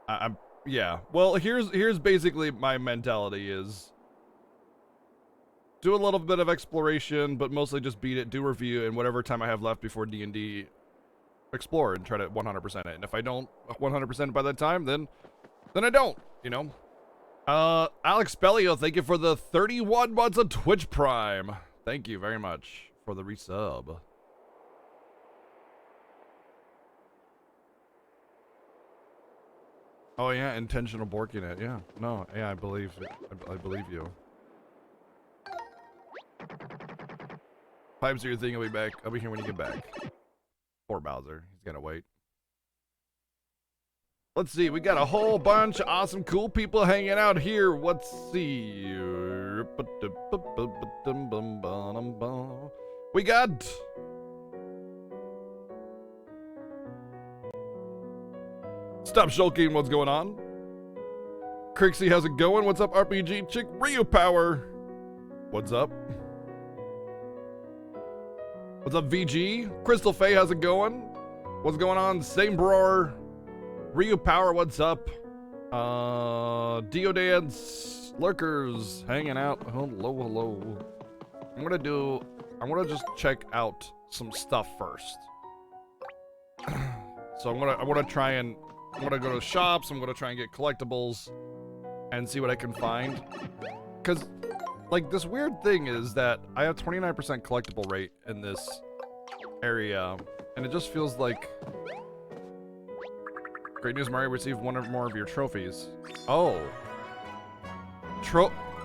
I'm yeah. Well, here's basically my mentality is do a little bit of exploration, but mostly just beat it, do review, and whatever time I have left before D&D, explore and try to 100% it. And if I don't 100% by that time, then I don't, you know? Alex Bellio, thank you for the 31 months of Twitch Prime. Thank you very much for the resub. Oh yeah, intentional borking it. Yeah, no, yeah, I believe it. I believe you. Pipes are your thing. I'll be back. I'll be here when you get back. Poor Bowser. He's gonna wait. Let's see. We got a whole bunch of awesome, cool people hanging out here. Let's see. We got. Stop shulking. What's going on? Crixie, how's it going? What's up, RPG Chick? Ryu Power. What's up? What's up, VG? Crystal Faye, how's it going? What's going on? Same Broer. Ryu Power, what's up? Dio Dance. Lurkers, hanging out. Hello, hello. I'm gonna just check out some stuff first. So I'm gonna go to shops, I'm gonna try and get collectibles and see what I can find. Cause like this weird thing is that I have 29% collectible rate in this area, and it just feels like great news, Mario received one or more of your trophies. Oh.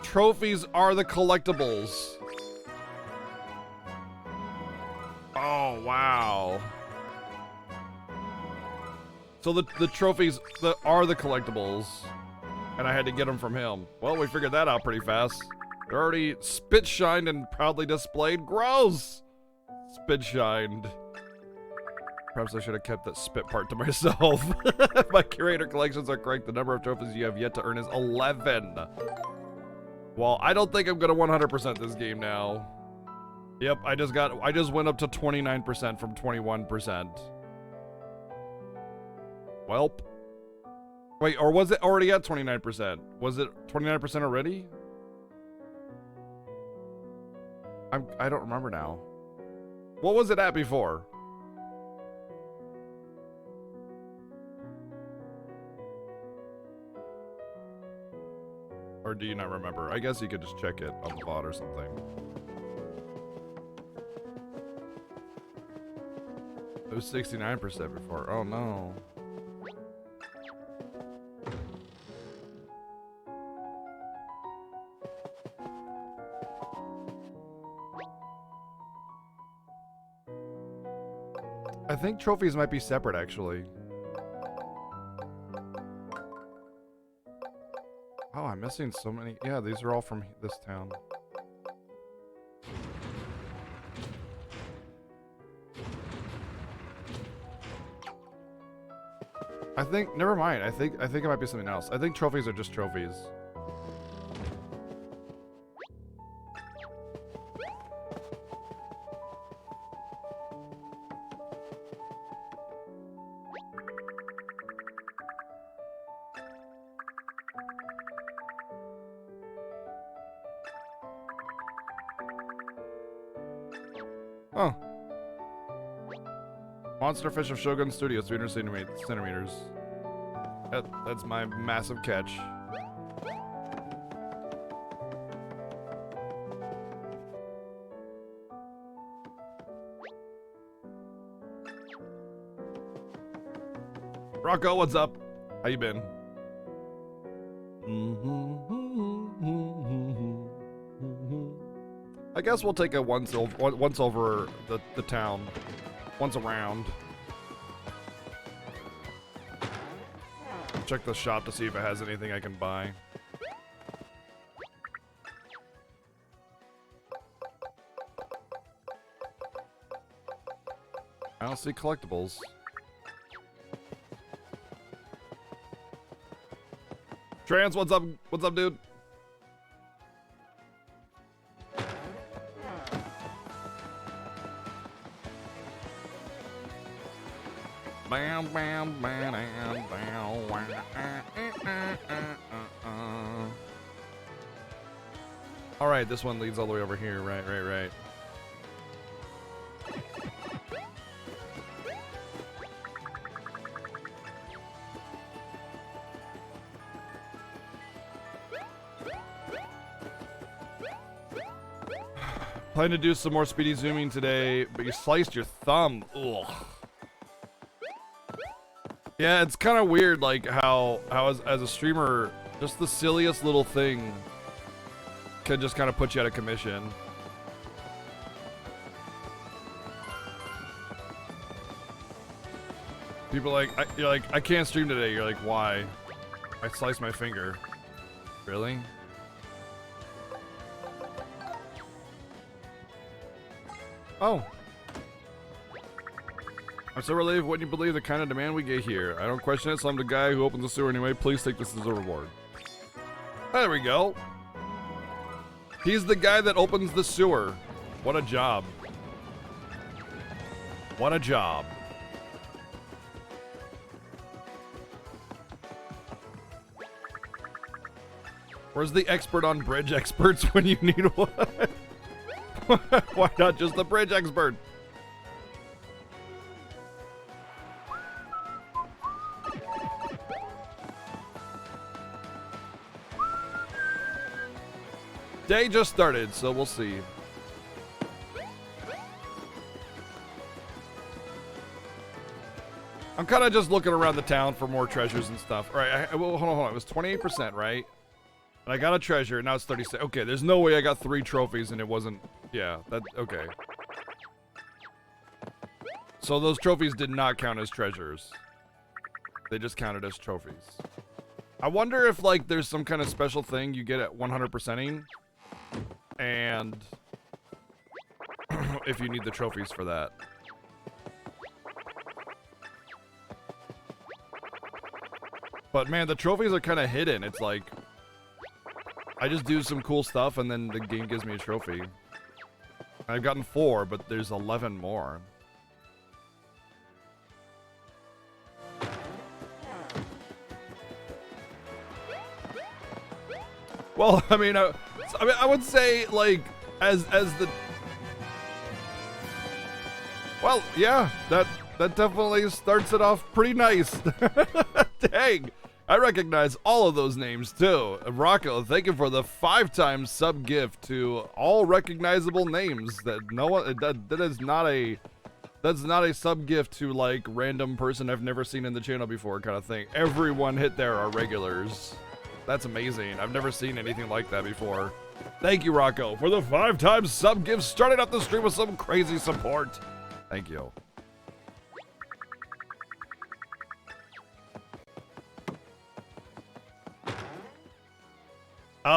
Trophies are the collectibles. Oh, wow. So the trophies are the collectibles, and I had to get them from him. Well, we figured that out pretty fast. They're already spit shined and proudly displayed. Gross! Spit shined. Perhaps I should have kept that spit part to myself. If my curator collections are correct, the number of trophies you have yet to earn is 11. Well, I don't think I'm gonna 100% this game now. Yep, I just went up to 29% from 21%. Welp. Wait, or was it already at 29%? Was it 29% already? I don't remember now. What was it at before? Or do you not remember? I guess you could just check it on the bot or something. It was 69% before. Oh no. I think trophies might be separate, actually. Oh, I'm missing so many. Yeah, these are all from this town. I think, never mind. I think it might be something else. I think trophies are just trophies. Oh. Monster Fish of Shogun Studios, 300 centimeters. That's my massive catch. Rocco, what's up? How you been? I guess we'll take a once over the town. Once around. Check the shop to see if it has anything I can buy. I don't see collectibles. Trans, what's up? What's up, dude? Bam, bam, bam, bam, bam, All right, this one leads all the way over here. Right. Plan to do some more speedy zooming today, but you sliced your thumb. Ugh. Yeah, it's kind of weird, like how as a streamer, just the silliest little thing can just kind of put you out of commission. People you're like, I can't stream today. You're like, why? I sliced my finger. Really? Oh. I'm so relieved. Wouldn't you believe the kind of demand we get here? I don't question it, so I'm the guy who opens the sewer anyway. Please take this as a reward. There we go. He's the guy that opens the sewer. What a job. What a job. Where's the expert on bridge experts when you need one? Why not just the bridge expert? Day just started, so we'll see. I'm kind of just looking around the town for more treasures and stuff. All right, well, hold on. It was 28%, right? And I got a treasure, and now it's 36. Okay, there's no way I got 3 trophies and it wasn't... Yeah, okay. So those trophies did not count as treasures. They just counted as trophies. I wonder if, like, there's some kind of special thing you get at 100%ing. And... if you need the trophies for that. But, man, the trophies are kind of hidden. It's like... I just do some cool stuff, and then the game gives me a trophy. I've gotten 4, but there's 11 more. Well, I mean, I would say, like, as the... Well, yeah, that definitely starts it off pretty nice. Dang. I recognize all of those names too. Rocco, thank you for the 5-time sub gift to all recognizable names. That no one that's not a sub gift to like random person I've never seen in the channel before kind of thing. Everyone hit there are regulars. That's amazing. I've never seen anything like that before. Thank you, Rocco, for the 5-time sub gift. Started out the stream with some crazy support. Thank you.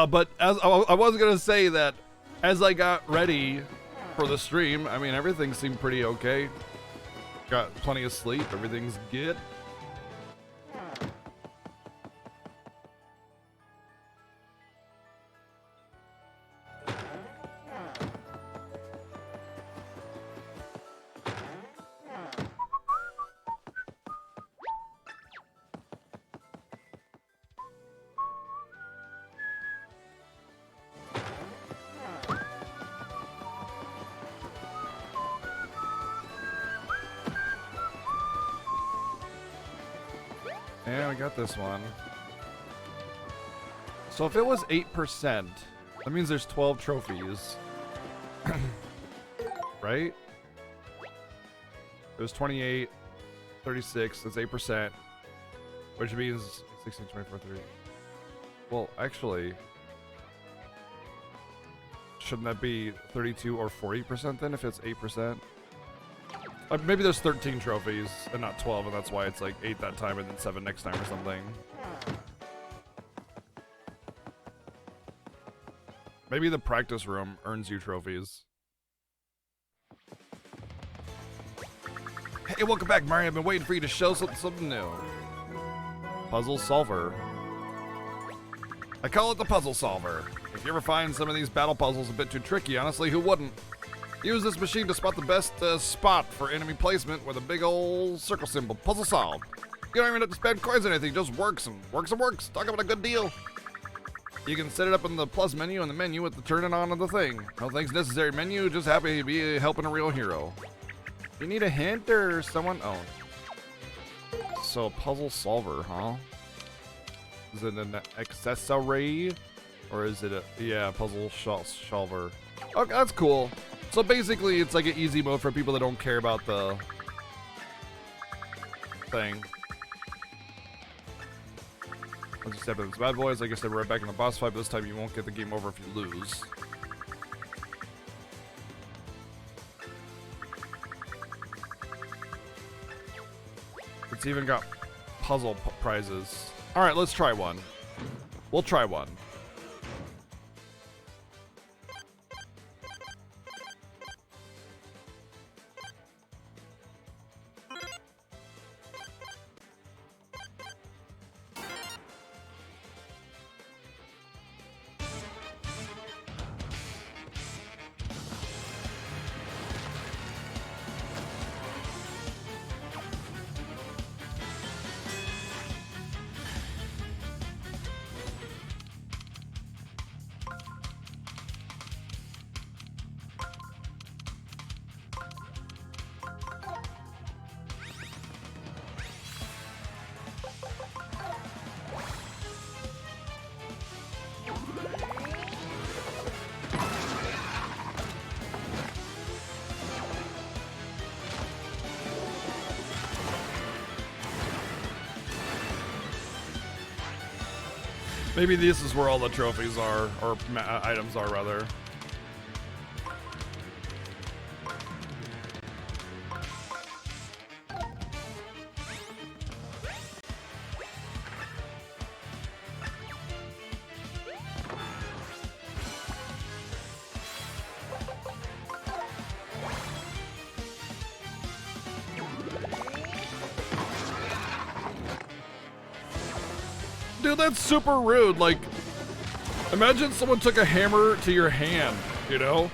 But as I was gonna say that as I got ready for the stream, I mean, everything seemed pretty okay. Got plenty of sleep. Everything's good. Yeah, we got this one. So if it was 8%, that means there's 12 trophies. Right? It was 28, 36, that's 8%. Which means 16, 24, 30. Well, actually, shouldn't that be 32 or 40% then if it's 8%? Maybe there's 13 trophies and not 12, and that's why it's like 8 that time and then 7 next time or something. Maybe the practice room earns you trophies. Hey, welcome back, Mario. I've been waiting for you to show something new. Puzzle solver. I call it the puzzle solver. If you ever find some of these battle puzzles a bit too tricky, honestly, who wouldn't? Use this machine to spot the best spot for enemy placement with a big old circle symbol. Puzzle solved. You don't even have to spend coins or anything, just works and works and works. Talk about a good deal. You can set it up in the plus menu in the menu with the turn it on of the thing. No thanks necessary menu, just happy to be helping a real hero. You need a hint or someone? Oh. So, puzzle solver, huh? Is it an accessory? Or is it a, yeah, puzzle solver. Okay, that's cool. So basically, it's like an easy mode for people that don't care about the thing. Once you step into this bad boys, like I said, we're right back in the boss fight, but this time you won't get the game over if you lose. It's even got puzzle prizes. Alright, let's try one. We'll try one. Maybe this is where all the trophies are, or items are, rather. Dude, that's super rude. Like, imagine someone took a hammer to your hand, you know?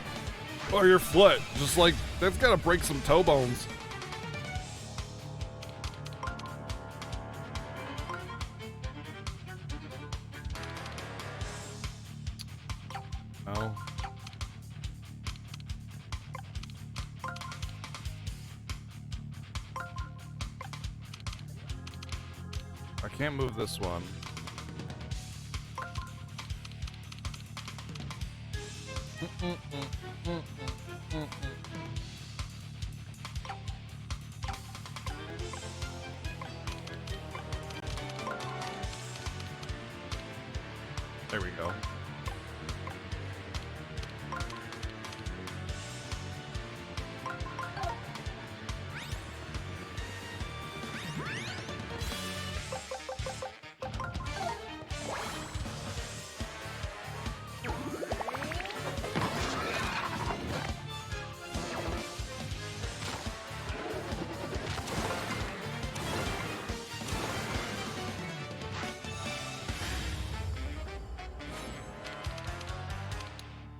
Or your foot. Just like, that's gotta break some toe bones. No. I can't move this one. There we go.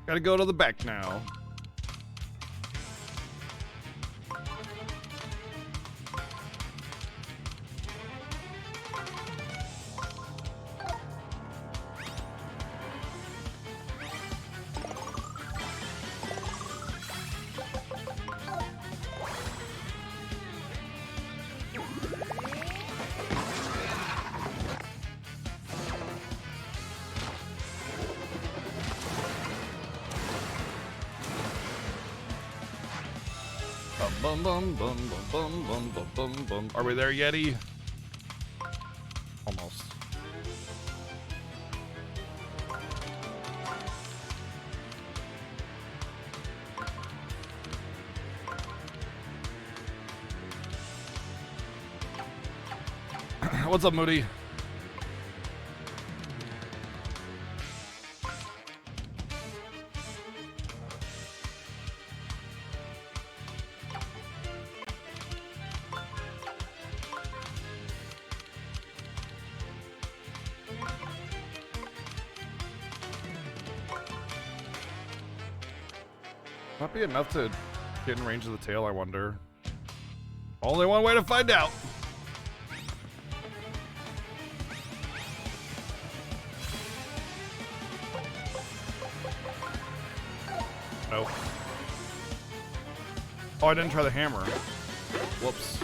Gotta go to the back now. Bum bum bum bum bum bum bum bum. Are we there, Yeti? Almost. What's up, Moody? Might be enough to get in range of the tail, I wonder. Only one way to find out. Nope. Oh, I didn't try the hammer. Whoops.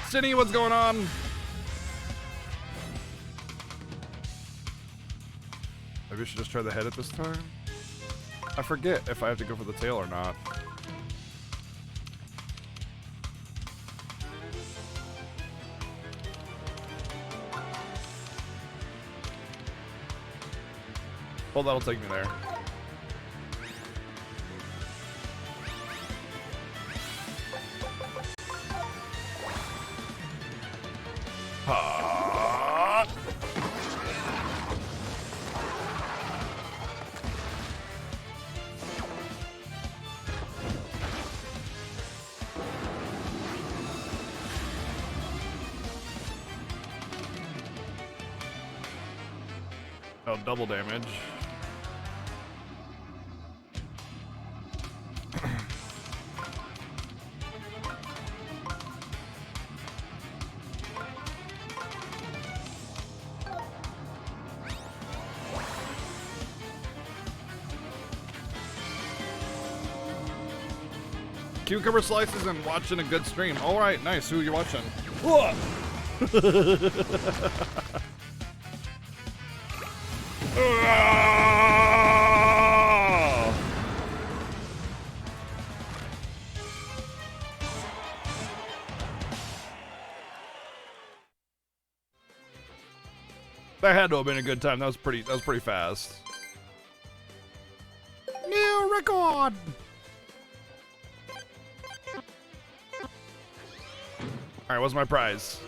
Cindy, what's going on? Maybe I should just try the head at this time? I forget if I have to go for the tail or not. Well, that'll take me there. Oh, double damage. Cucumber slices and watching a good stream. All right, nice. Who are you watching? That had to have been a good time. That was pretty fast. New record. All right, what's my prize?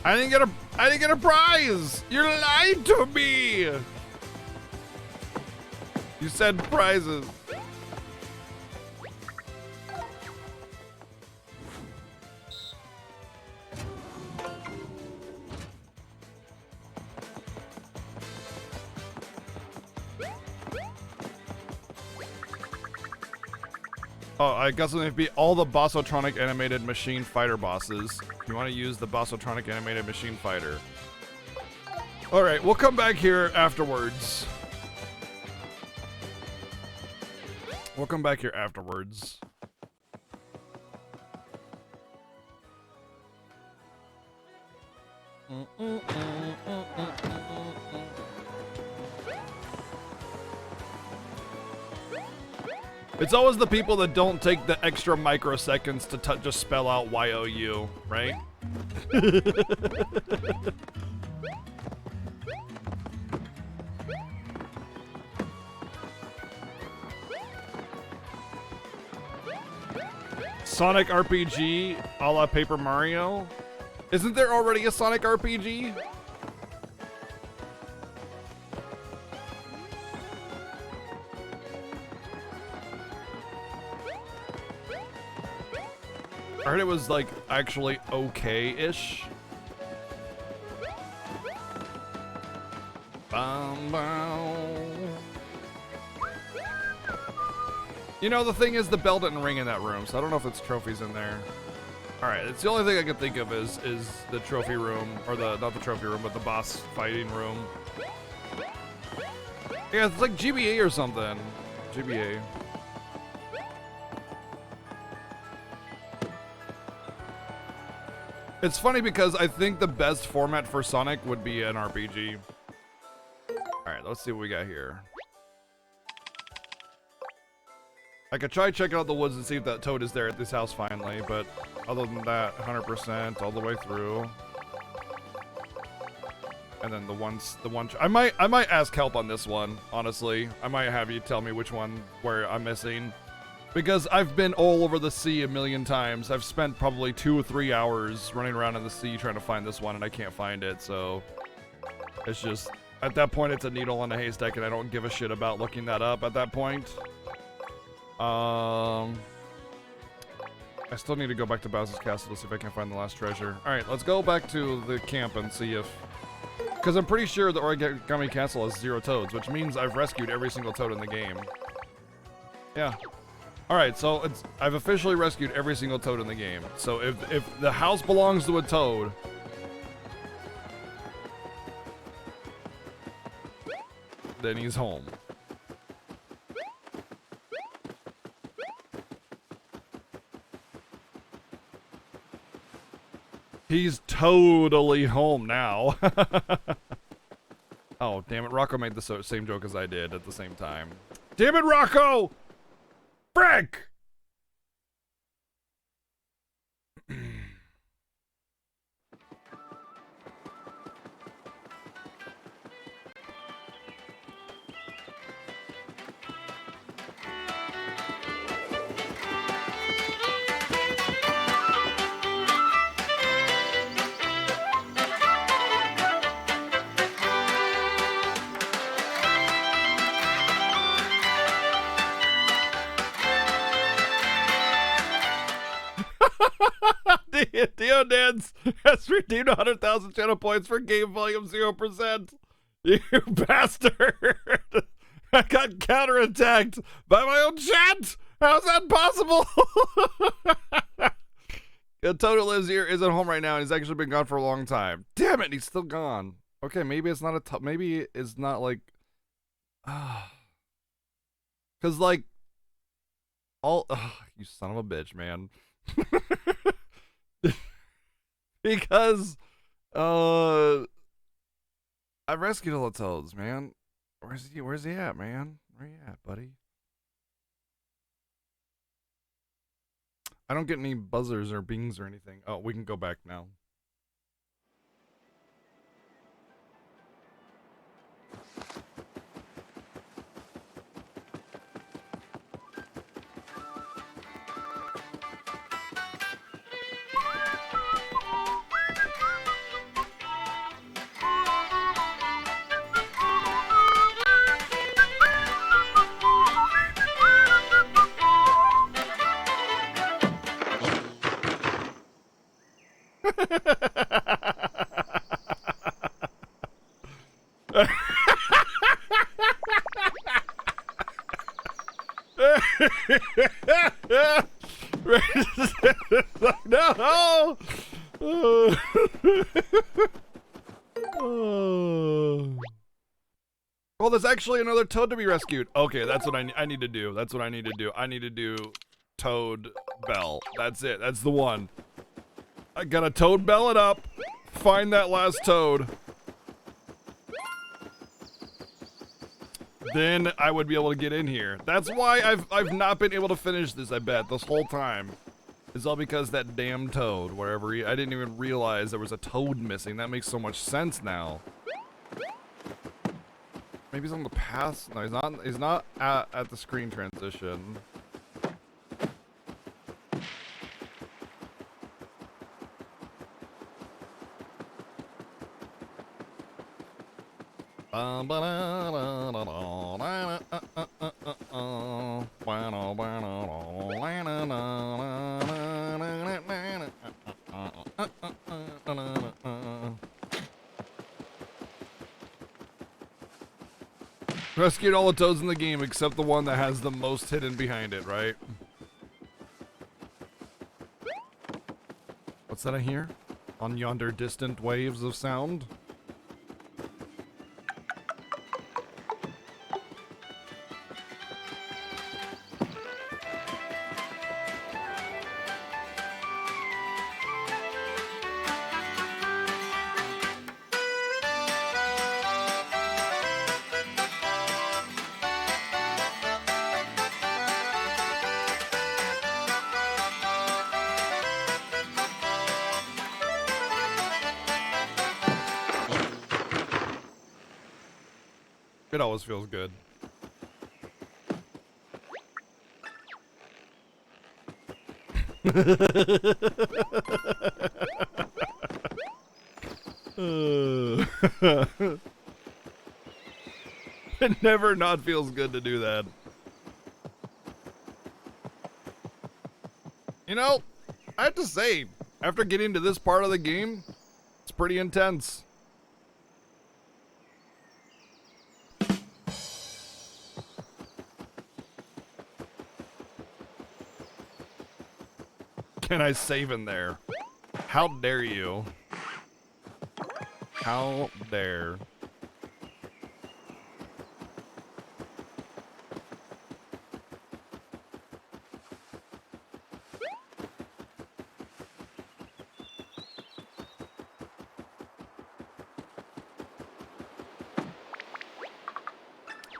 I didn't get a prize. You're lying to me. You said prizes. Oh, I guess it'd be all the Bossotronic animated machine fighter bosses. You want to use the Bossotronic animated machine fighter. All right, we'll come back here afterwards. We'll come back here afterwards. It's always the people that don't take the extra microseconds to just spell out YOU, right? Sonic RPG a la Paper Mario? Isn't there already a Sonic RPG? I heard it was like actually okay-ish. You know, the thing is, the bell didn't ring in that room, so I don't know if it's trophies in there. All right, it's the only thing I can think of is the trophy room, or not the trophy room, but the boss fighting room. Yeah, it's like GBA or something. GBA. It's funny because I think the best format for Sonic would be an RPG. Alright, let's see what we got here. I could try checking out the woods and see if that toad is there at this house finally, but other than that, 100% all the way through. And then the one I might ask help on this one, honestly. I might have you tell me which one where I'm missing. Because I've been all over the sea a million times. I've spent probably 2 or 3 hours running around in the sea trying to find this one, and I can't find it, so... It's just... At that point, it's a needle in a haystack, and I don't give a shit about looking that up at that point. I still need to go back to Bowser's Castle to see if I can find the last treasure. Alright, let's go back to the camp and see if... Because I'm pretty sure the Origami Castle has 0 toads, which means I've rescued every single toad in the game. Yeah. All right, so I've officially rescued every single toad in the game. So if the house belongs to a toad, then he's home. He's totally home now. Oh, damn it. Rocco made the same joke as I did at the same time. Damn it, Rocco! Frick! Deodance has redeemed 100,000 channel points for game volume 0%. You bastard! I got counterattacked by my own chat! How's that possible? The toad that lives here isn't home right now, and he's actually been gone for a long time. Damn it, he's still gone. Okay, maybe it's not a maybe it's not like... Because, like... you son of a bitch, man. Because I rescued all the toads, man. Where's he at, man? Where you at, buddy? I don't get any buzzers or bings or anything. Oh, we can go back now. No! Oh, there's actually another toad to be rescued. Okay, that's what I need to do. That's what I need to do. I need to do Toad Bell. That's it. That's the one. I gotta Toad Bell it up. Find that last toad. Then I would be able to get in here. That's why I've not been able to finish this, I bet, this whole time. It's all because that damn toad, wherever I didn't even realize there was a toad missing. That makes so much sense now. Maybe he's on the path. No, he's not at the screen transition. Rescued all the toads in the game except the one that has the most hidden behind it, right? What's that I hear? On yonder distant waves of sound? It always feels good. It never not feels good to do that. You know, I have to say, after getting to this part of the game, it's pretty intense. Can I save in there? How dare you? How dare?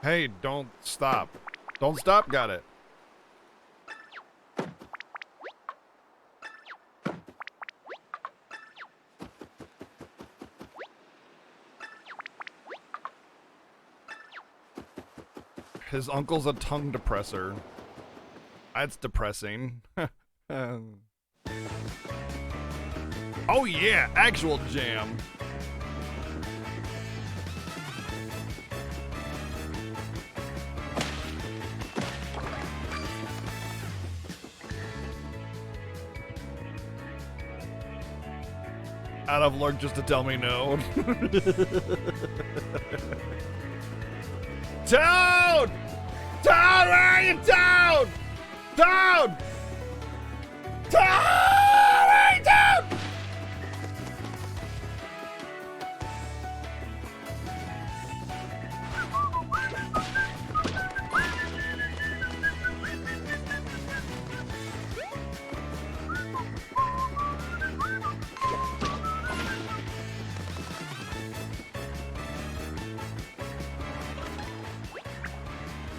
Hey, don't stop. Don't stop, got it. His uncle's a tongue depressor. That's depressing. Oh yeah, actual jam. Out of luck just to tell me no. Toad! Toad, where are you, Toad? Toad! Toad! Where are you, Toad?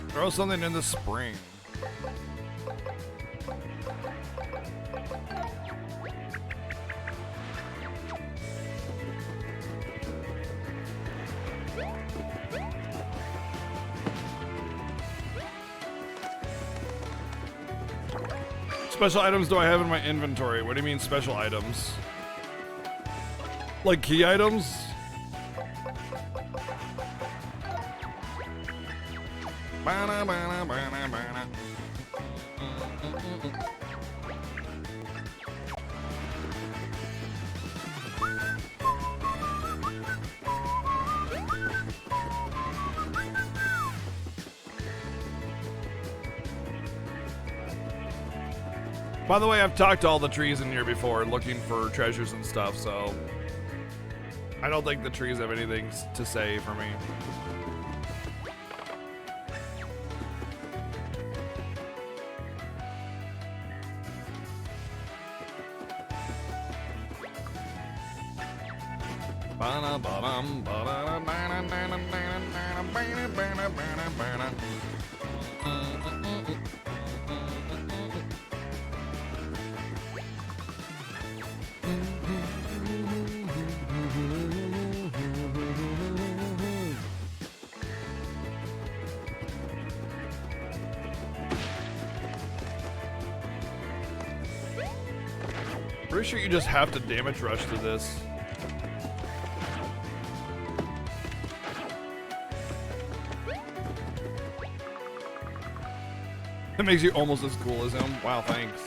Throw something in the spring. Special items do I have in my inventory? What do you mean special items? Like key items? By the way, I've talked to all the trees in here before looking for treasures and stuff, so I don't think the trees have anything to say for me. Pretty sure you just have to damage rush to this. That makes you almost as cool as him. Wow, thanks.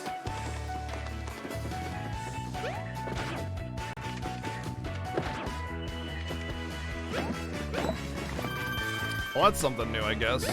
Well, that's something new, I guess.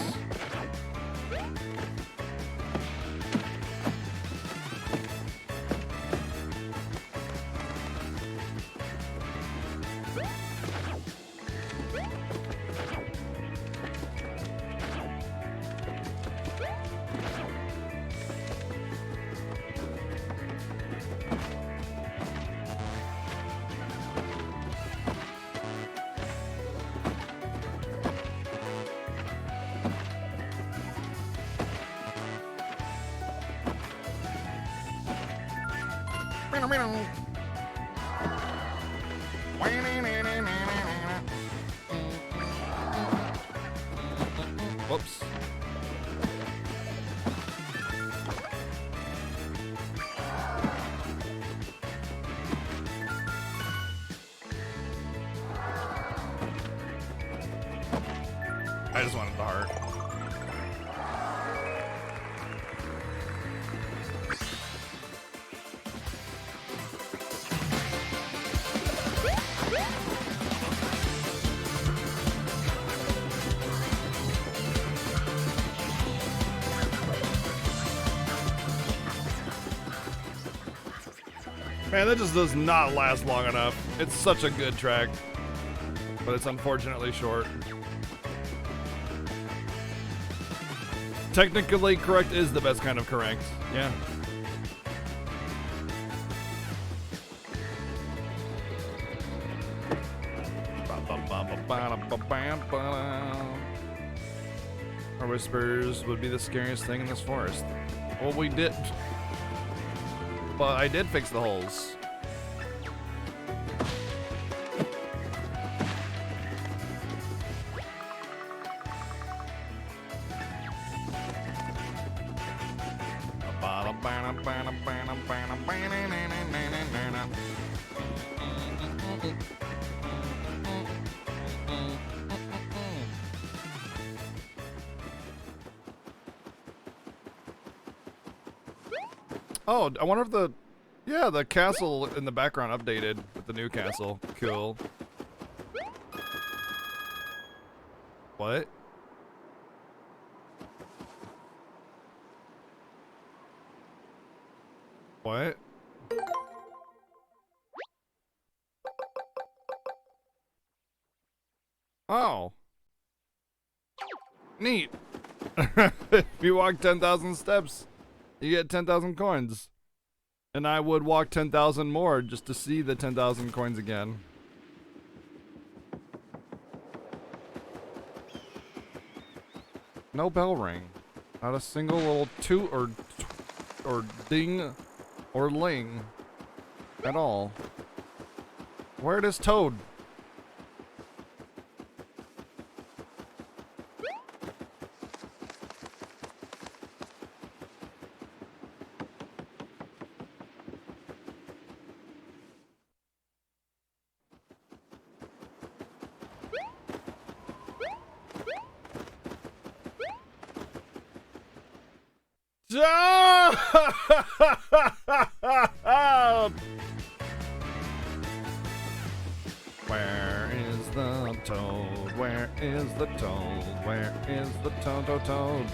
Whoops. I just wanted the heart. Man, that just does not last long enough. It's such a good track, but it's unfortunately short. Technically correct is the best kind of correct. Yeah. Our whispers would be the scariest thing in this forest. Well, we did. But I did fix the holes. Oh, I wonder if the castle in the background updated with the new castle. Cool. What? What? Oh. Neat. If you walk 10,000 steps, you get 10,000 coins. And I would walk 10,000 more just to see the 10,000 coins again. No bell ring. Not a single little toot or ding or ling at all. Where is Toad? Where is the toad? Where is the toad? Where is the toad?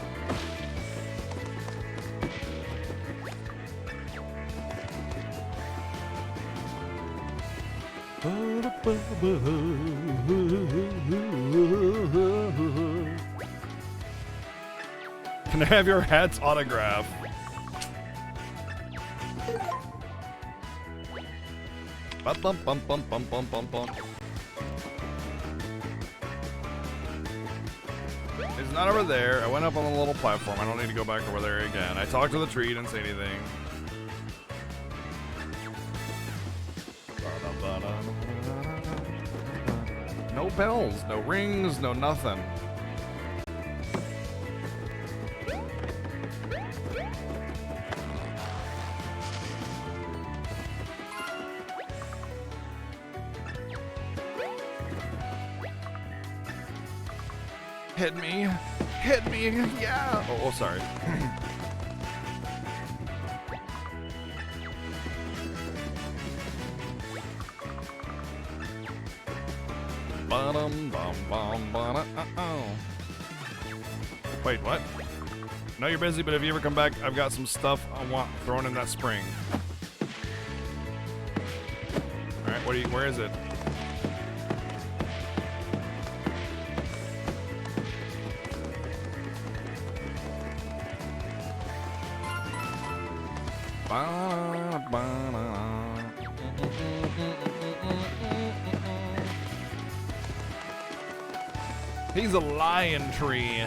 Can I have your hat's autograph? Bum bum bum bum bum bum bum bum. It's not over there. I went up on the little platform. I don't need to go back over there again. I talked to the tree, didn't say anything. No bells, no rings, no nothing. Hit me. Hit me. Yeah. Oh, sorry. Wait, what? I know you're busy, but if you ever come back, I've got some stuff I want thrown in that spring. All right, where is it? He's a lion tree.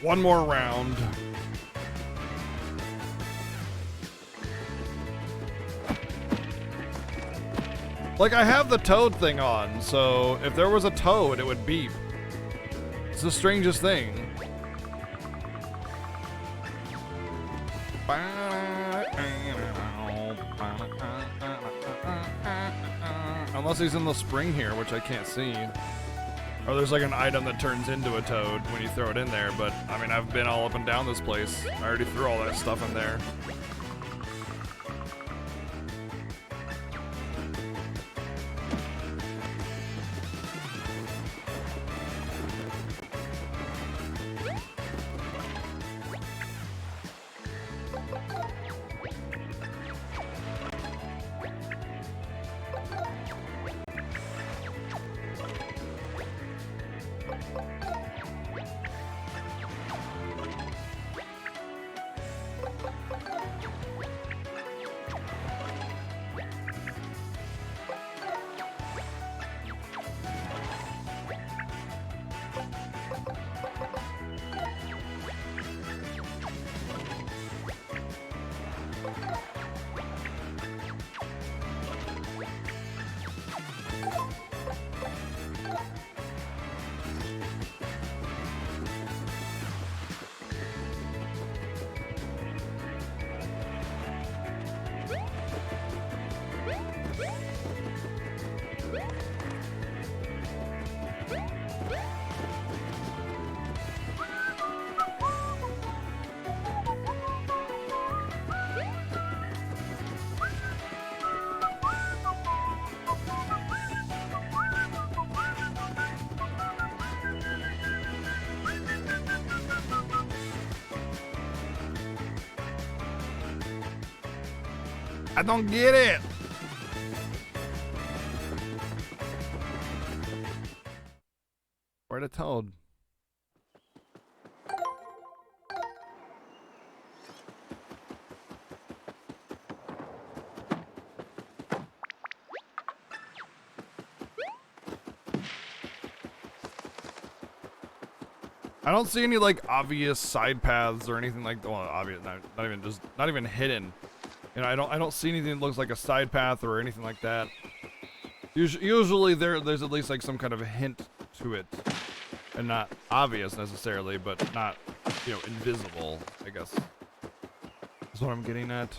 One more round. Like, I have the toad thing on, so if there was a toad, it would beep. It's the strangest thing. Unless he's in the spring here, which I can't see. Or there's like an item that turns into a toad when you throw it in there, but I mean, I've been all up and down this place. I already threw all that stuff in there. I don't get it. Where'd it toad? I don't see any like obvious side paths or anything like well, obvious, not even hidden. You know, I don't see anything that looks like a side path or anything like that. Usually there's at least like some kind of a hint to it, and not obvious necessarily, but not, you know, invisible, I guess. That's what I'm getting at.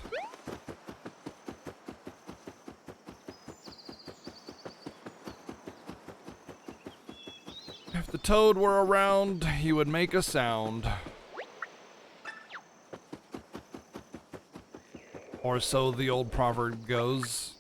If the toad were around, he would make a sound. Or so the old proverb goes.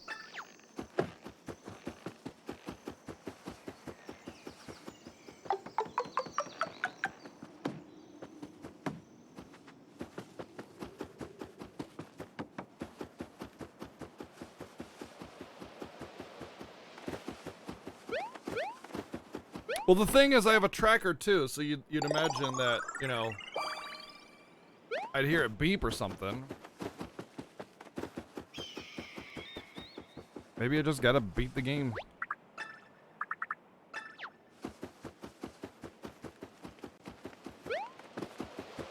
Well, the thing is, I have a tracker too, so you'd imagine that, you know, I'd hear it beep or something. Maybe I just gotta beat the game.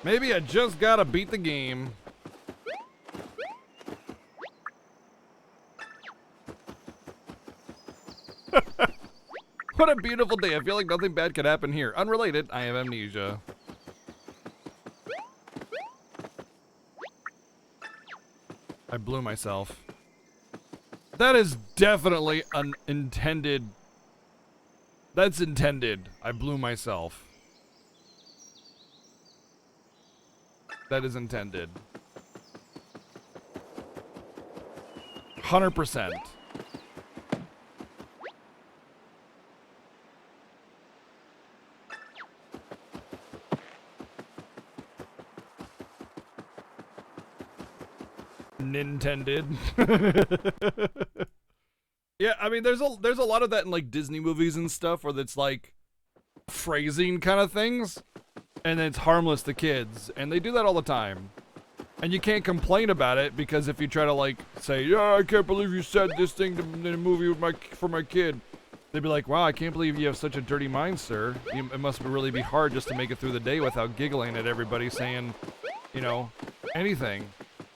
Maybe I just gotta beat the game. What a beautiful day. I feel like nothing bad could happen here. Unrelated, I have amnesia. I blew myself. That is definitely unintended. That's intended. I blew myself. That is intended. 100%. Nintended. Yeah, I mean, there's a lot of that in like Disney movies and stuff where it's like phrasing kind of things, and it's harmless to kids, and they do that all the time. And you can't complain about it because if you try to like say, "Yeah, I can't believe you said this thing in a movie with for my kid," They'd be like, wow, I can't believe you have such a dirty mind, sir. It must really be hard just to make it through the day without giggling at everybody saying, you know, anything.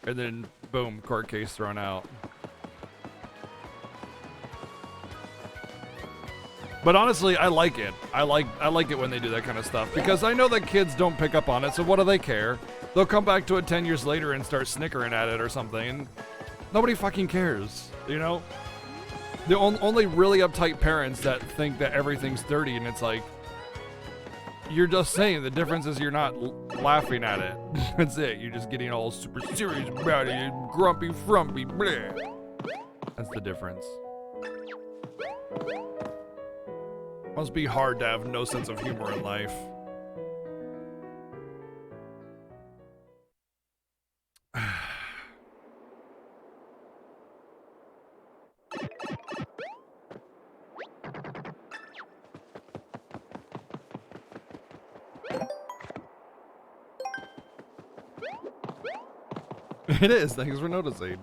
And then, boom, court case thrown out. But honestly, I like it. I like it when they do that kind of stuff because I know that kids don't pick up on it, so what do they care? They'll come back to it 10 years later and start snickering at it or something, and nobody fucking cares, you know? The only really uptight parents that think that everything's dirty, and it's like, you're just saying the difference is you're not laughing at it. That's it. You're just getting all super serious about it, grumpy, frumpy, bleh. That's the difference. Must be hard to have no sense of humor in life. It is. Thanks for noticing.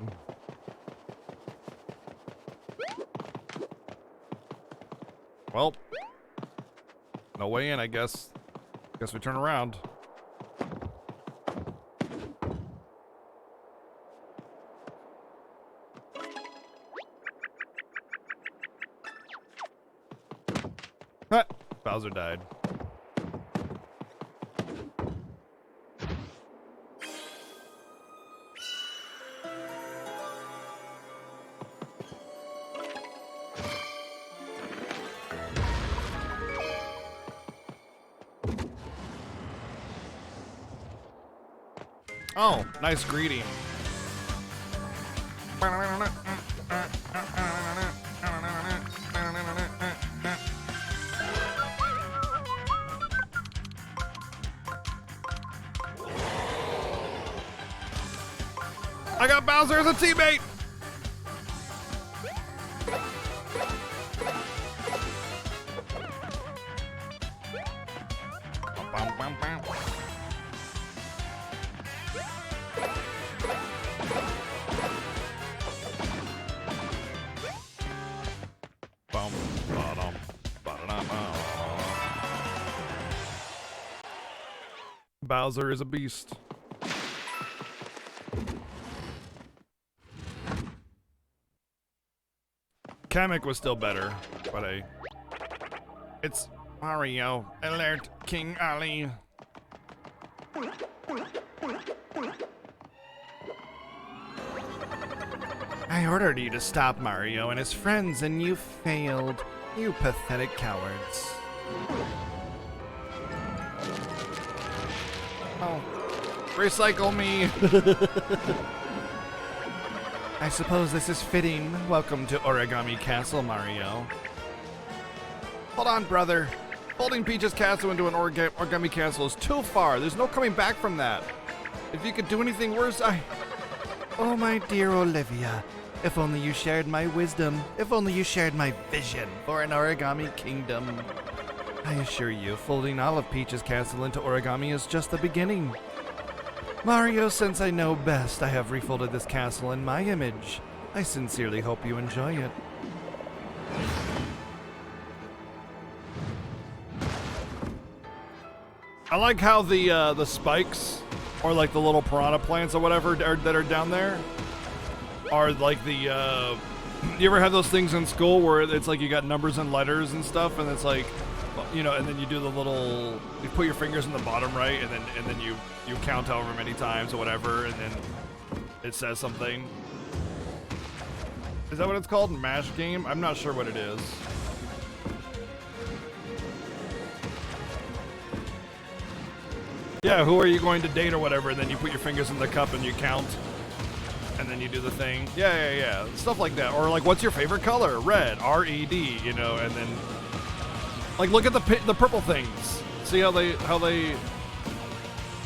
Well, no way in, I guess. Guess we turn around. Ah, Bowser died. Oh, nice greeting. I got Bowser as a teammate. Bowser is a beast. Kamek was still better, but it's Mario. Alert, King Ali. I ordered you to stop Mario and his friends, and you failed. You pathetic cowards. Oh, recycle me. I suppose this is fitting. Welcome to Origami Castle, Mario. Hold on, brother. Folding Peach's castle into an Origami Castle is too far. There's no coming back from that. If you could do anything worse, Oh, my dear Olivia. If only you shared my wisdom. If only you shared my vision for an origami kingdom. I assure you, folding all of Peach's castle into origami is just the beginning. Mario, since I know best, I have refolded this castle in my image. I sincerely hope you enjoy it. I like how the spikes, or like the little piranha plants or whatever that are down there, are like the, you ever have those things in school where it's like you got numbers and letters and stuff, and it's like, you know, and then you do the little, you put your fingers in the bottom right, and then you count however many times or whatever, and then it says something. Is that what it's called? Mash game? I'm not sure what it is. Yeah, who are you going to date or whatever, and then you put your fingers in the cup and you count, and then you do the thing. Yeah. Stuff like that. Or like, what's your favorite color? Red. R-E-D, you know, and then, like, look at the purple things. See how they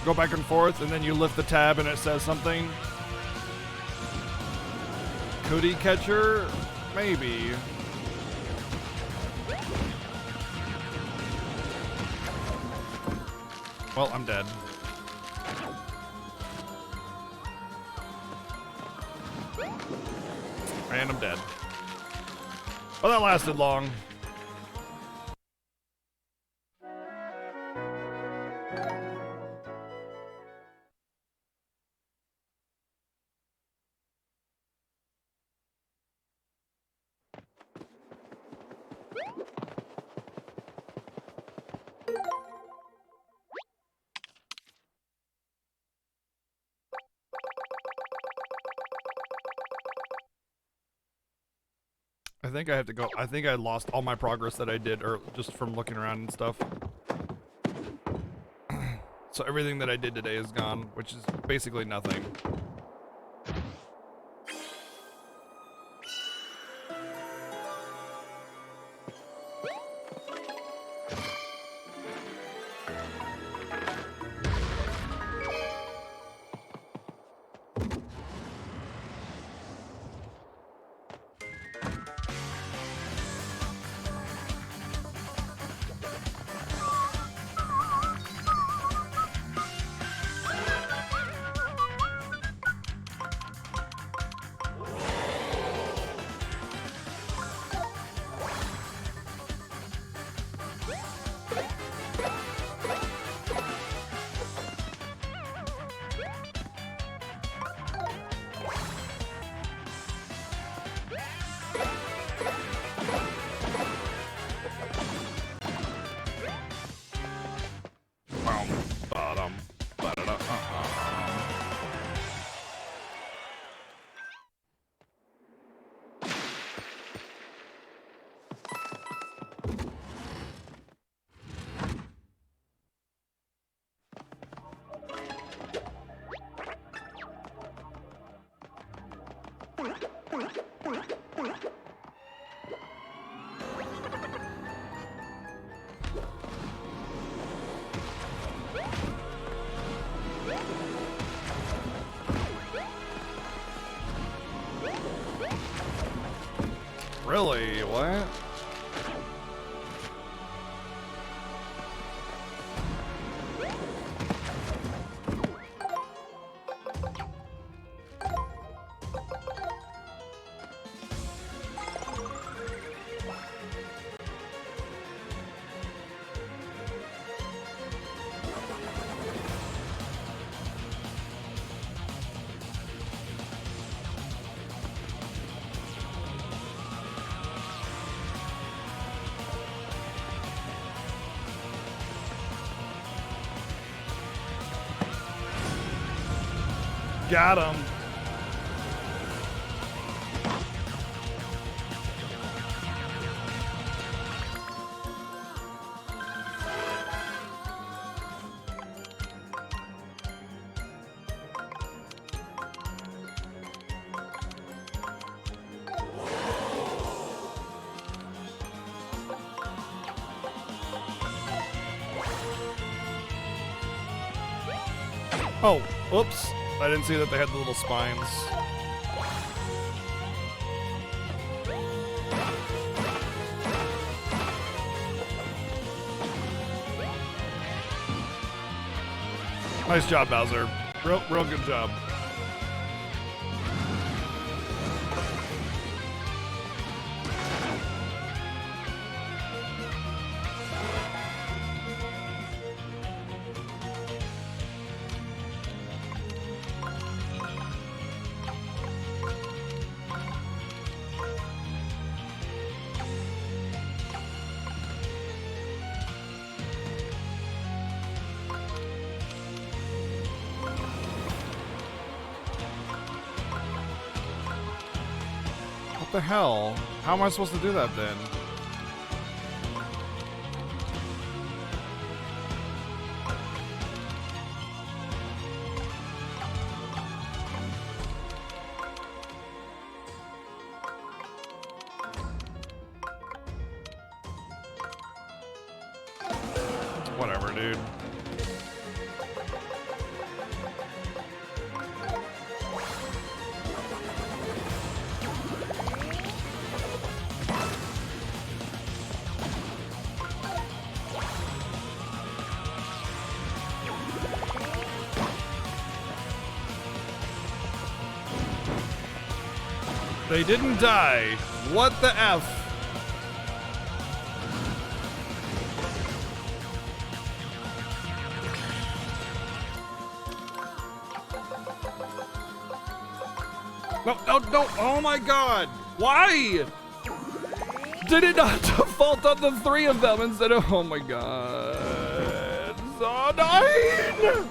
go back and forth, and then you lift the tab and it says something? Cootie catcher? Maybe. Well, I'm dead. And I'm dead. Well, that lasted long. I think I have to go. I think I lost all my progress that I did, or just from looking around and stuff. So everything that I did today is gone, which is basically nothing. Really? What? Got him. Oh, oops. I didn't see that they had the little spines. Nice job, Bowser. Real good job. What the hell? How am I supposed to do that then? Whatever, dude. They didn't die. What the F? No, no, no. Oh my god. Why? Did it not default on the three of them instead of... Oh my god. So annoying!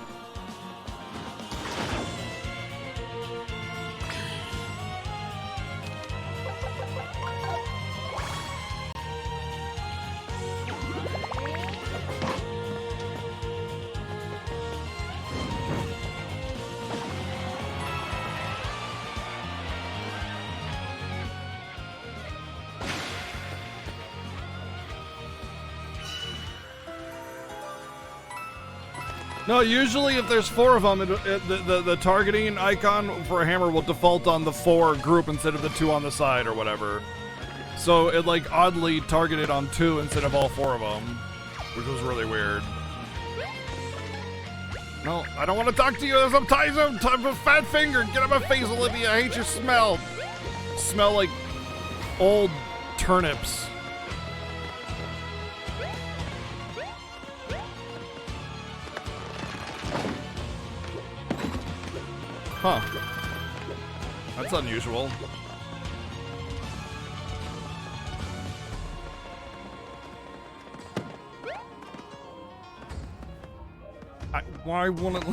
No, usually if there's 4 of them, the targeting icon for a hammer will default on the 4 group instead of the 2 on the side or whatever. So it like oddly targeted on 2 instead of all 4 of them, which was really weird. No, I don't want to talk to you. There's some ties of a fat finger. Get out of my face, Olivia. I hate your smell. Smell like old turnips. Huh. That's unusual. Why won't it?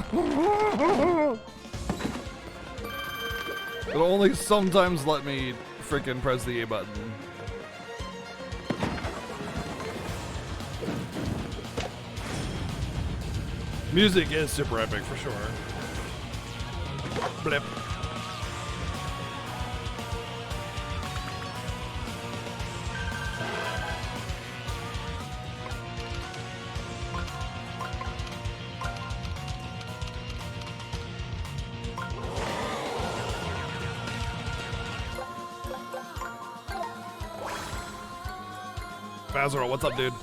It'll only sometimes let me frickin' press the A button. Music is super epic for sure. Blip. Bazaro, what's up, dude?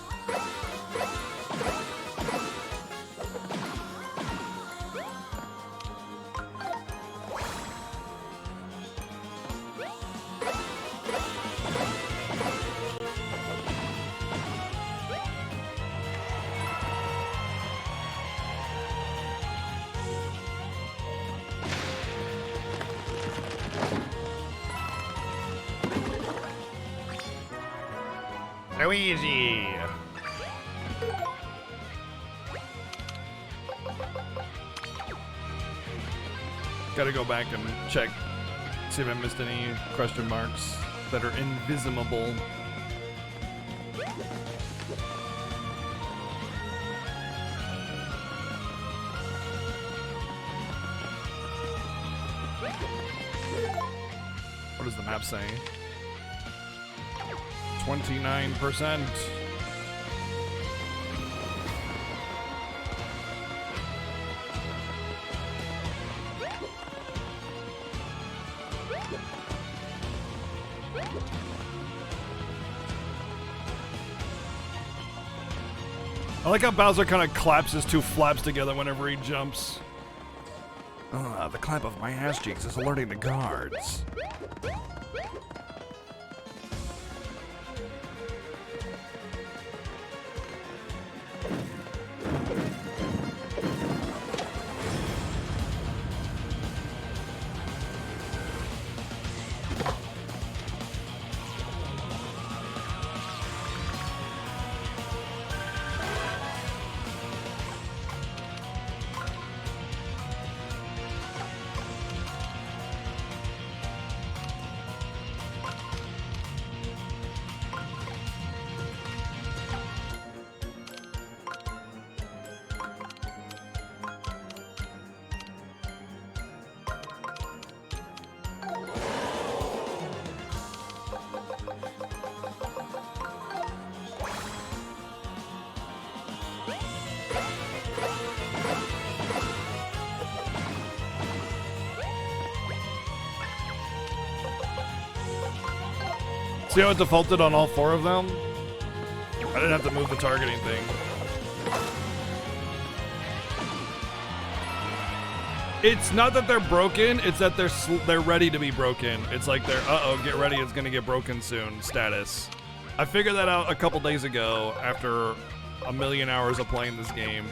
Luigi. Gotta go back and check, see if I missed any question marks that are invisible. What does the map say? 29%. I like how Bowser kind of claps his 2 flaps together whenever he jumps. The clap of my ass cheeks is alerting the guards. See how it defaulted on all 4 of them? I didn't have to move the targeting thing. It's not that they're broken, it's that they're ready to be broken. It's like they're, uh-oh, get ready, it's gonna get broken soon status. I figured that out a couple days ago after a million hours of playing this game.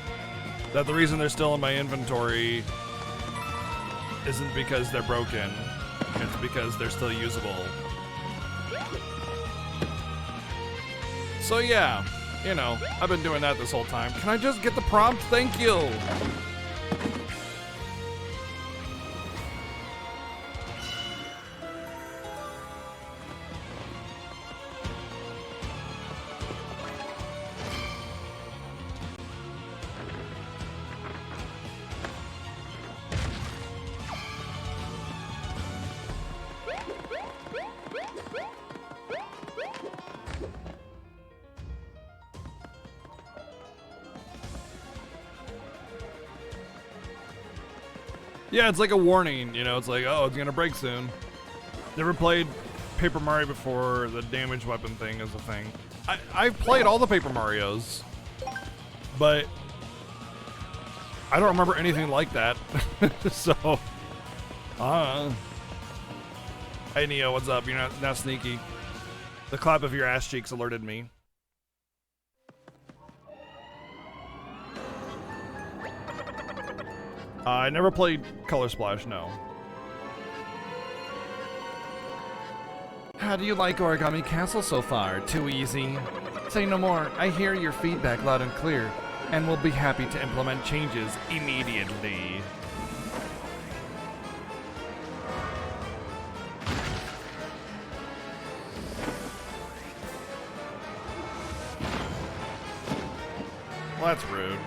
That the reason they're still in my inventory isn't because they're broken. It's because they're still usable. So yeah, you know, I've been doing that this whole time. Can I just get the prompt? Thank you. Yeah, it's like a warning, you know, it's like, oh, it's gonna break soon. Never played Paper Mario before the damage weapon thing is a thing. I've played all the Paper Marios, but I don't remember anything like that. So, Hey Neo, what's up? You're not sneaky. The clap of your ass cheeks alerted me. I never played Color Splash, no. How do you like Origami Castle so far? Too easy? Say no more. I hear your feedback loud and clear, and will be happy to implement changes immediately. Well, that's rude.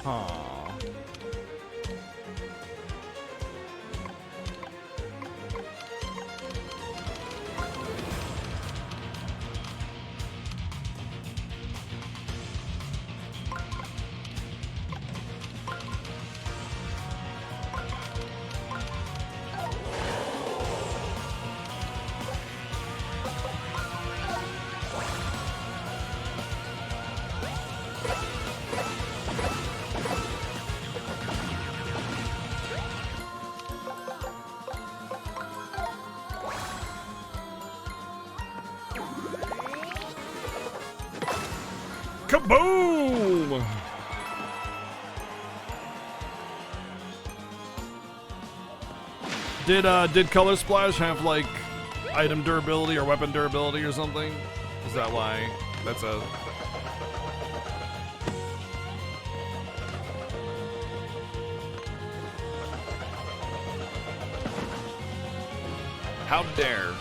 Aww. Kaboom! Did Color Splash have like item durability or weapon durability or something? Is that why that's a... How dare.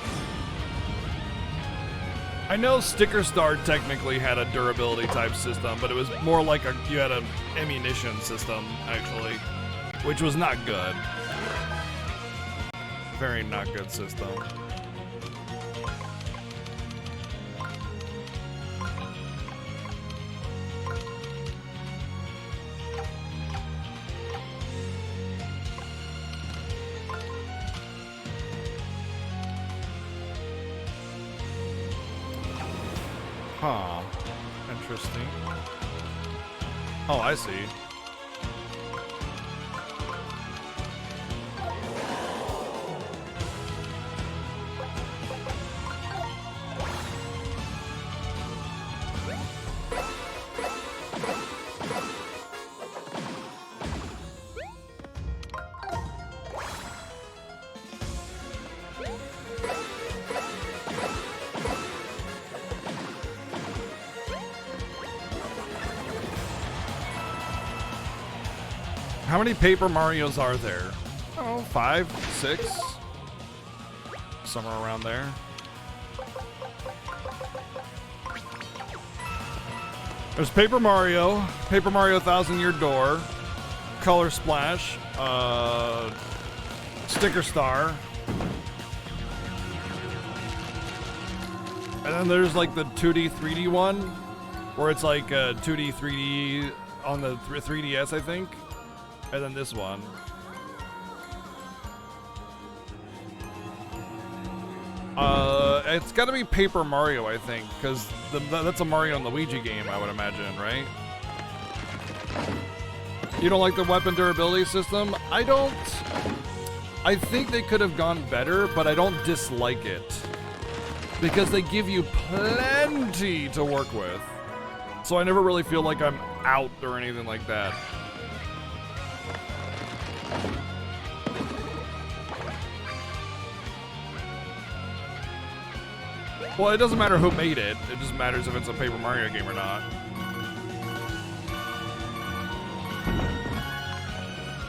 I know Sticker Star technically had a durability type system, but it was more like you had an ammunition system, actually, which was not good. Very not good system. Huh. Interesting. Oh, I see. How many Paper Marios are there? Oh, 5, 6, somewhere around there. There's Paper Mario 1000 Year Door, Color Splash, Sticker Star, and then there's like the 2D, 3D one, where it's like 2D, 3D on the 3DS, I think. And then this one. It's gotta be Paper Mario, I think, because that's a Mario and Luigi game, I would imagine, right? You don't like the weapon durability system? I don't. I think they could have gone better, but I don't dislike it. Because they give you plenty to work with. So I never really feel like I'm out or anything like that. Well, it doesn't matter who made it. It just matters if it's a Paper Mario game or not.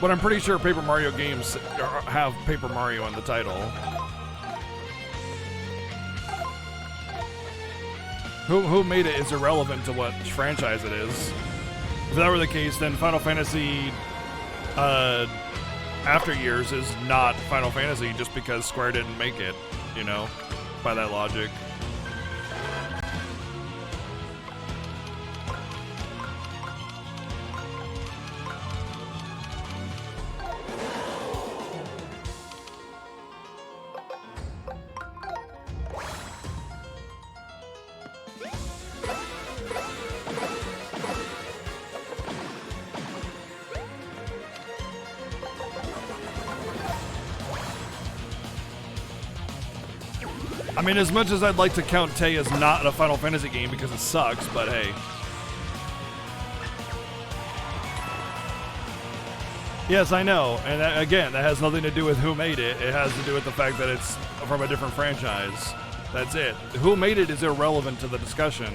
But I'm pretty sure Paper Mario games have Paper Mario in the title. Who made it is irrelevant to what franchise it is. If that were the case, then Final Fantasy After Years is not Final Fantasy just because Square didn't make it, you know, by that logic. I mean, as much as I'd like to count Tay as not a Final Fantasy game because it sucks, but hey. Yes, I know, and that, again, that has nothing to do with who made it. It has to do with the fact that it's from a different franchise. That's it. Who made it is irrelevant to the discussion.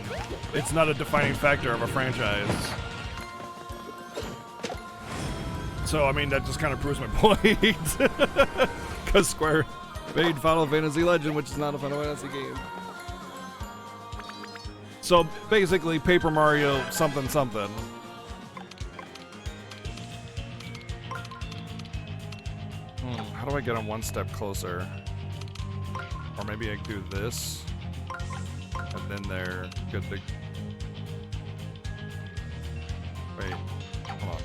It's not a defining factor of a franchise. So, I mean, that just kind of proves my point. Because Square made Final Fantasy Legend, which is not a Final Fantasy game. So basically, Paper Mario something something. How do I get them one step closer? Or maybe I do this, and then they're good to... Wait, hold on.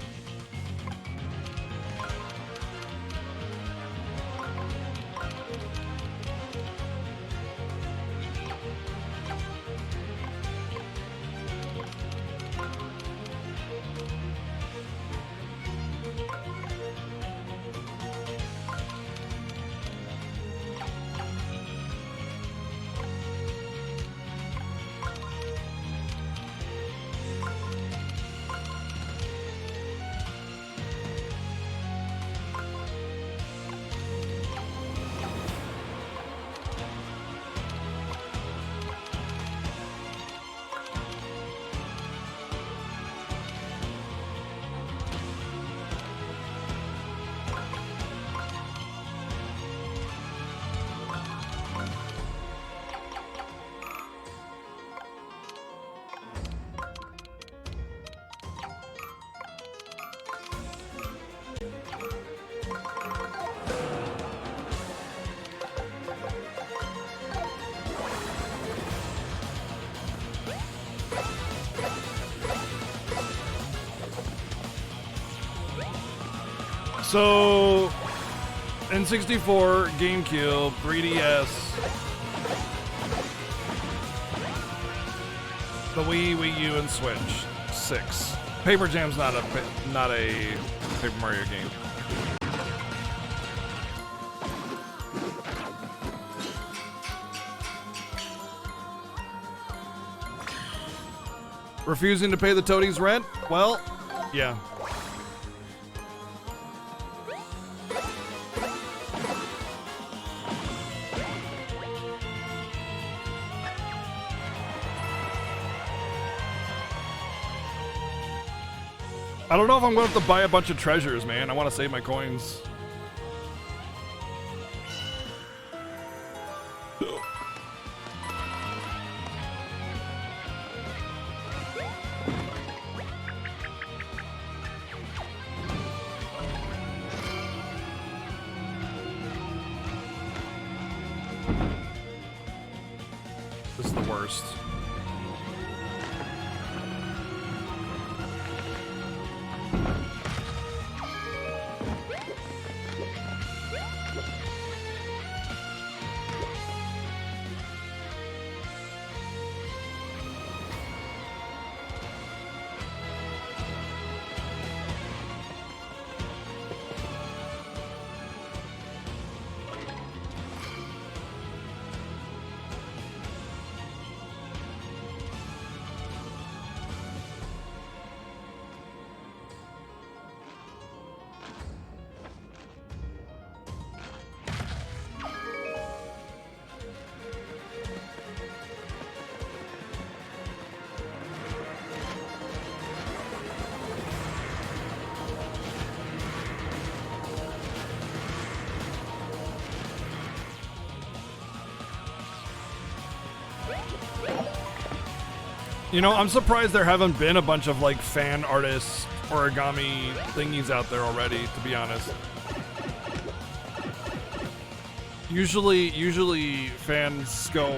So, N64, GameCube, 3DS, the Wii, Wii U, and Switch. 6. Paper Jam's not a Paper Mario game. Refusing to pay the toadies rent? Well, yeah. I don't know if I'm going to have to buy a bunch of treasures, man. I want to save my coins. This is the worst. You know, I'm surprised there haven't been a bunch of like fan artists origami thingies out there already, to be honest. Usually fans go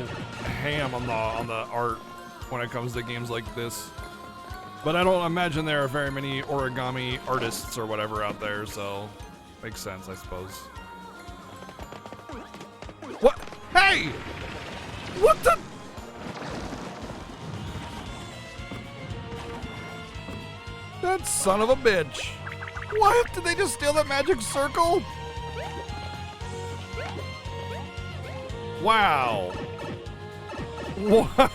ham on the art when it comes to games like this. But I don't imagine there are very many origami artists or whatever out there, so makes sense, I suppose. What? Hey! What the? That son of a bitch. What? Did they just steal that magic circle? Wow. Wow.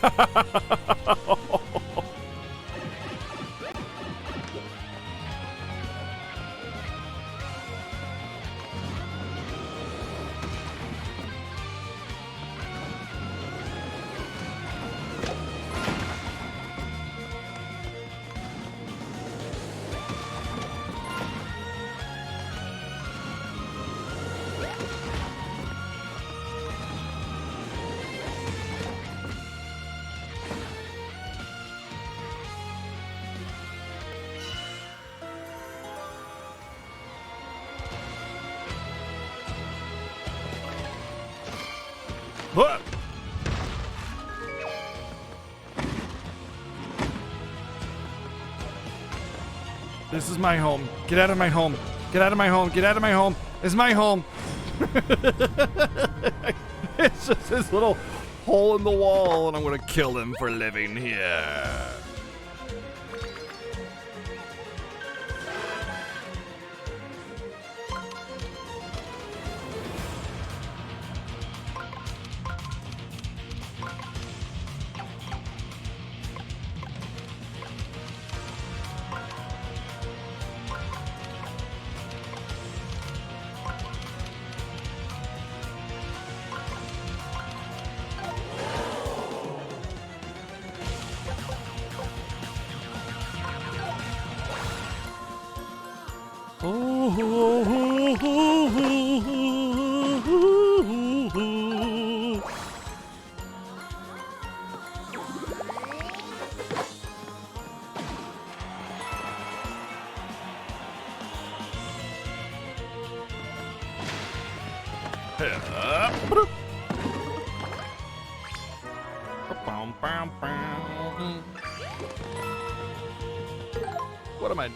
What? This is my home. Get out of my home. Get out of my home. Get out of my home. It's my home. It's just this little hole in the wall, and I'm gonna kill him for living here.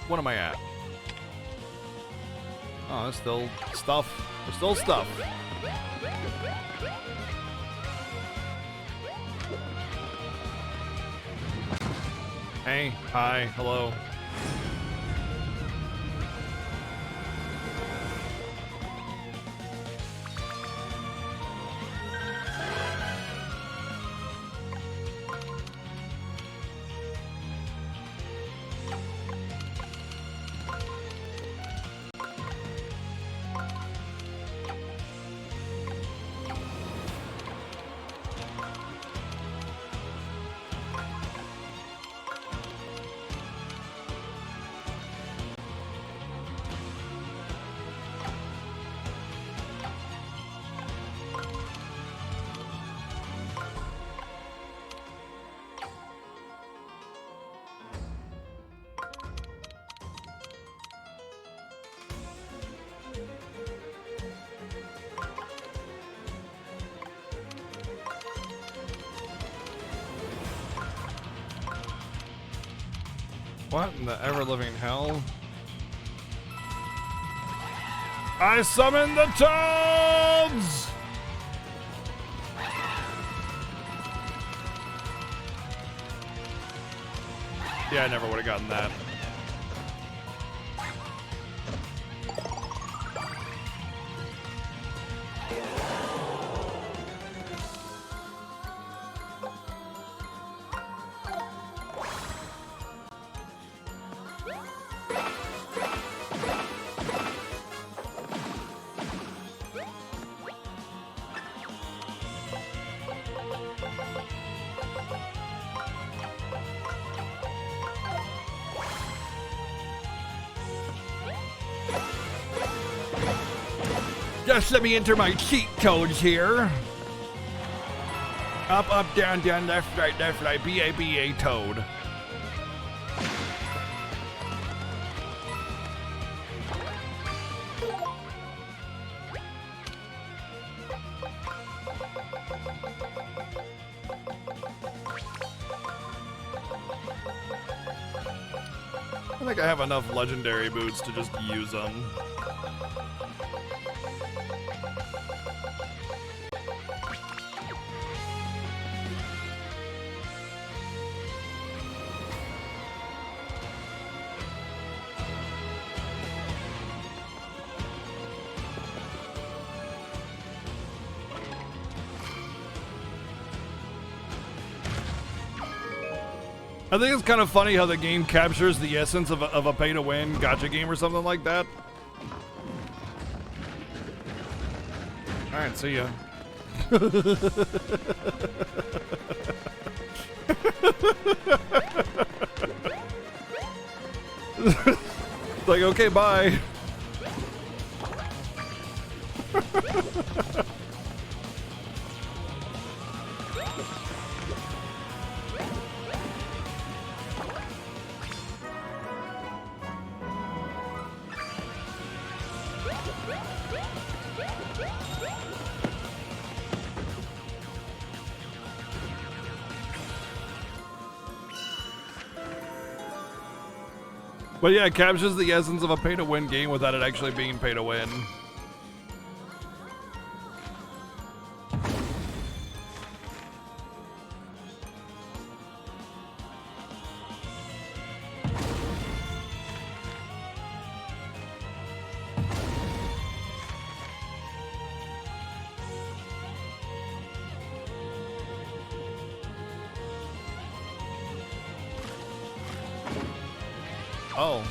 What am I at? Oh, there's still stuff. There's still stuff. Hey, hi, hello. What in the ever-living hell? I summon the toads! Yeah, I never would have gotten that. Just let me enter my cheat codes here. Up, up, down, down, left, right, B-A-B-A, Toad. I think I have enough legendary boots to just use them. I think it's kind of funny how the game captures the essence of a pay-to-win gacha game or something like that. Alright, see ya. It's like, okay, bye. But yeah, it captures the essence of a pay-to-win game without it actually being pay-to-win. Oh,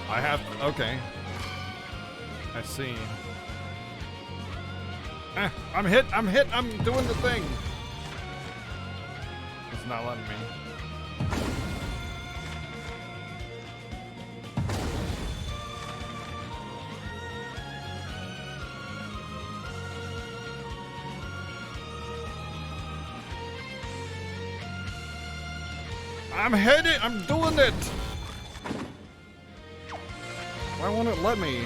I have, okay. I see. I'm hit, I'm doing the thing. It's not letting me. I'm hitting, I'm doing it. Why won't it let me?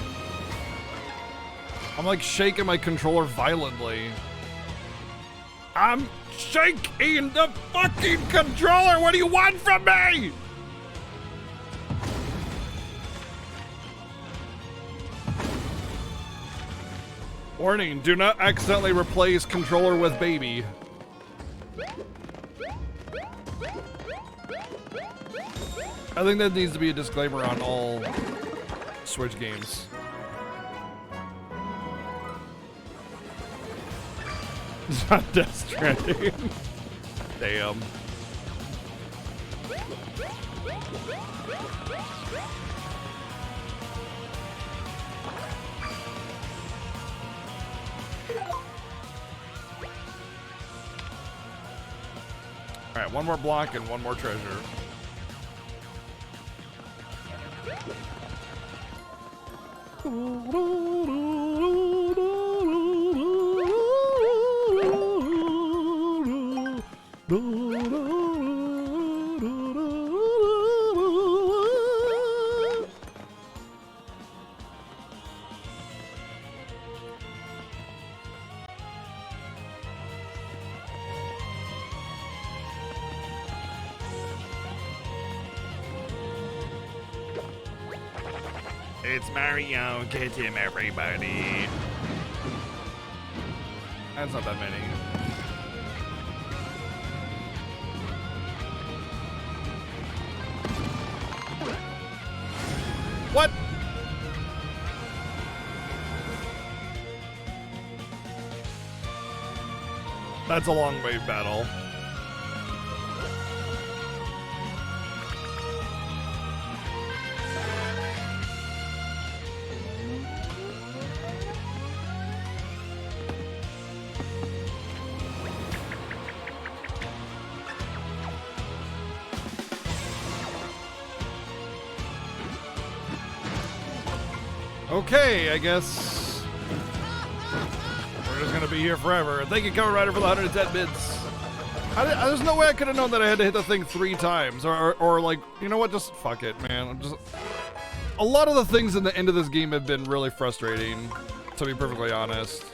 I'm like shaking my controller violently. I'm shaking the fucking controller! What do you want from me? Warning, do not accidentally replace controller with baby. I think that needs to be a disclaimer on all Switch games. It's not Death Stranding. Damn. Alright, one more block and one more treasure. It's Mario, get him, everybody. That's not that many. What? That's a long wave battle. Okay, I guess we're just gonna be here forever. Thank you, Cover Rider, for the 110 bits. There's no way I could have known that I had to hit the thing 3 times, or like, you know what? Just fuck it, man. A lot of the things in the end of this game have been really frustrating, to be perfectly honest.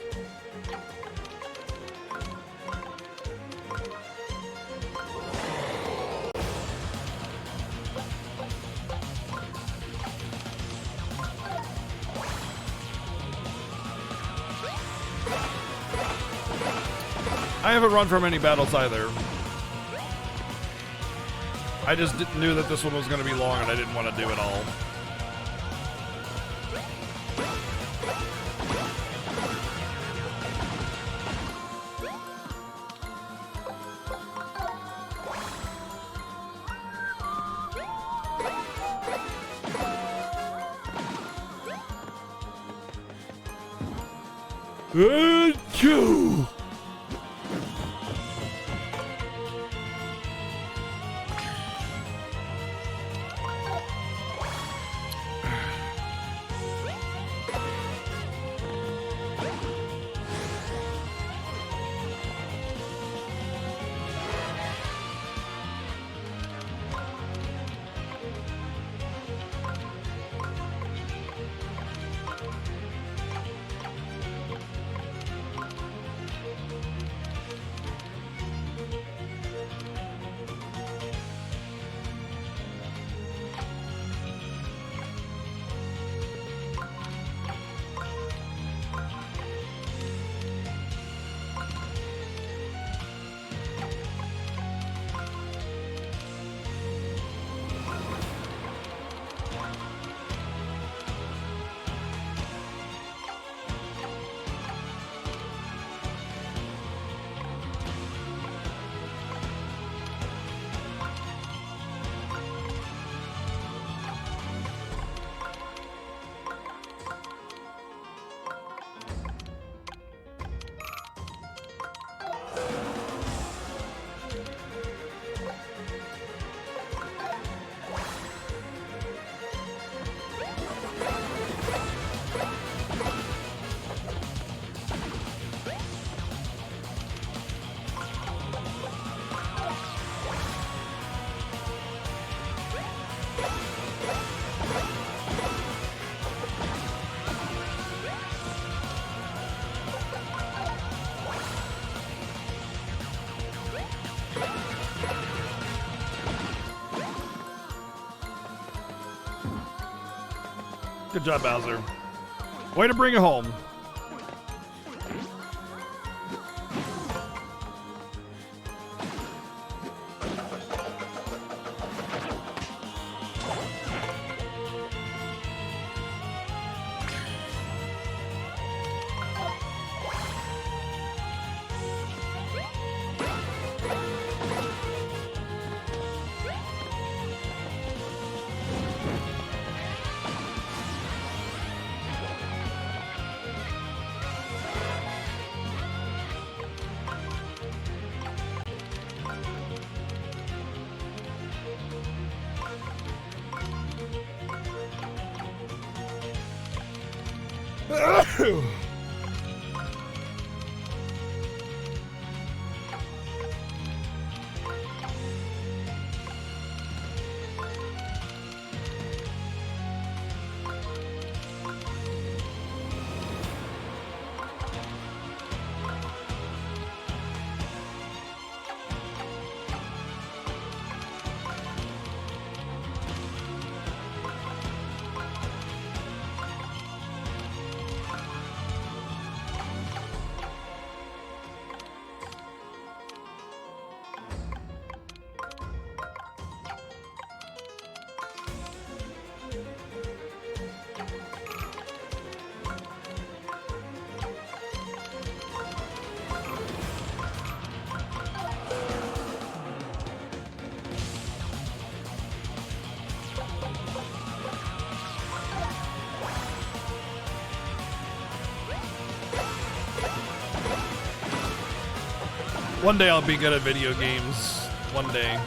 I haven't run from any battles either. I just knew that this one was going to be long and I didn't want to do it all. Achoo! Good job, Bowser. Way to bring it home. One day I'll be good at video games. One day.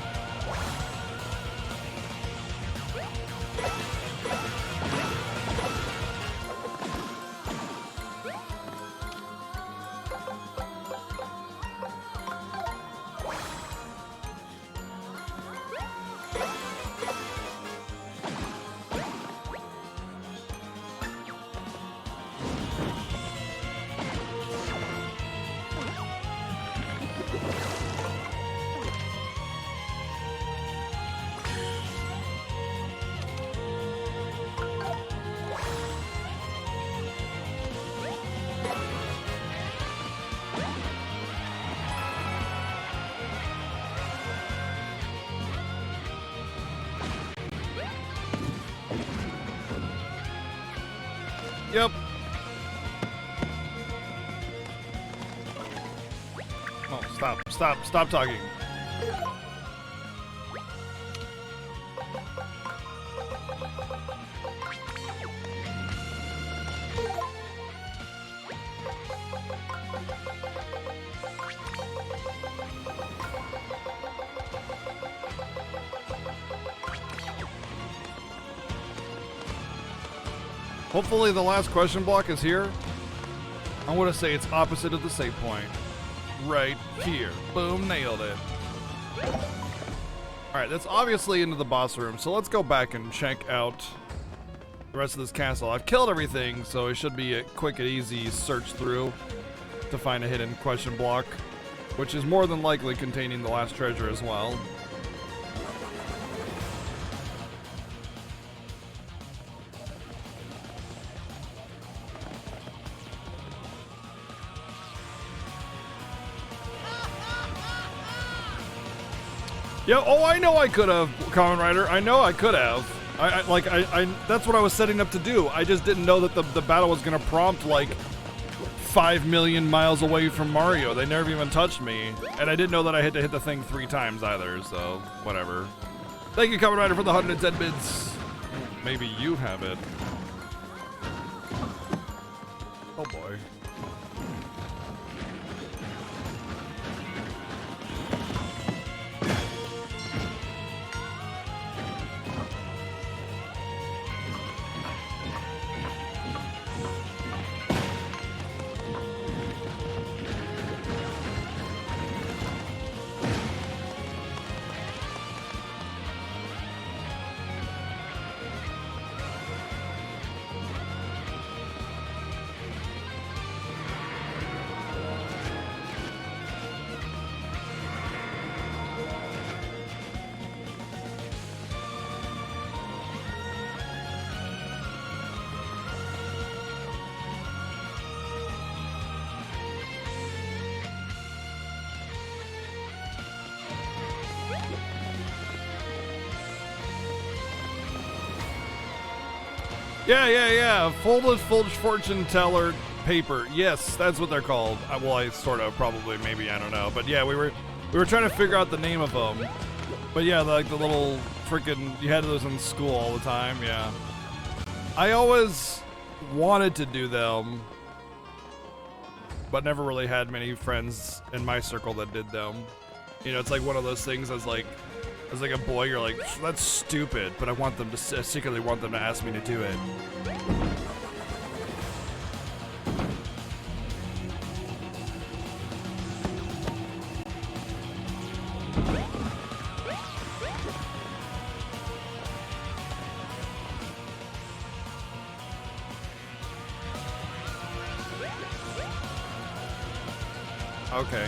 Yep. Oh, stop talking. Hopefully the last question block is here. I want to say it's opposite of the save point. Right here. Boom, nailed it. Alright, that's obviously into the boss room, so let's go back and check out the rest of this castle. I've killed everything, so it should be a quick and easy search through to find a hidden question block, which is more than likely containing the last treasure as well. Yeah, oh, I know I could have, Kamen Rider. I know I could have. I that's what I was setting up to do. I just didn't know that the battle was gonna prompt like 5 million miles away from Mario. They never even touched me. And I didn't know that I had to hit the thing 3 times either, so whatever. Thank you, Kamen Rider, for the 110 bits. Maybe you have it. Oh boy. Yeah. Folded fortune teller paper. Yes, that's what they're called. Well, I sort of, probably, maybe, I don't know. But yeah, we were trying to figure out the name of them. But yeah, like the little freaking, you had those in school all the time. Yeah. I always wanted to do them, but never really had many friends in my circle that did them. You know, it's like one of those things as like a boy, you're like, that's stupid, but I secretly want them to ask me to do it. Okay.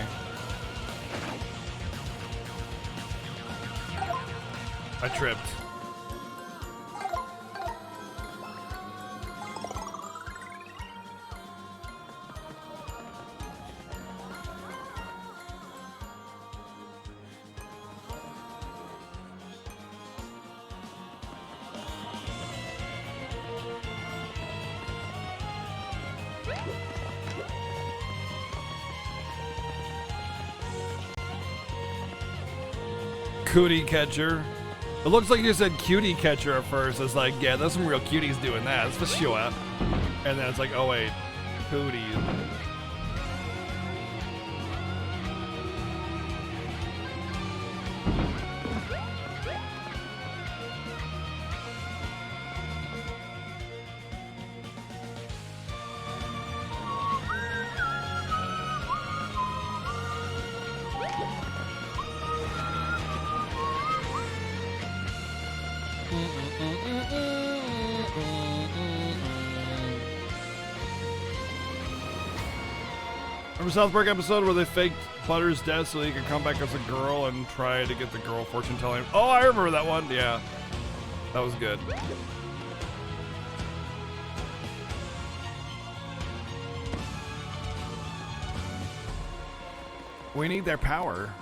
I tripped. Cootie catcher. It looks like you said cutie catcher at first. It's like, yeah, there's some real cuties doing that. It's for sure. And then it's like, oh wait, cooties. Remember South Park episode where they faked Butter's death so he could come back as a girl and try to get the girl fortune telling? Oh, I remember that one. Yeah, that was good. We need their power.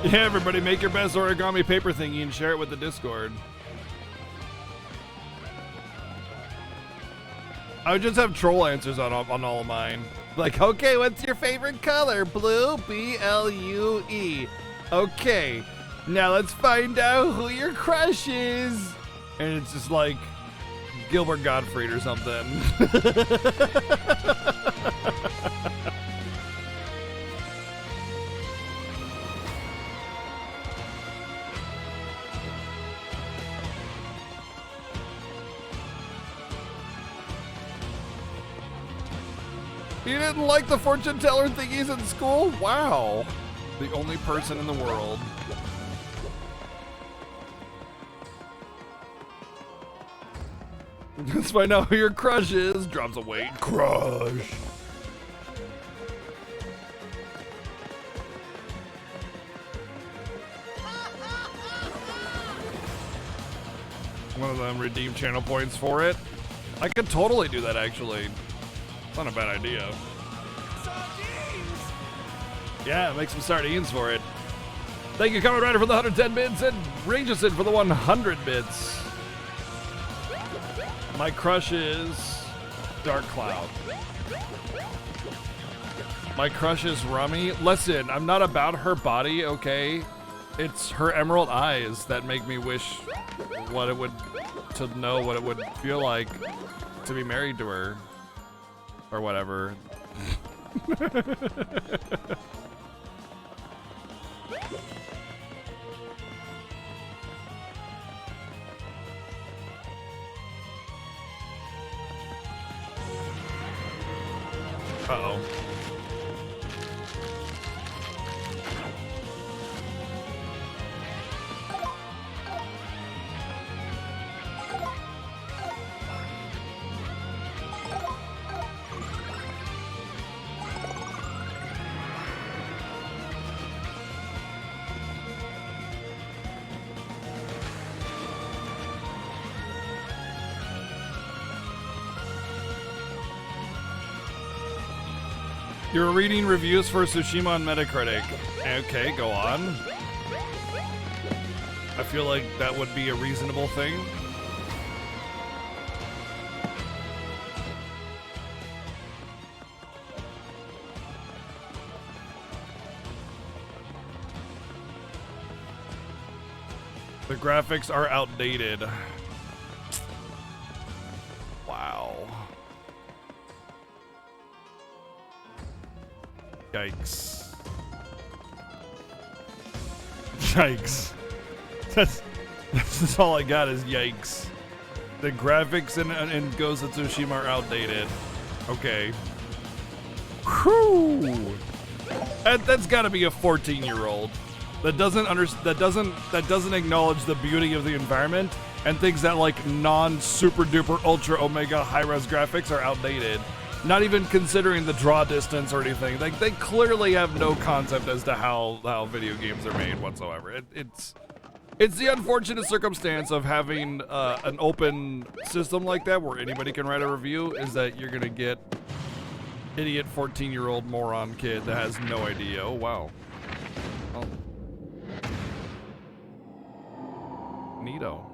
Yeah, everybody make your best origami paper thingy and share it with the Discord. I would just have troll answers on all of mine. Like, okay, what's your favorite color? Blue, B-L-U-E. Okay, now let's find out who your crush is. And it's just like Gilbert Gottfried or something. You didn't like the fortune teller thingies in school? Wow. The only person in the world. Let's find out who your crush is. Drops a weight. Crush. One of them redeem channel points for it. I could totally do that, actually. It's not a bad idea. Sardines! Yeah, make some sardines for it. Thank you, Kamen Rider, for the 110 bits and Rangerson for the 100 bits. My crush is Dark Cloud. My crush is Rummy. Listen, I'm not about her body, okay? It's her emerald eyes that make me wish what it would, to know what it would feel like to be married to her. Or whatever. Uh-oh. You're reading reviews for Tsushima on Metacritic. Okay, go on. I feel like that would be a reasonable thing. The graphics are outdated. Wow. Yikes. Yikes. That's all I got is yikes. The graphics in Ghost of Tsushima are outdated. Okay. Whew. That's gotta be a 14-year-old that doesn't acknowledge the beauty of the environment and thinks that like non-super duper ultra omega high-res graphics are outdated. Not even considering the draw distance or anything. Like they clearly have no concept as to how video games are made whatsoever. It's the unfortunate circumstance of having an open system like that where anybody can write a review is that you're gonna get idiot 14-year-old moron kid that has no idea. Oh wow. Oh. Neato.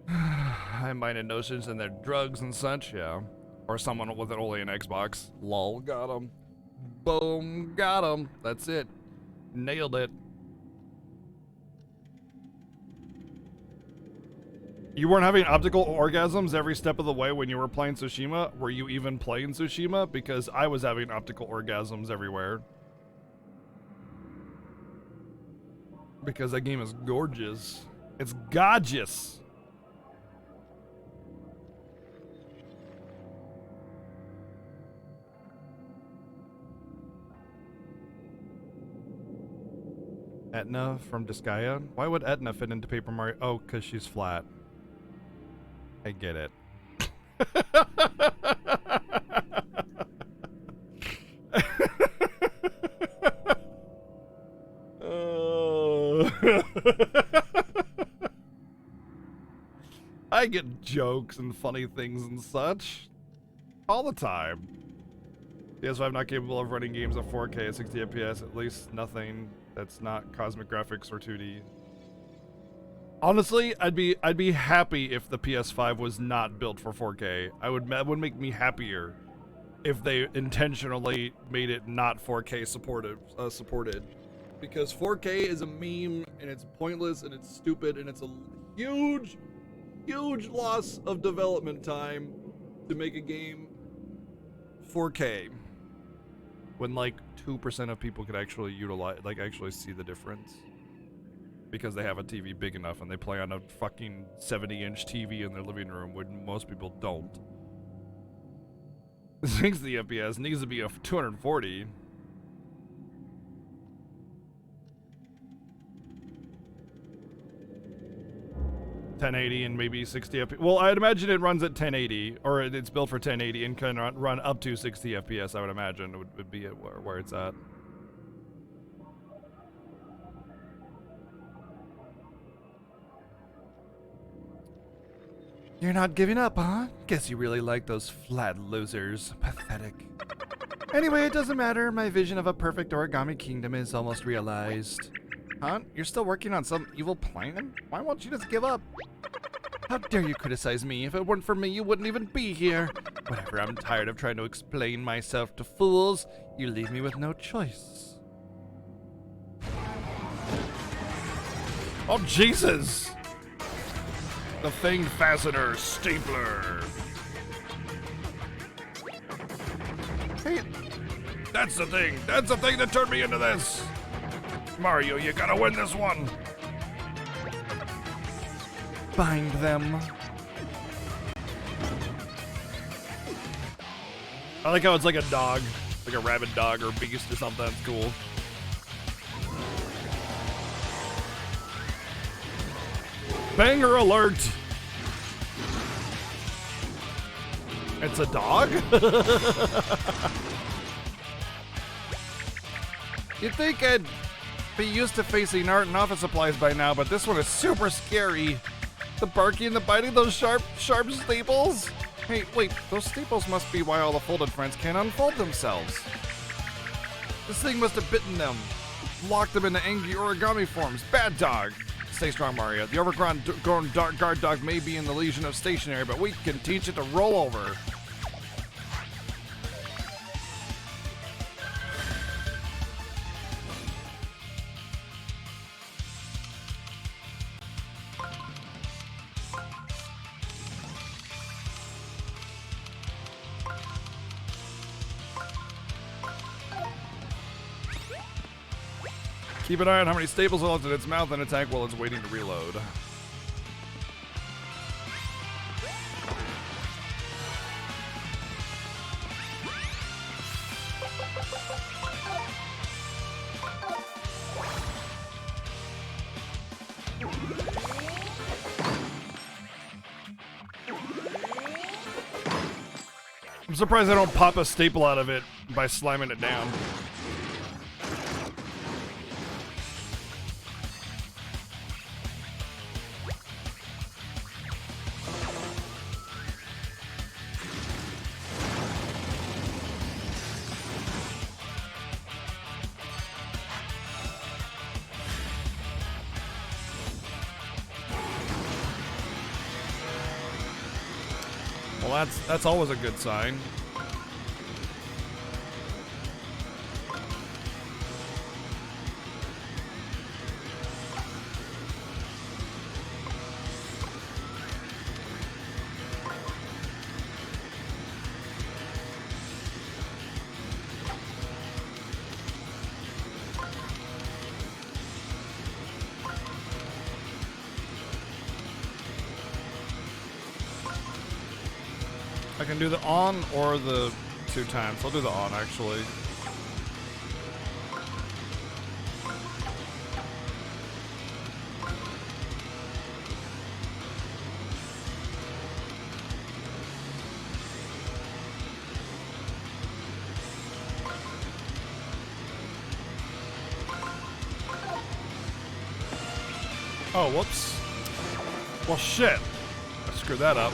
High-minded notions and their drugs and such, yeah. Or someone with only an Xbox. Lol, got him. Boom, got him. That's it. Nailed it. You weren't having optical orgasms every step of the way when you were playing Tsushima? Were you even playing Tsushima? Because I was having optical orgasms everywhere. Because that game is gorgeous. It's gorgeous. Etna from Disgaea? Why would Etna fit into Paper Mario? Oh, because she's flat. I get it. I get jokes and funny things and such all the time. PS5 not capable of running games at 4K at 60 FPS, at least nothing that's not cosmic graphics or 2D. Honestly, I'd be happy if the PS5 was not built for 4K. That would make me happier if they intentionally made it not 4K supported. Because 4K is a meme and it's pointless and it's stupid and it's a huge loss of development time to make a game 4K when like 2% of people could actually actually see the difference. Because they have a TV big enough and they play on a fucking 70-inch TV in their living room when most people don't. 60 FPS needs to be a 240. $1080 and maybe 60 FPS. Well, I'd imagine it runs at 1080, or it's built for 1080 and can run up to 60 FPS, I would imagine would be where it's at. You're not giving up, huh? Guess you really like those flat losers. Pathetic. Anyway, it doesn't matter. My vision of a perfect origami kingdom is almost realized. Huh? You're still working on some evil plan? Why won't you just give up? How dare you criticize me? If it weren't for me, you wouldn't even be here. Whatever, I'm tired of trying to explain myself to fools. You leave me with no choice. Oh, Jesus! The thing fastener stapler. Hey, that's the thing. That's the thing that turned me into this. Mario, you gotta win this one. Bind them. I like how it's like a dog, like a rabid dog or beast or something. That's cool. Banger alert! It's a dog? You'd think I'd be used to facing art and office supplies by now, but this one is super scary. The barking and the biting, those sharp staples? Hey, wait, those staples must be why all the folded friends can't unfold themselves. This thing must have bitten them, locked them into angry origami forms. Bad dog. Stay strong, Mario. The overgrown guard dog may be in the Legion of Stationary, but we can teach it to roll over. Keep an eye on how many staples are left in its mouth and attack while it's waiting to reload. I'm surprised I don't pop a staple out of it by slamming it down. Well, that's always a good sign. I can do the on or the 2 times. I'll do the on, actually. Oh, whoops. Well, shit. I screwed that up.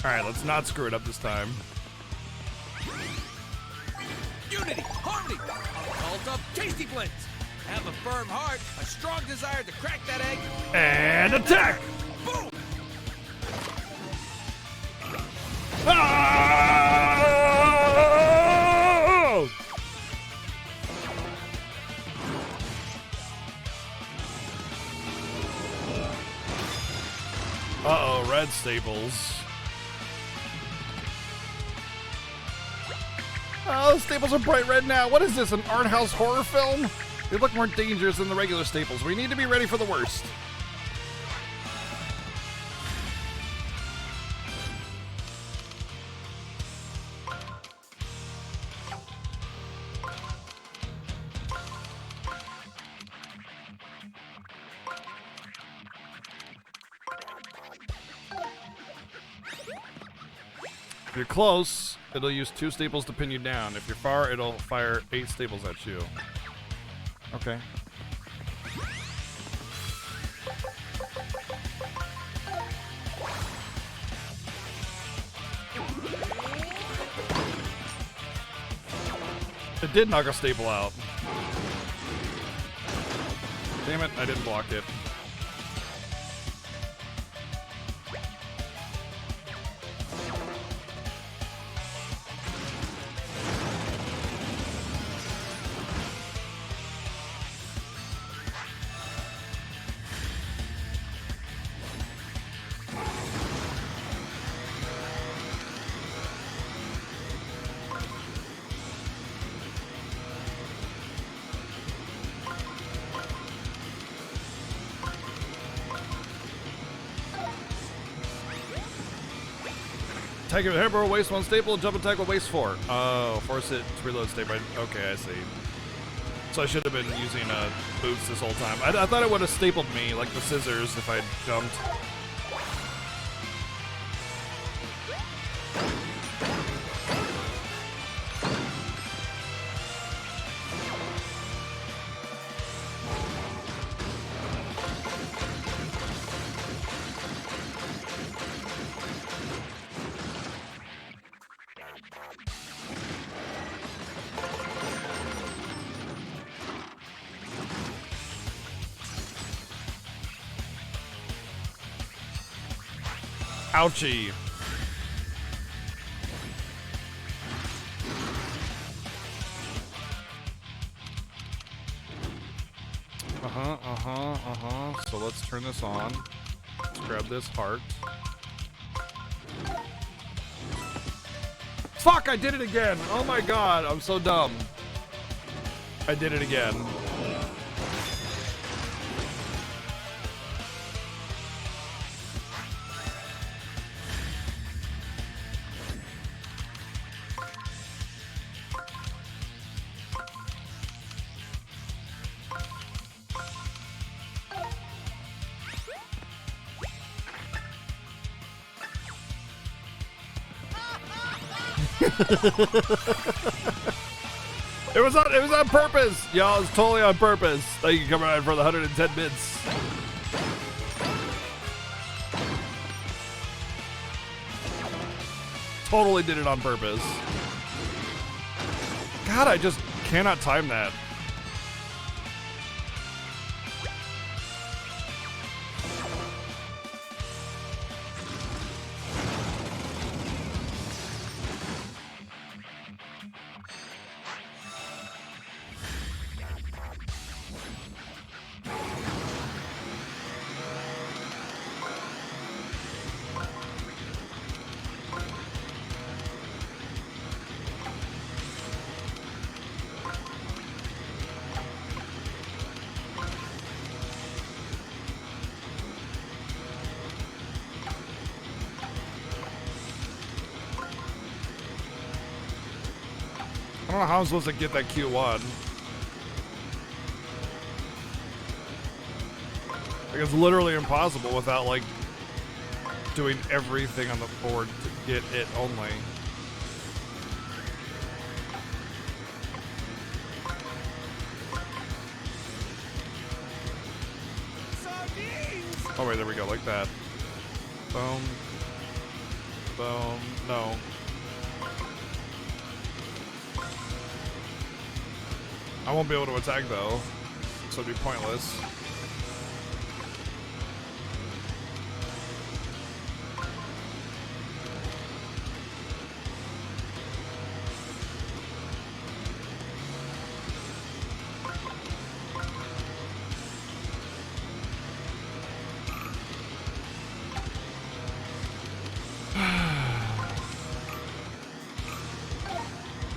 Alright, let's not screw it up this time. Unity, harmony, a cult of tasty blends. Have a firm heart, a strong desire to crack that egg. And attack! Boom! Oh! Uh-oh, red staples. Oh, the staples are bright red now. What is this, an art house horror film? They look more dangerous than the regular staples. We need to be ready for the worst. If you're close, it'll use 2 staples to pin you down. If you're far, it'll fire 8 staples at you. Okay. It did knock a staple out. Damn it, I didn't block it. Attack with Hairborough, waste 1 staple, jump attack with waste 4. Oh, force it to reload staple. Okay, I see. So I should have been using boots this whole time. I thought it would have stapled me, like the scissors, if I'd jumped. Ouchie. So let's turn this on. Let's grab this heart. Fuck, I did it again. Oh my god, I'm so dumb. I did it again. It was on purpose, y'all. It was totally on purpose. Thank you, coming around for the 110 bits. totally did it on purpose. God, I just cannot time that. I don't know how I'm supposed to get that Q1. Like, it's literally impossible without, like, doing everything on the board to get it only. Oh wait, there we go, like that. Boom. Boom. No. I won't be able to attack though, so it'd be pointless.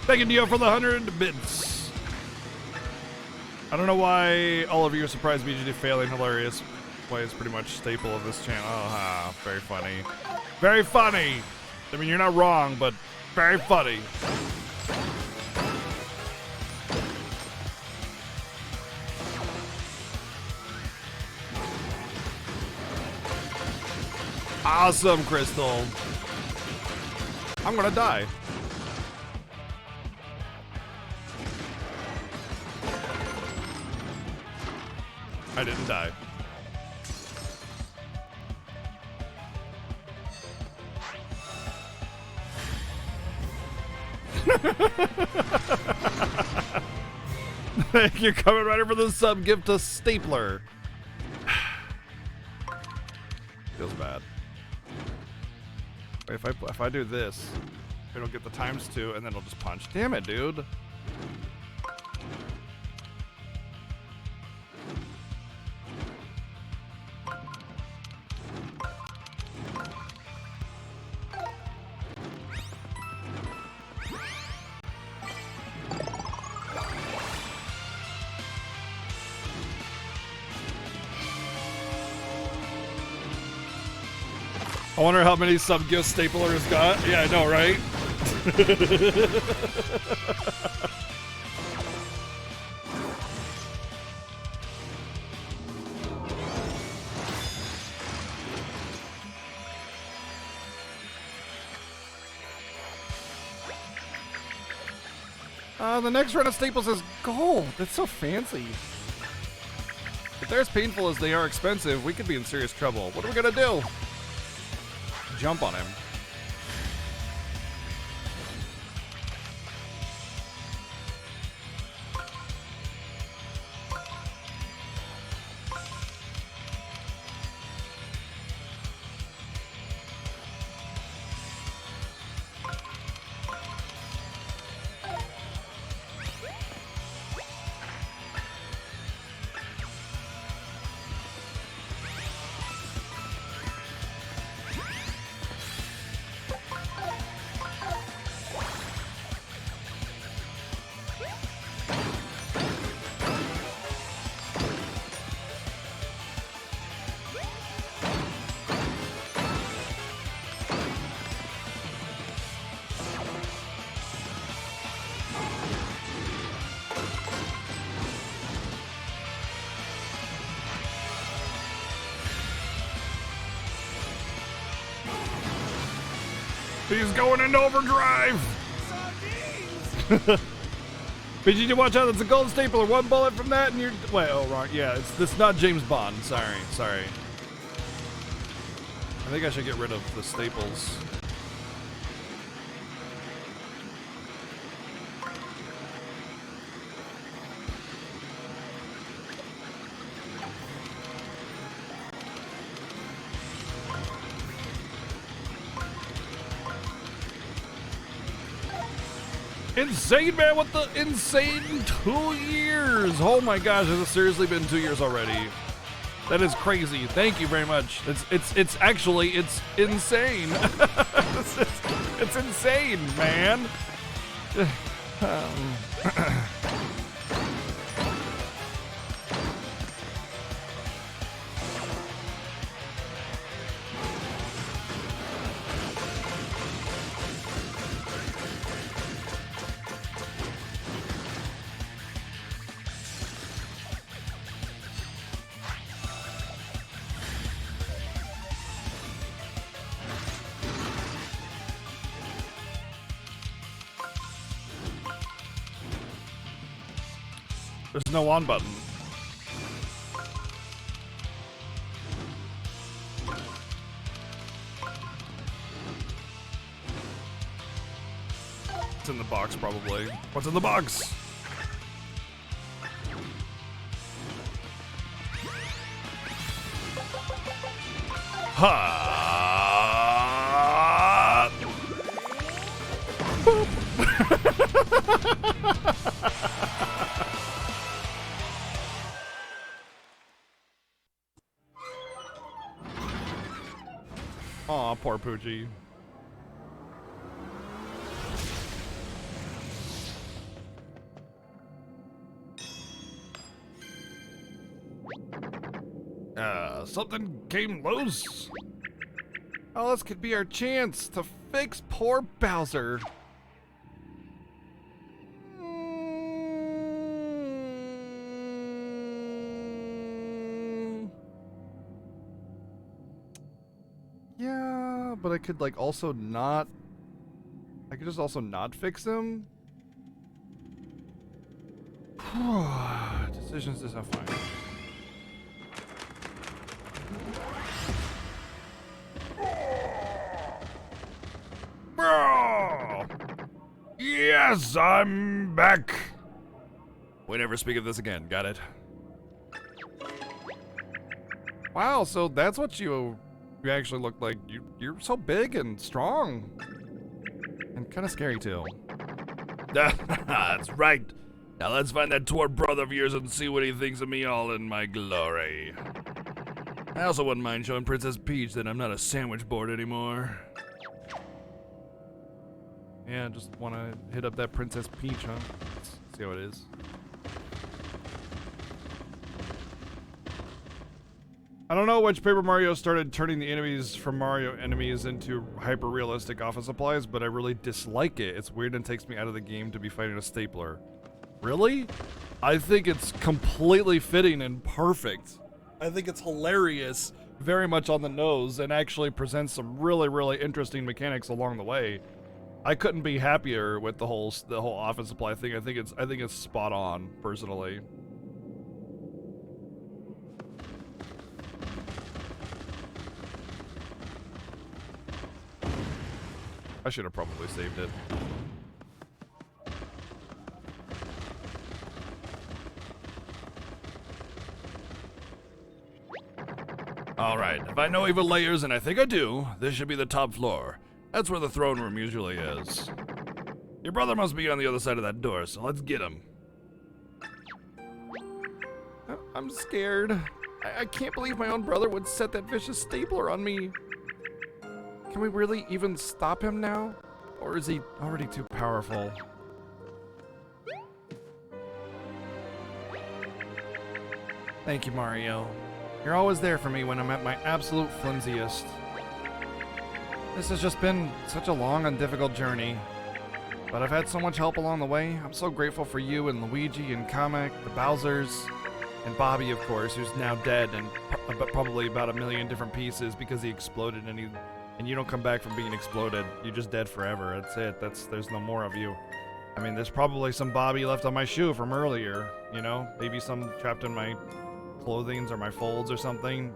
Thank you, Dio, for the 100 bits. I don't know why all of you are surprised BGD failing hilarious ways, pretty much staple of this channel. Oh, very funny. Very funny! I mean, you're not wrong, but very funny. Awesome, Crystal. I'm gonna die. I didn't die. Thank you, Kamen Rider, for the sub gift to Stapler. Feels bad. Wait, if I do this, it'll get the ×2 and then it'll just punch. Damn it, dude. I wonder how many sub-gift Staplers got. Yeah, I know, right? The next run of staples is gold. That's so fancy. If they're as painful as they are expensive, we could be in serious trouble. What are we gonna do? Jump on him. He's going into overdrive! BG, watch out, that's a gold stapler. One bullet from that and you're... Wait, oh, wrong. Yeah, it's not James Bond. Sorry. I think I should get rid of the staples. Insane, man, what the insane 2 years. Oh my gosh, has it seriously been 2 years already? That is crazy. Thank you very much. It's actually insane. it's insane, man. There's no on button. It's in the box, probably. What's in the box? Ha! Boop. Aw, poor Poochie. Something came loose. Oh, this could be our chance to fix poor Bowser. Yeah, but I could like also not. I could just also not fix him. Decisions is not fine. Bro! Yes, I'm back. We never speak of this again. Got it. Wow, so that's what you actually look like. You're so big and strong. And kind of scary too. That's right. Now let's find that dwarf brother of yours and see what he thinks of me all in my glory. I also wouldn't mind showing Princess Peach that I'm not a sandwich board anymore. Yeah, just want to hit up that Princess Peach, huh? Let's see how it is. I don't know which Paper Mario started turning the enemies from Mario enemies into hyper-realistic office supplies, but I really dislike it. It's weird and takes me out of the game to be fighting a stapler. Really? I think it's completely fitting and perfect. I think it's hilarious, very much on the nose, and actually presents some really, really interesting mechanics along the way. I couldn't be happier with the whole office supply thing. I think it's spot on, personally. I should have probably saved it. Alright, if I know evil layers, and I think I do, this should be the top floor. That's where the throne room usually is. Your brother must be on the other side of that door, so let's get him. I'm scared. I can't believe my own brother would set that vicious stapler on me. Can we really even stop him now? Or is he already too powerful? Thank you, Mario. You're always there for me when I'm at my absolute flimsiest. This has just been such a long and difficult journey. But I've had so much help along the way. I'm so grateful for you and Luigi and Kamek, the Bowsers, and Bobby, of course, who's now dead and probably about 1 million different pieces because he exploded and you don't come back from being exploded. You're just dead forever. That's it. There's no more of you. I mean, there's probably some Bobby left on my shoe from earlier, you know? Maybe some trapped in my clothings or my folds or something.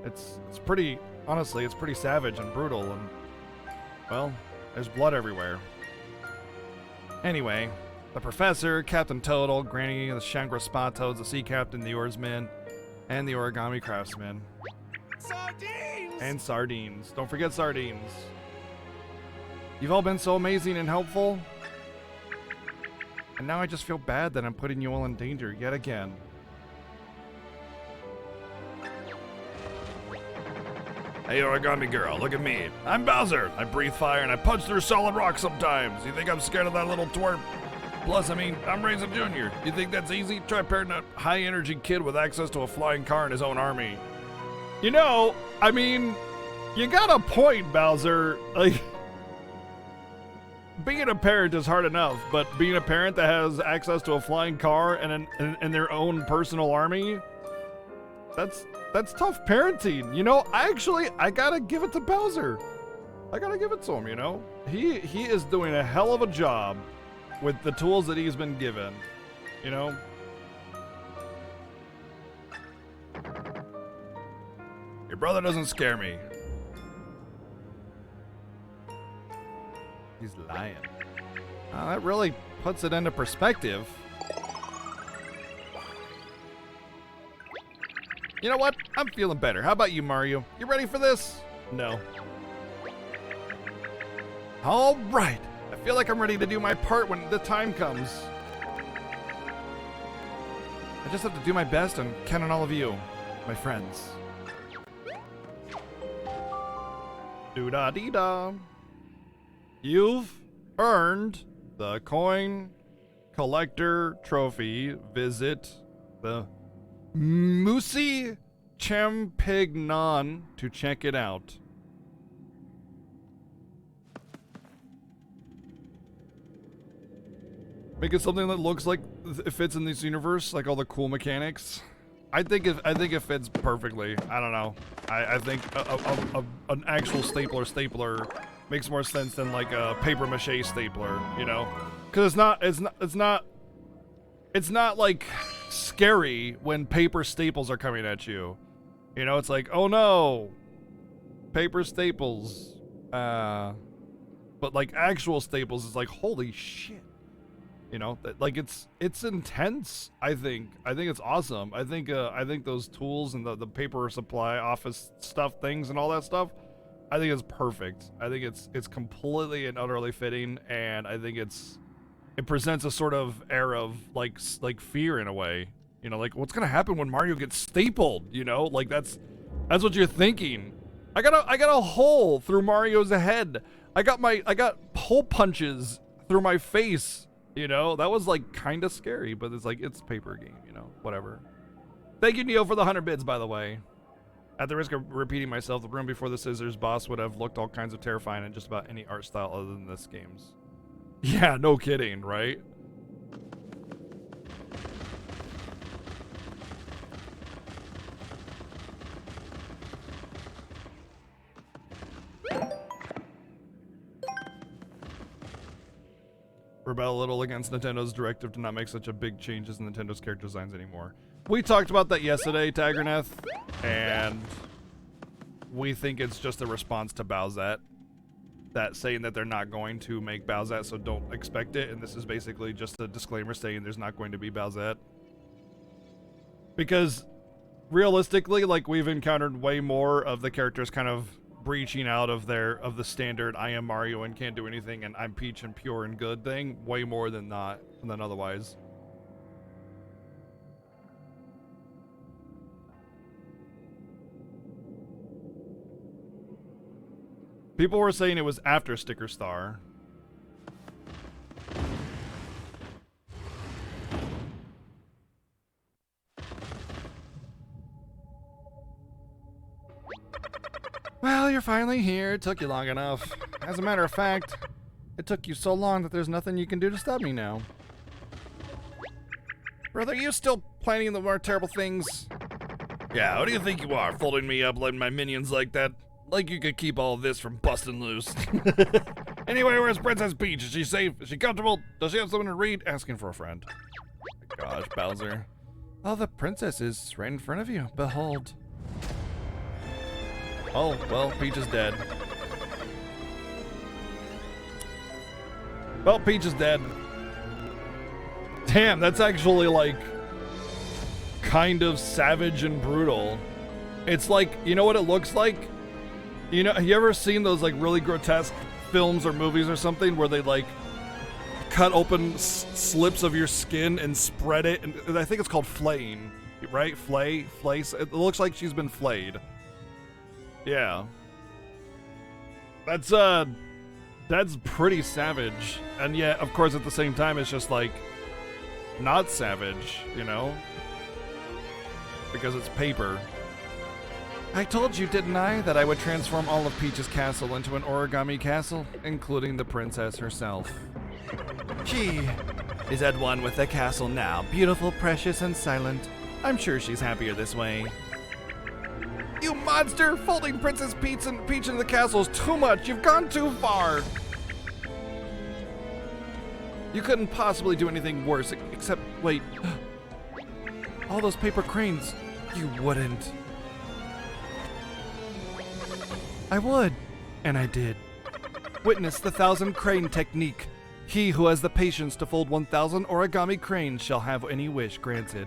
It's pretty, honestly, it's pretty savage and brutal, and, well, there's blood everywhere. Anyway, the Professor, Captain Toadle, Granny, the Shangri Spa Toads, the Sea Captain, the Oarsman, and the Origami Craftsman. Sardines! And Sardines. Don't forget Sardines. You've all been so amazing and helpful. And now I just feel bad that I'm putting you all in danger yet again. Hey, Origami Girl, look at me. I'm Bowser. I breathe fire and I punch through solid rock sometimes. You think I'm scared of that little twerp? Plus, I mean, I'm Razor Jr. You think that's easy? Try pairing a high-energy kid with access to a flying car in his own army. You know, I mean, you got a point, Bowser. Like, being a parent is hard enough, but being a parent that has access to a flying car and their own personal army, that's tough parenting. You know, I gotta give it to Bowser. I gotta give it to him, you know? He is doing a hell of a job with the tools that he's been given, you know? Your brother doesn't scare me. He's lying. That really puts it into perspective. You know what? I'm feeling better. How about you, Mario? You ready for this? No. All right. I feel like I'm ready to do my part when the time comes. I just have to do my best and count on all of you, my friends. Doo-da-dee-da. You've earned the coin collector trophy. Visit the Musi Champignon to check it out. Make it something that looks like it fits in this universe, like all the cool mechanics. I think it fits perfectly. I don't know. I think an actual stapler makes more sense than like a paper mache stapler, you know? Because it's not like scary when paper staples are coming at you. You know, it's like, oh no, paper staples. But like actual staples is like, holy shit. You know, like it's intense. I think it's awesome. I think those tools and the paper supply office stuff things and all that stuff, I think it's perfect. I think it's completely and utterly fitting, and I think it presents a sort of air of like fear in a way. You know, like what's gonna happen when Mario gets stapled? You know, like that's what you're thinking. I got a hole through Mario's head. I got hole punches through my face. You know, that was like kind of scary, but it's like, it's a paper game, you know, whatever. Thank you, Neo, for the 100 bits, by the way. At the risk of repeating myself, the room before the scissors boss would have looked all kinds of terrifying in just about any art style other than this game's. Yeah, no kidding, right? Rebel a little against Nintendo's directive to not make such a big changes in Nintendo's character designs anymore. We talked about that yesterday, Tigrerneth, and we think it's just a response to Bowsette. That saying that they're not going to make Bowsette, so don't expect it, and this is basically just a disclaimer saying there's not going to be Bowsette. Because realistically, like, we've encountered way more of the characters kind of breaching out of the standard I am Mario and can't do anything and I'm Peach and pure and good thing way more than otherwise. People were saying it was after Sticker Star. Well, you're finally here. It took you long enough. As a matter of fact, it took you so long that there's nothing you can do to stop me now. Brother, are you still planning the more terrible things? Yeah, who do you think you are, folding me up letting my minions like that? Like you could keep all of this from busting loose. Anyway, where's Princess Peach? Is she safe? Is she comfortable? Does she have someone to read? Asking for a friend. Gosh, Bowser. Oh, the princess is right in front of you. Behold. Oh, well, Peach is dead. Well, Peach is dead. Damn, that's actually, like, kind of savage and brutal. It's like, you know what it looks like? You know, have you ever seen those, like, really grotesque films or movies or something where they, like, cut open slips of your skin and spread it, and I think it's called flaying, right? Flay. It looks like she's been flayed. Yeah. That's pretty savage, and yet, of course, at the same time, it's just like not savage, you know? Because it's paper. I told you, didn't I, that I would transform all of Peach's castle into an origami castle, including the princess herself. She is at one with the castle now, beautiful, precious, and silent. I'm sure she's happier this way. You monster! Folding Princess Peach into the castle is too much. You've gone too far. You couldn't possibly do anything worse, except, wait. All those paper cranes. You wouldn't. I would, and I did. Witness the 1,000 crane technique. He who has the patience to fold 1,000 origami cranes shall have any wish granted.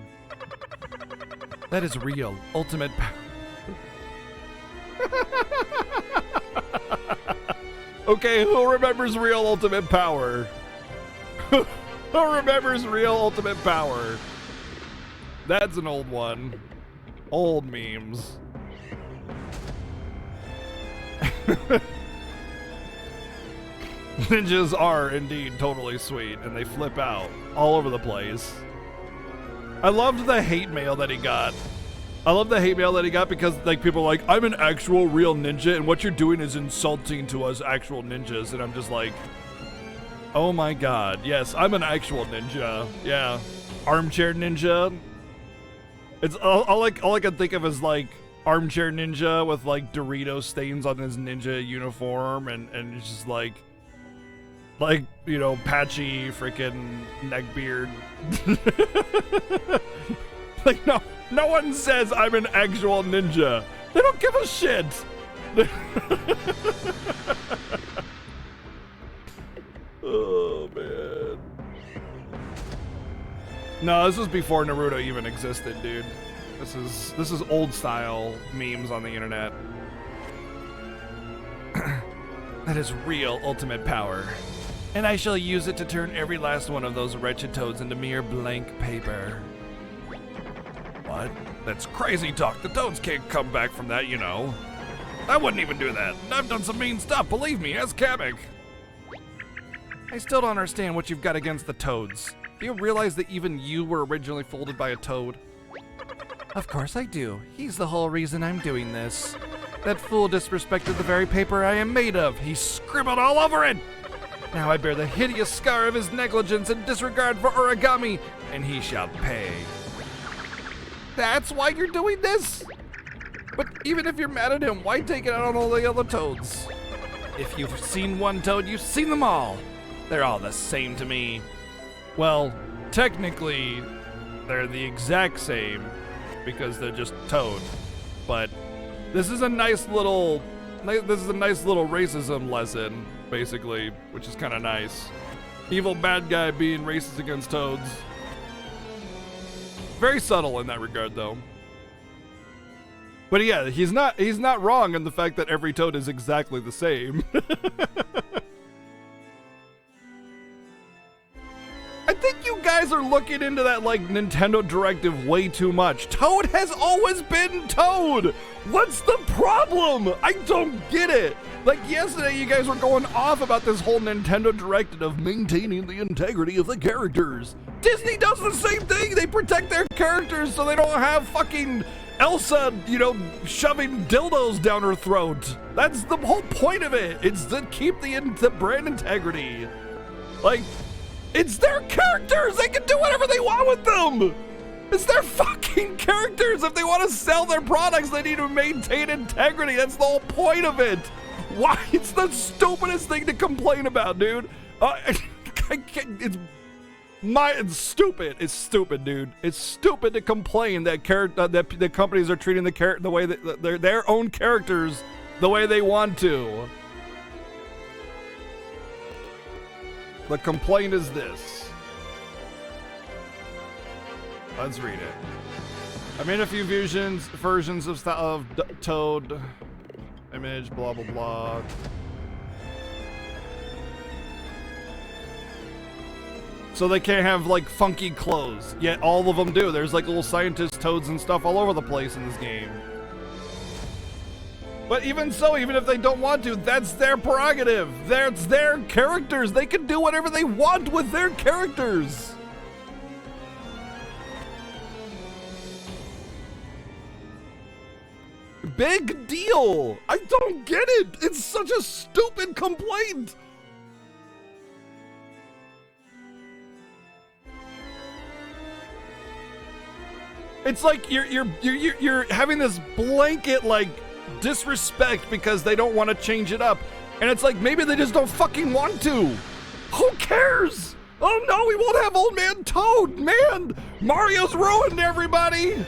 That is real, ultimate power. Okay, who remembers real ultimate power? Who remembers real ultimate power? That's an old one. Old memes. Ninjas are indeed totally sweet, and they flip out all over the place. I loved the hate mail that he got. I love the hate mail that he got because like people are like, I'm an actual real ninja and what you're doing is insulting to us actual ninjas. And I'm just like, oh my god, yes, I'm an actual ninja. Yeah. Armchair ninja. It's all I can think of is like armchair ninja with like Dorito stains on his ninja uniform and it's just like, you know, patchy freaking neckbeard. Like, no one says I'm an actual ninja. They don't give a shit. Oh, man. No, this was before Naruto even existed, dude. This is old style memes on the internet. That is real ultimate power. And I shall use it to turn every last one of those wretched toads into mere blank paper. What? That's crazy talk. The toads can't come back from that, you know. I wouldn't even do that. I've done some mean stuff, believe me, as Kamek. I still don't understand what you've got against the toads. Do you realize that even you were originally folded by a toad? Of course I do. He's the whole reason I'm doing this. That fool disrespected the very paper I am made of. He scribbled all over it. Now I bear the hideous scar of his negligence and disregard for origami, and he shall pay. That's why you're doing this? But even if you're mad at him, why take it out on all the other toads? If you've seen one toad, you've seen them all. They're all the same to me. Well, technically, they're the exact same because they're just toad. But this is a nice little racism lesson, basically, which is kind of nice. Evil bad guy being racist against toads. Very subtle in that regard, though. But yeah, he's not wrong in the fact that every toad is exactly the same. I think you guys are looking into that like Nintendo Directive way too much. Toad has always been Toad. What's the problem? I don't get it. Like yesterday, you guys were going off about this whole Nintendo Directive of maintaining the integrity of the characters. Disney does the same thing. They protect their characters so they don't have fucking Elsa, you know, shoving dildos down her throat. That's the whole point of it. It's to keep the brand integrity. Like, it's their characters. They can do whatever they want with them. It's their fucking characters. If they want to sell their products, they need to maintain integrity. That's the whole point of it. Why? It's the stupidest thing to complain about, dude. It's stupid. It's stupid, dude. It's stupid to complain that that the companies are treating the way that their own characters the way they want to. The complaint is this. Let's read it. I made a few versions of Toad. Image, blah, blah, blah. So they can't have like funky clothes, yet all of them do. There's like little scientist toads and stuff all over the place in this game. But even so, even if they don't want to, that's their prerogative. That's their characters. They can do whatever they want with their characters. Big deal. I don't get it. It's such a stupid complaint. It's like you're having this blanket like disrespect because they don't want to change it up. And it's like maybe they just don't fucking want to. Who cares? Oh no, we won't have Old Man Toad. Man, Mario's ruined everybody.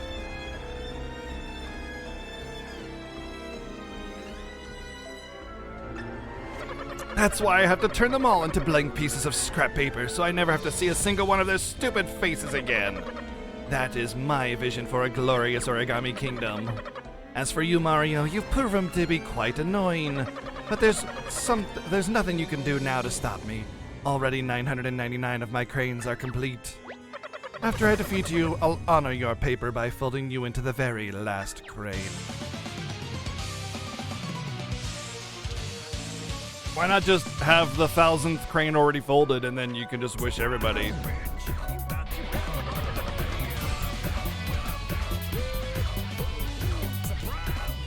That's why I have to turn them all into blank pieces of scrap paper so I never have to see a single one of their stupid faces again. That is my vision for a glorious origami kingdom. As for you, Mario, you've proven to be quite annoying. But there's nothing you can do now to stop me. Already 999 of my cranes are complete. After I defeat you, I'll honor your paper by folding you into the very last crane. Why not just have the 1000th crane already folded and then you can just wish everybody.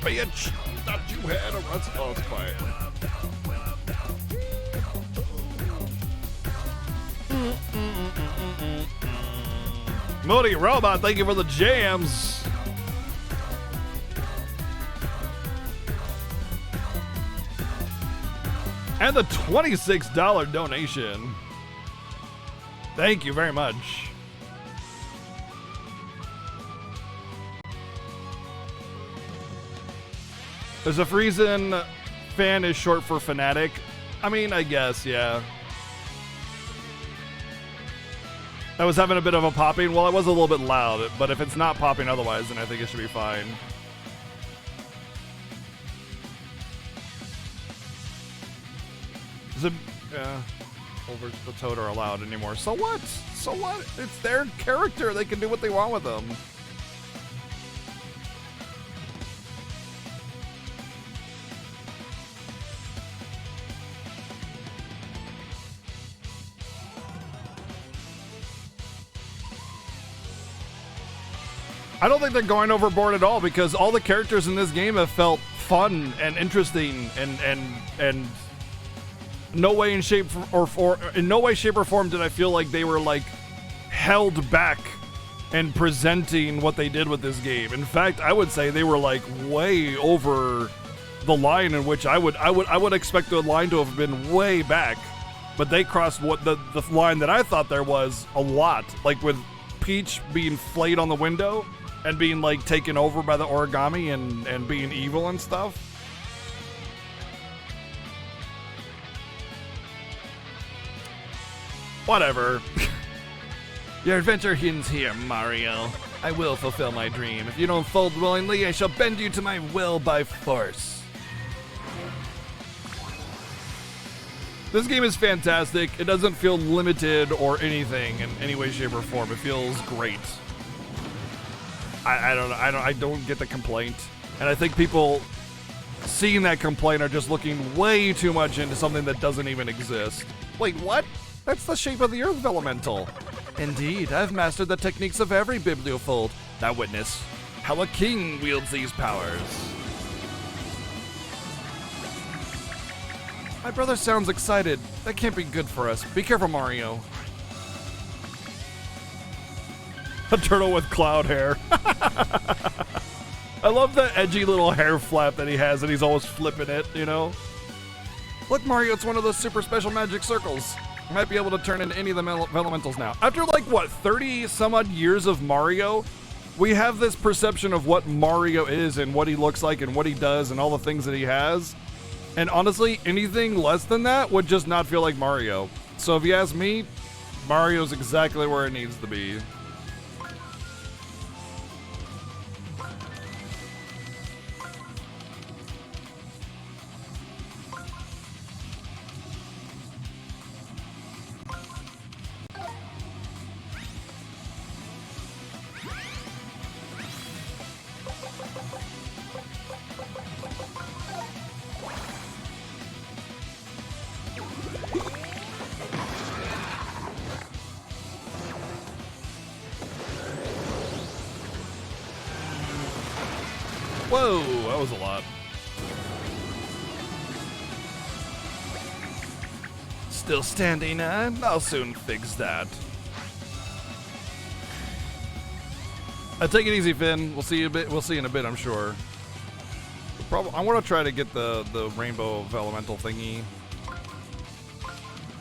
Bitch, thought you had a rust false quiet. Moody Robot, thank you for the jams. And the $26 donation. Thank you very much. There's a reason fan is short for fanatic. I mean, I guess, yeah. I was having a bit of a popping. Well, it was a little bit loud, but if it's not popping otherwise, then I think it should be fine. Over the Toad are allowed anymore. So what? So what? It's their character. They can do what they want with them. I don't think they're going overboard at all because all the characters in this game have felt fun and interesting and no way in shape or in no way, shape, or form did I feel like they were like held back in presenting what they did with this game. In fact, I would say they were like way over the line in which I would expect the line to have been way back, but they crossed what the line that I thought there was a lot, like with Peach being flayed on the window and being like taken over by the origami and being evil and stuff. Whatever. Your adventure ends here, Mario. I will fulfill my dream. If you don't fold willingly, I shall bend you to my will by force. This game is fantastic. It doesn't feel limited or anything in any way, shape, or form. It feels great. I don't get the complaint. And I think people seeing that complaint are just looking way too much into something that doesn't even exist. Wait, what? That's the shape of the Earth Elemental. Indeed, I've mastered the techniques of every Bibliofold. Now witness how a king wields these powers. My brother sounds excited. That can't be good for us. Be careful, Mario. A turtle with cloud hair. I love the edgy little hair flap that he has and he's always flipping it, you know? Look, Mario, it's one of those super special magic circles. You might be able to turn into any of the elementals now. After like, what, 30 some odd years of Mario, we have this perception of what Mario is and what he looks like and what he does and all the things that he has. And honestly, anything less than that would just not feel like Mario. So if you ask me, Mario's exactly where it needs to be. Whoa, that was a lot. Still standing, I'll soon fix that. Take it easy, Finn. We'll see in a bit, I'm sure. I want to try to get the rainbow of elemental thingy.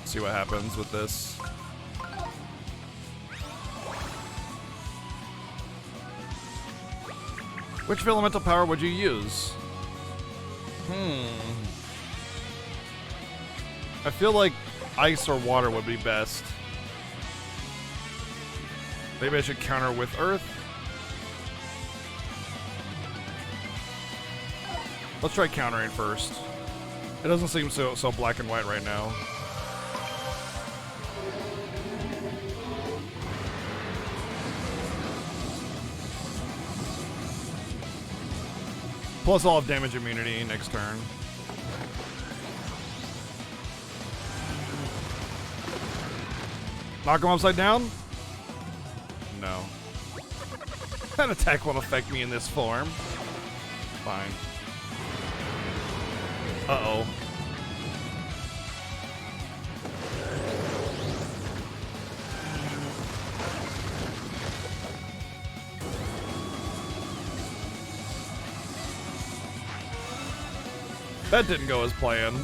See what happens with this. Which elemental power would you use? I feel like ice or water would be best. Maybe I should counter with earth. Let's try countering first. It doesn't seem so black and white right now. Plus I'll have damage immunity next turn. Knock him upside down? No. That attack won't affect me in this form. Fine. Uh-oh. That didn't go as planned.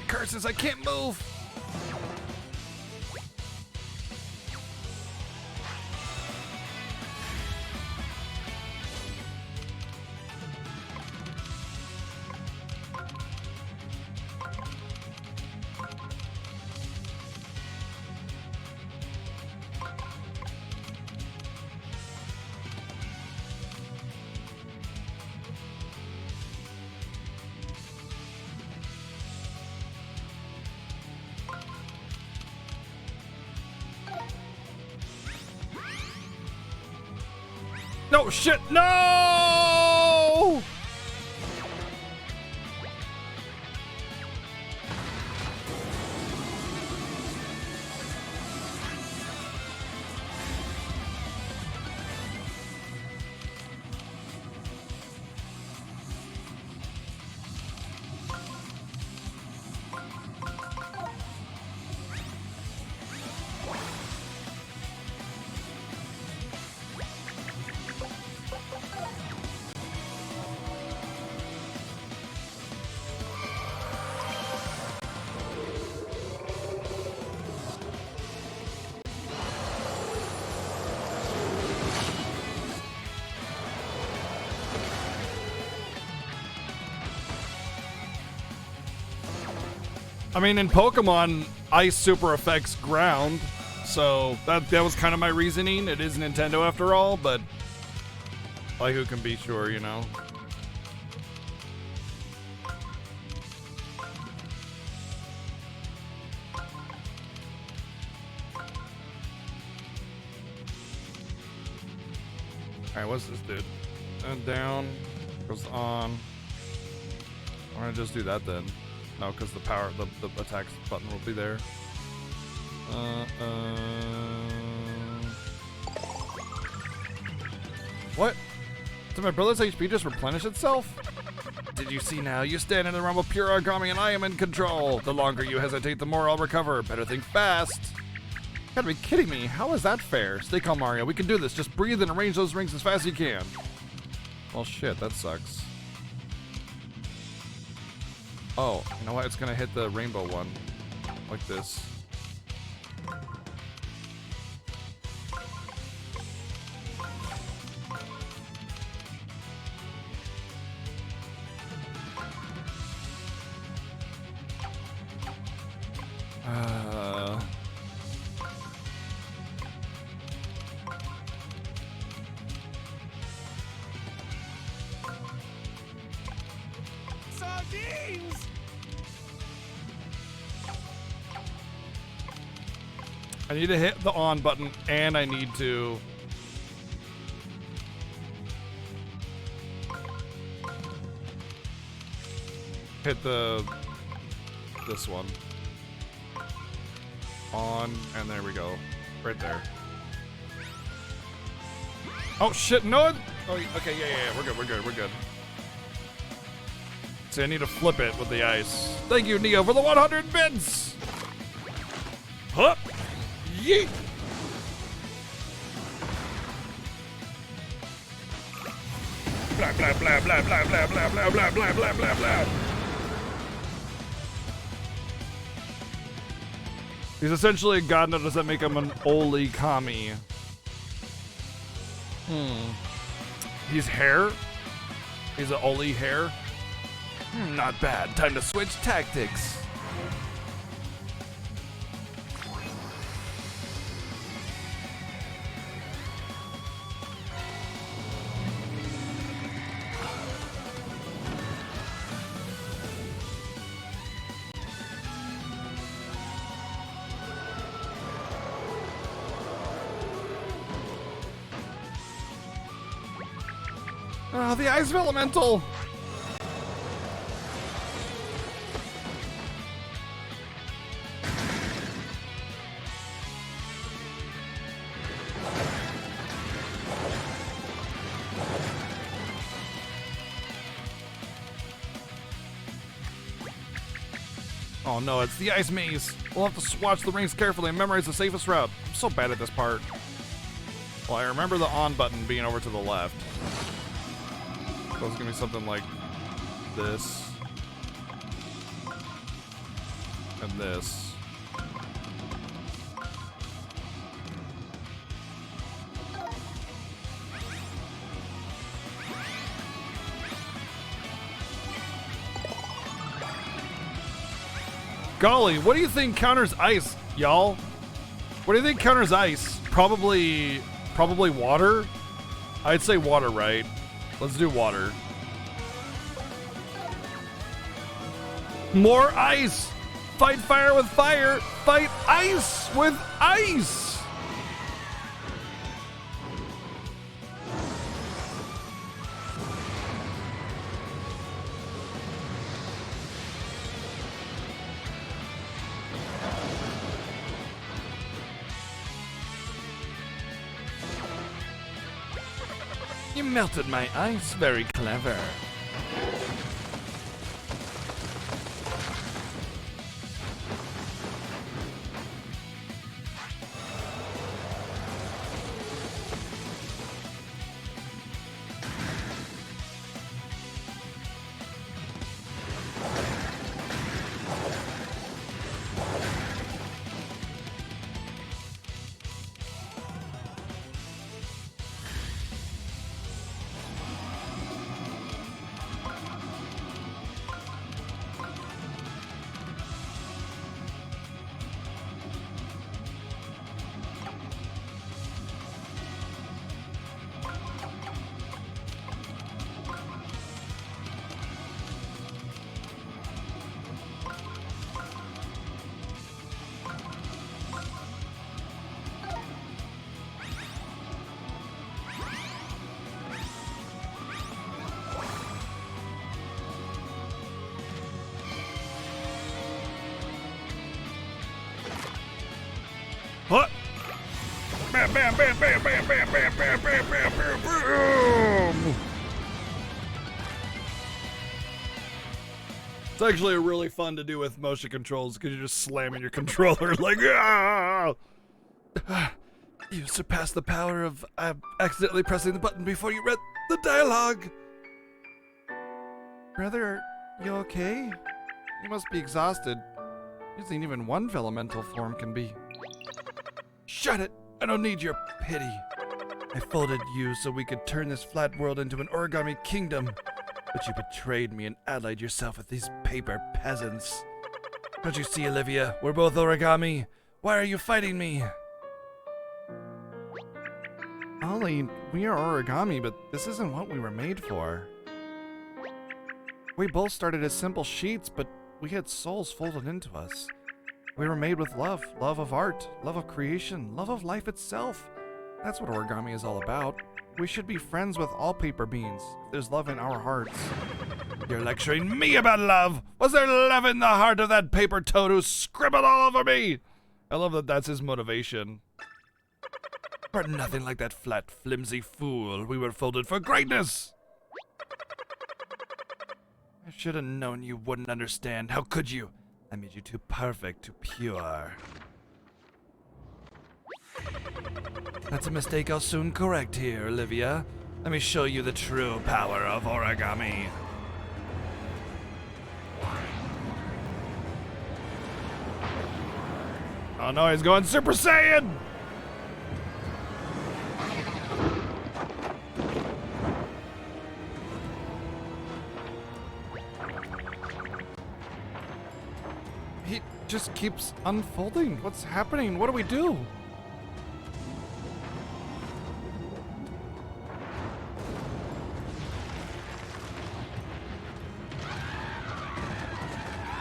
Curses, I can't move! No, shit, no! I mean, in Pokemon, ice super affects ground, so that was kind of my reasoning. It is Nintendo after all, but like, who can be sure, you know? Alright, what's this dude? Down, goes on. I'm gonna just do that then. No, because the power, the attack button will be there. What? Did my brother's HP just replenish itself? Did you see now? You stand in the realm of pure Origami and I am in control. The longer you hesitate, the more I'll recover. Better think fast. You gotta be kidding me. How is that fair? Stay calm, Mario. We can do this. Just breathe and arrange those rings as fast as you can. Well, shit, that sucks. Oh, you know what? It's gonna hit the rainbow one. Like this. jeans! I need to hit the on button, and I need to... hit this one. On, and there we go. Right there. Oh shit, no! Oh, okay, yeah, we're good. See, I need to flip it with the ice. Thank you, Neo, for the 100 bits! Huh? Yeet! Blah, blah, blah, blah, blah, blah, blah, blah, blah, blah, blah, blah, blah. He's essentially a god, now does that make him an Origami? He's hair? He's an Oli hair? Not bad. Time to switch tactics. Oh, the ice elemental! Oh no, it's the ice maze. We'll have to swatch the rings carefully and memorize the safest route. I'm so bad at this part. Well, I remember the on button being over to the left. So it's gonna be something like this. And this. Golly, what do you think counters ice, y'all? What do you think counters ice? Probably water? I'd say water, right? Let's do water. More ice! Fight fire with fire! Fight ice with ice! You melted my ice. Very clever. What? Bam, bam, bam, bam, bam, bam, bam, bam, bam, bam, bam, boom! It's actually really fun to do with motion controls because you're just slamming your controller like, ah! You surpassed the power of accidentally pressing the button before you read the dialogue. Brother, are you okay? You must be exhausted. Using even one elemental form can be. Shut it! I don't need your pity. I folded you so we could turn this flat world into an origami kingdom. But you betrayed me and allied yourself with these paper peasants. Don't you see, Olivia? We're both origami. Why are you fighting me? Ollie, we are origami, but this isn't what we were made for. We both started as simple sheets, but we had souls folded into us. We were made with love, love of art, love of creation, love of life itself. That's what origami is all about. We should be friends with all paper beings, if there's love in our hearts. You're lecturing me about love? Was there love in the heart of that paper toad who scribbled all over me? I love that that's his motivation. We're nothing like that flat, flimsy fool. We were folded for greatness. I should have known you wouldn't understand. How could you? I made you too perfect, too pure. That's a mistake I'll soon correct here, Olivia. Let me show you the true power of origami. Oh no, he's going Super Saiyan! He just keeps unfolding. What's happening? What do we do?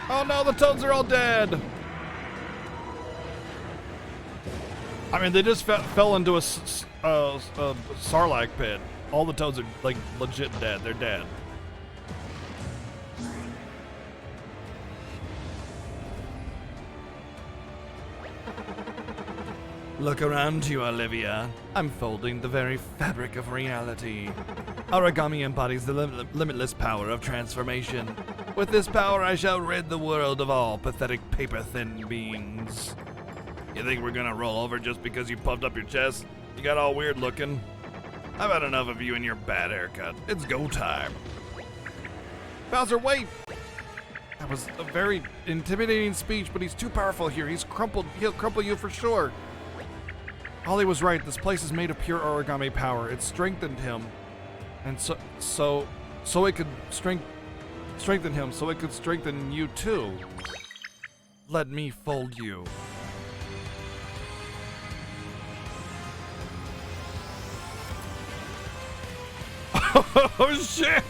Oh no, the toads are all dead! I mean, they just fell into a Sarlacc pit. All the toads are, like, legit dead. They're dead. Look around you, Olivia. I'm folding the very fabric of reality. Origami embodies the limitless power of transformation. With this power, I shall rid the world of all pathetic paper-thin beings. You think we're gonna roll over just because you puffed up your chest? You got all weird looking? I've had enough of you and your bad haircut. It's go time. Bowser, wait! That was a very intimidating speech, but he's too powerful here. He'll crumple you for sure. Ollie was right. This place is made of pure origami power. It strengthened him. And so it could strengthen him, so it could strengthen you too. Let me fold you. Oh shit!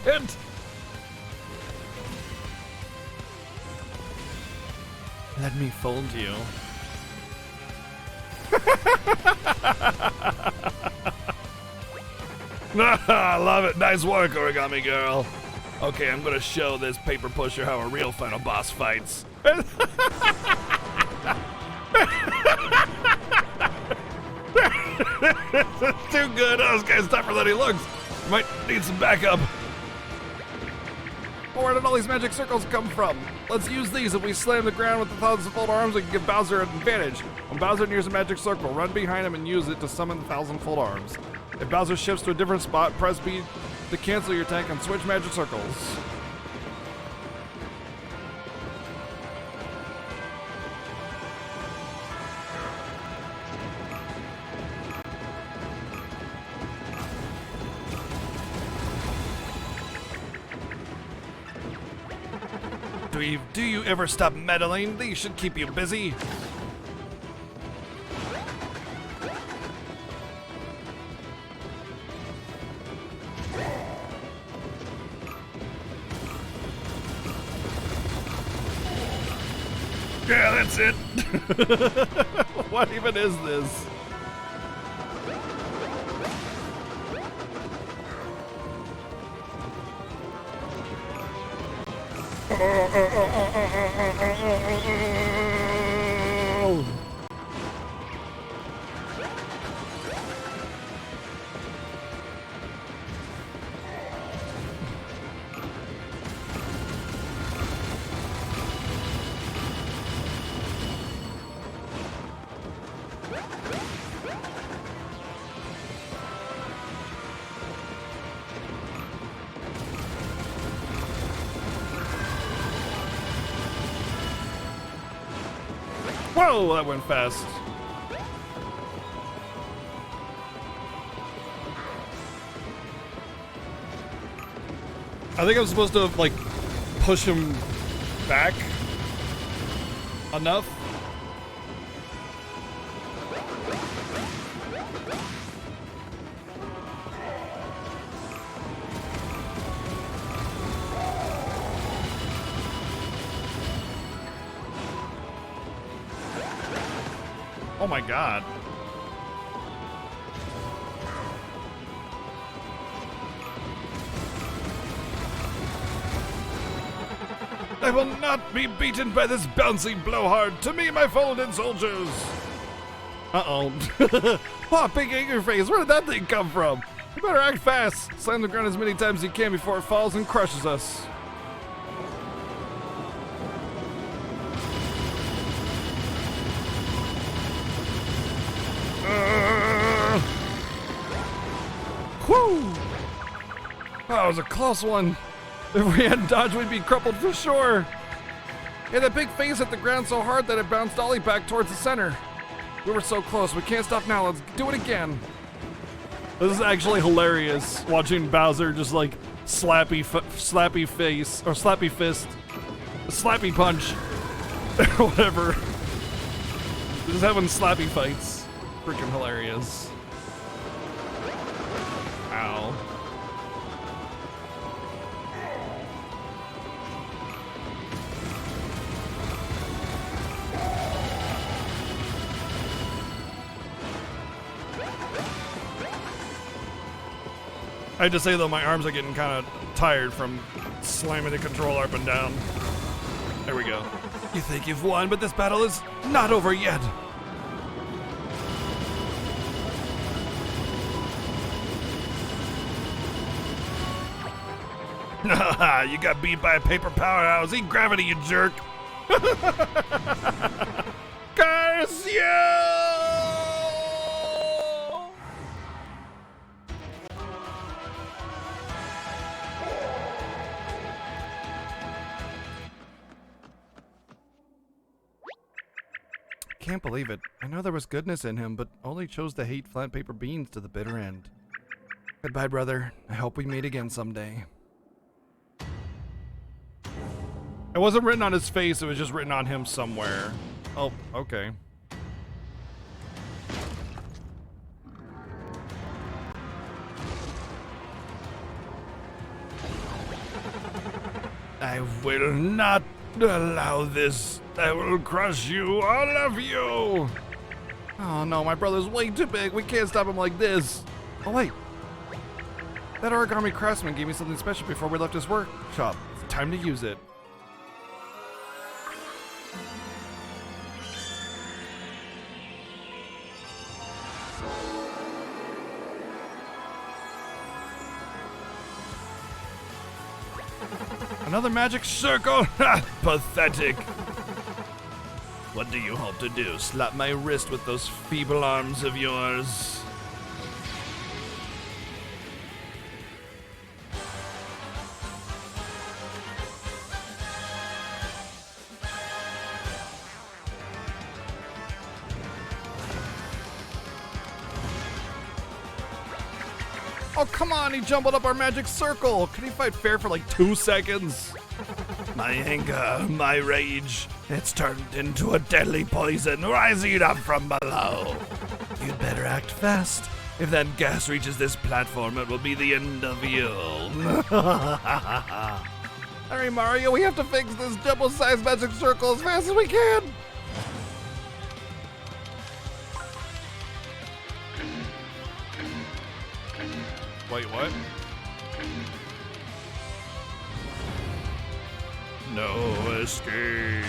Let me fold you. I love it. Nice work, Origami Girl. Okay, I'm gonna show this paper pusher how a real final boss fights. That's too good. Oh, this guy's tougher than he looks. Might need some backup. Where did all these magic circles come from? Let's use these. If we slam the ground with the thousands of fold arms, we can give Bowser an advantage. When Bowser nears a magic circle, run behind him and use it to summon the 1,000-fold arms. If Bowser shifts to a different spot, press B to cancel your attack and switch magic circles. Do you ever stop meddling? These should keep you busy. Yeah, that's it. What even is this? Whoa, that went fast. I think I'm supposed to, like, push him back enough. Oh my god. I will not be beaten by this bouncy blowhard. To me, my folded soldiers. Uh-oh. Oh, big angry face. Where did that thing come from? You better act fast. Slam the ground as many times as you can before it falls and crushes us. Whew! That was a close one. If we hadn't dodged, we'd be crumpled for sure. Yeah, that big face hit the ground so hard that it bounced Ollie back towards the center. We were so close. We can't stop now. Let's do it again. This is actually hilarious, watching Bowser just like slappy face, or slappy fist, slappy punch, or whatever. Just having slappy fights. Freaking hilarious. Ow. I have to say though, my arms are getting kind of tired from slamming the controller up and down. There we go. You think you've won, but this battle is not over yet. You got beat by a paper powerhouse. Eat gravity, you jerk. Curse you! Can't believe it. I know there was goodness in him, but only chose to hate flat paper beans to the bitter end. Goodbye, brother. I hope we meet again someday. It wasn't written on his face, it was just written on him somewhere. Oh, okay. I will not allow this. I will crush you, all of you. Oh no, my brother's way too big. We can't stop him like this. Oh wait. That origami craftsman gave me something special before we left his workshop. It's time to use it. Another magic circle? Ha! Pathetic. What do you hope to do? Slap my wrist with those feeble arms of yours? Oh, come on, he jumbled up our magic circle. Could he fight fair for like 2 seconds? My anger, my rage, it's turned into a deadly poison rising up from below. You'd better act fast. If that gas reaches this platform, it will be the end of you. Hurry, Mario, we have to fix this jumbo-sized magic circle as fast as we can. Wait, what? No escape.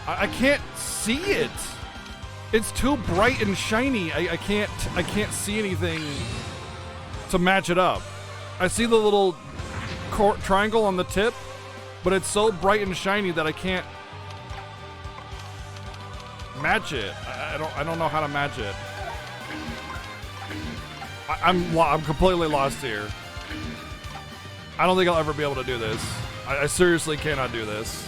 I can't see it. It's too bright and shiny. I can't see anything to match it up. I see the little triangle on the tip, but it's so bright and shiny that I can't match it. I don't know how to match it. I'm completely lost here. I don't think I'll ever be able to do this. I seriously cannot do this.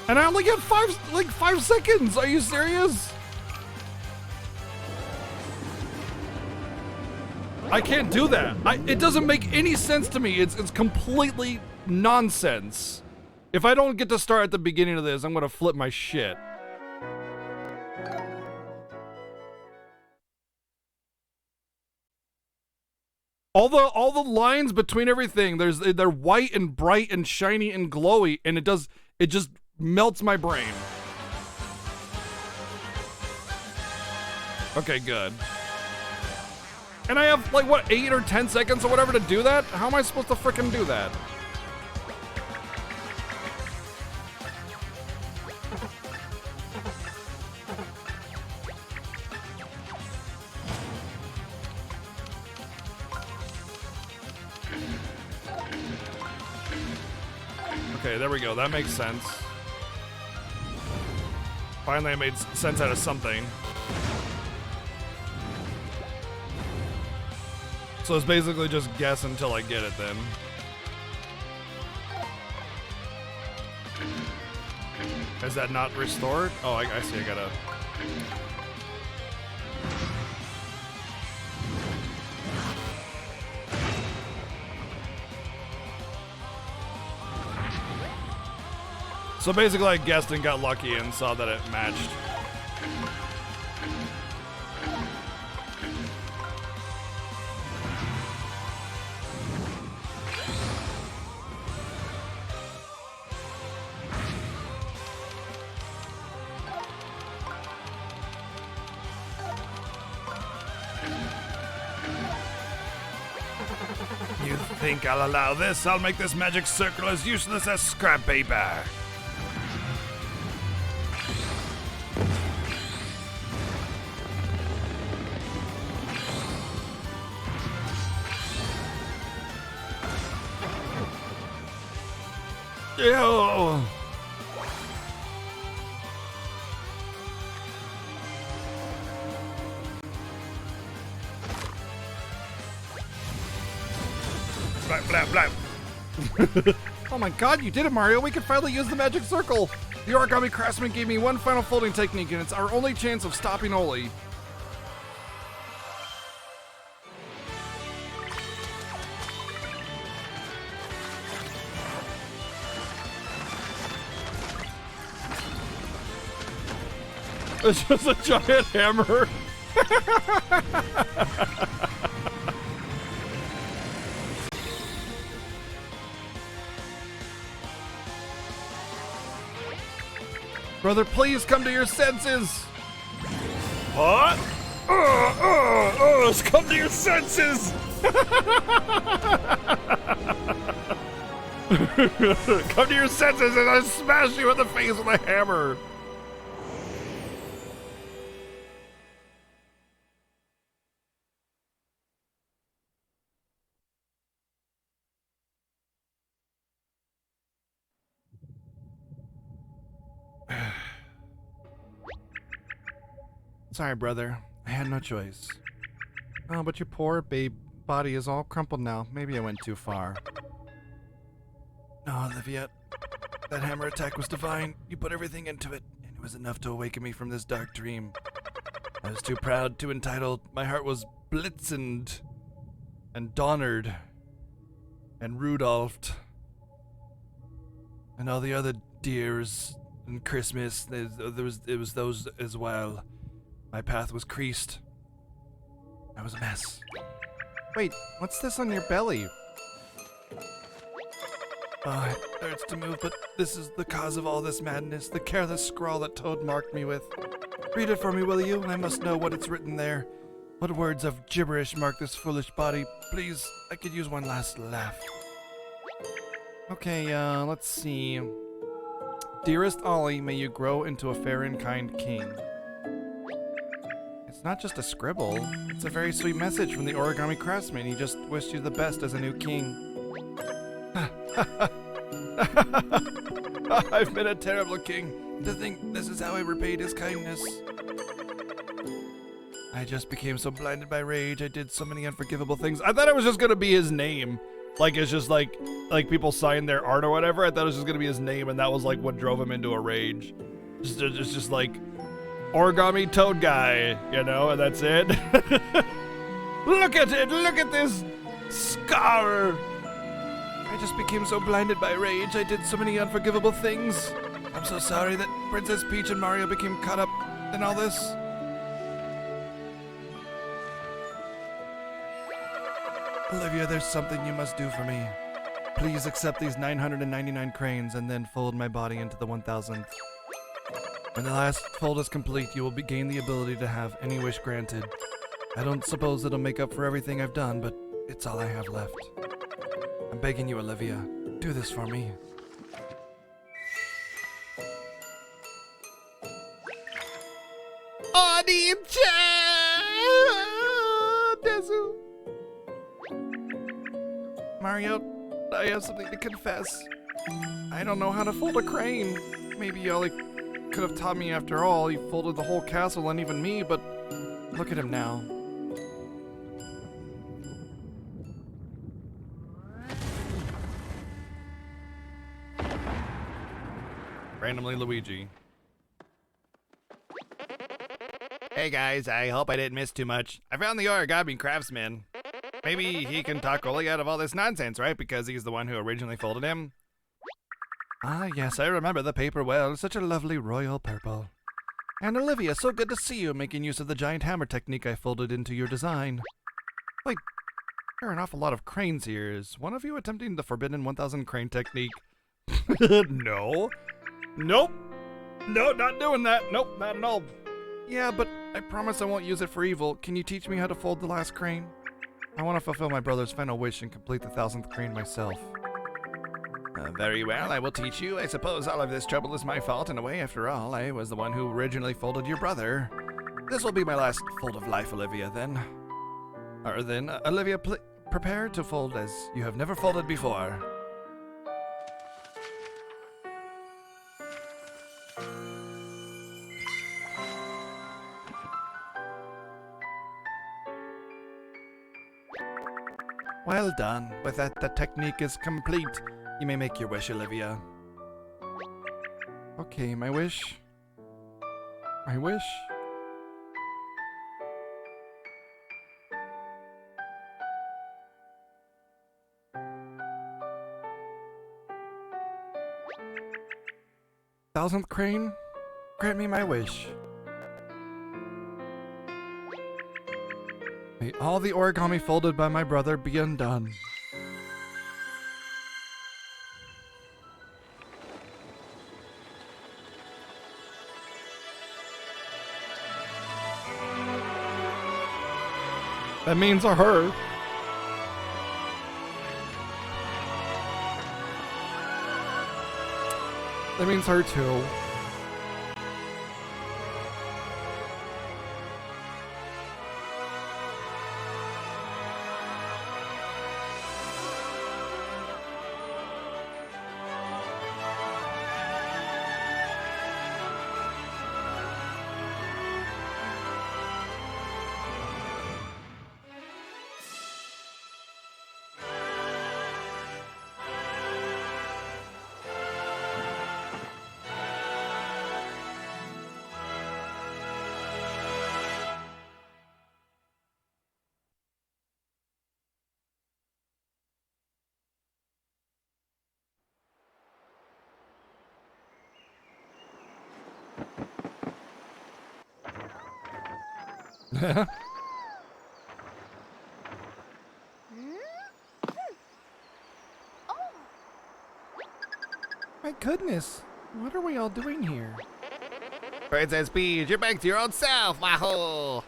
And I only get 5 seconds. Are you serious? I can't do that. It doesn't make any sense to me. It's completely nonsense. If I don't get to start at the beginning of this, I'm gonna flip my shit. All the lines between everything, they're white and bright and shiny and glowy, and it just melts my brain. Okay, good. And I have, like, what, 8 or 10 seconds or whatever to do that? How am I supposed to frickin' do that? Okay, there we go. That makes sense. Finally, I made sense out of something. So it's basically just guess until I get it then. Is that not restored? Oh, I see, I gotta... So basically I guessed and got lucky and saw that it matched. You think I'll allow this? I'll make this magic circle as useless as scrap paper. Ew. Blap, blap, blap. Oh my god, you did it, Mario. We can finally use the magic circle. The Origami Craftsman gave me one final folding technique, and it's our only chance of stopping Oli. It's just a giant hammer. Brother, please come to your senses. What? Come to your senses! Come to your senses and I smash you in the face with a hammer. Sorry, brother. I had no choice. Oh, but your poor babe body is all crumpled now. Maybe I went too far. No, Olivia. That hammer attack was divine. You put everything into it, and it was enough to awaken me from this dark dream. I was too proud, too entitled. My heart was blitzened, and Donnered, and Rudolphed, and all the other dears, and Christmas. It was those as well. My path was creased. I was a mess. Wait, what's this on your belly? Oh, it hurts to move, but this is the cause of all this madness. The careless scrawl that Toad marked me with. Read it for me, will you? I must know what it's written there. What words of gibberish mark this foolish body? Please, I could use one last laugh. Okay, let's see. Dearest Ollie, may you grow into a fair and kind king. It's not just a scribble. It's a very sweet message from the Origami Craftsman. He just wished you the best as a new king. I've been a terrible king. To think this is how I repaid his kindness. I just became so blinded by rage. I did so many unforgivable things. I thought it was just gonna be his name. Like, it's just like people sign their art or whatever. I thought it was just gonna be his name, and that was like what drove him into a rage. Just like Origami Toad guy, you know, and that's it. Look at it! Look at this scar! I just became so blinded by rage. I did so many unforgivable things. I'm so sorry that Princess Peach and Mario became caught up in all this. Olivia, there's something you must do for me. Please accept these 999 cranes and then fold my body into the 1000th. When the last fold is complete, you will gain the ability to have any wish granted. I don't suppose it'll make up for everything I've done, but it's all I have left. I'm begging you, Olivia, do this for me. Mario, I have something to confess. I don't know how to fold a crane. Maybe Yoli could have taught me after all. He folded the whole castle and even me, but look at him now. Randomly Luigi. Hey guys, I hope I didn't miss too much. I found the Origami Craftsman. Maybe he can talk Oli out of all this nonsense, right? Because he's the one who originally folded him. Ah, yes, I remember the paper well. Such a lovely royal purple. And Olivia, so good to see you making use of the giant hammer technique I folded into your design. Wait, there are an awful lot of cranes here. Is one of you attempting the forbidden 1000 crane technique? No. Nope. No, not doing that. Nope, not at all. Yeah, but I promise I won't use it for evil. Can you teach me how to fold the last crane? I want to fulfill my brother's final wish and complete the 1000th crane myself. Very well, I will teach you. I suppose all of this trouble is my fault in a way. After all, I was the one who originally folded your brother. This will be my last fold of life, Olivia, then. Olivia, prepare to fold as you have never folded before. Well done. With that, the technique is complete. You may make your wish, Olivia. Okay, my wish. My wish. Thousandth crane, grant me my wish. May all the origami folded by my brother be undone. That means her. That means her too. My goodness, what are we all doing here? Princess Peach, you're back to your own self, wahoo!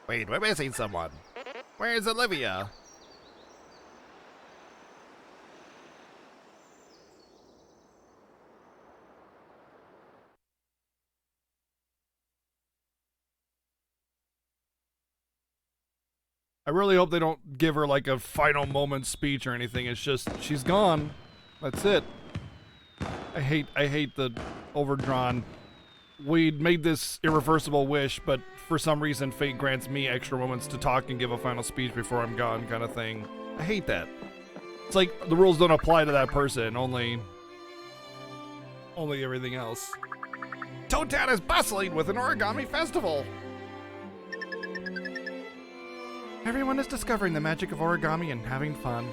Wait, we're missing someone. Where's Olivia? I really hope they don't give her like a final moment speech or anything. It's just, she's gone. That's it. I hate the overdrawn. We'd made this irreversible wish, but for some reason fate grants me extra moments to talk and give a final speech before I'm gone kind of thing. I hate that. It's like the rules don't apply to that person, only everything else. Toad Town is bustling with an origami festival. Everyone is discovering the magic of origami and having fun.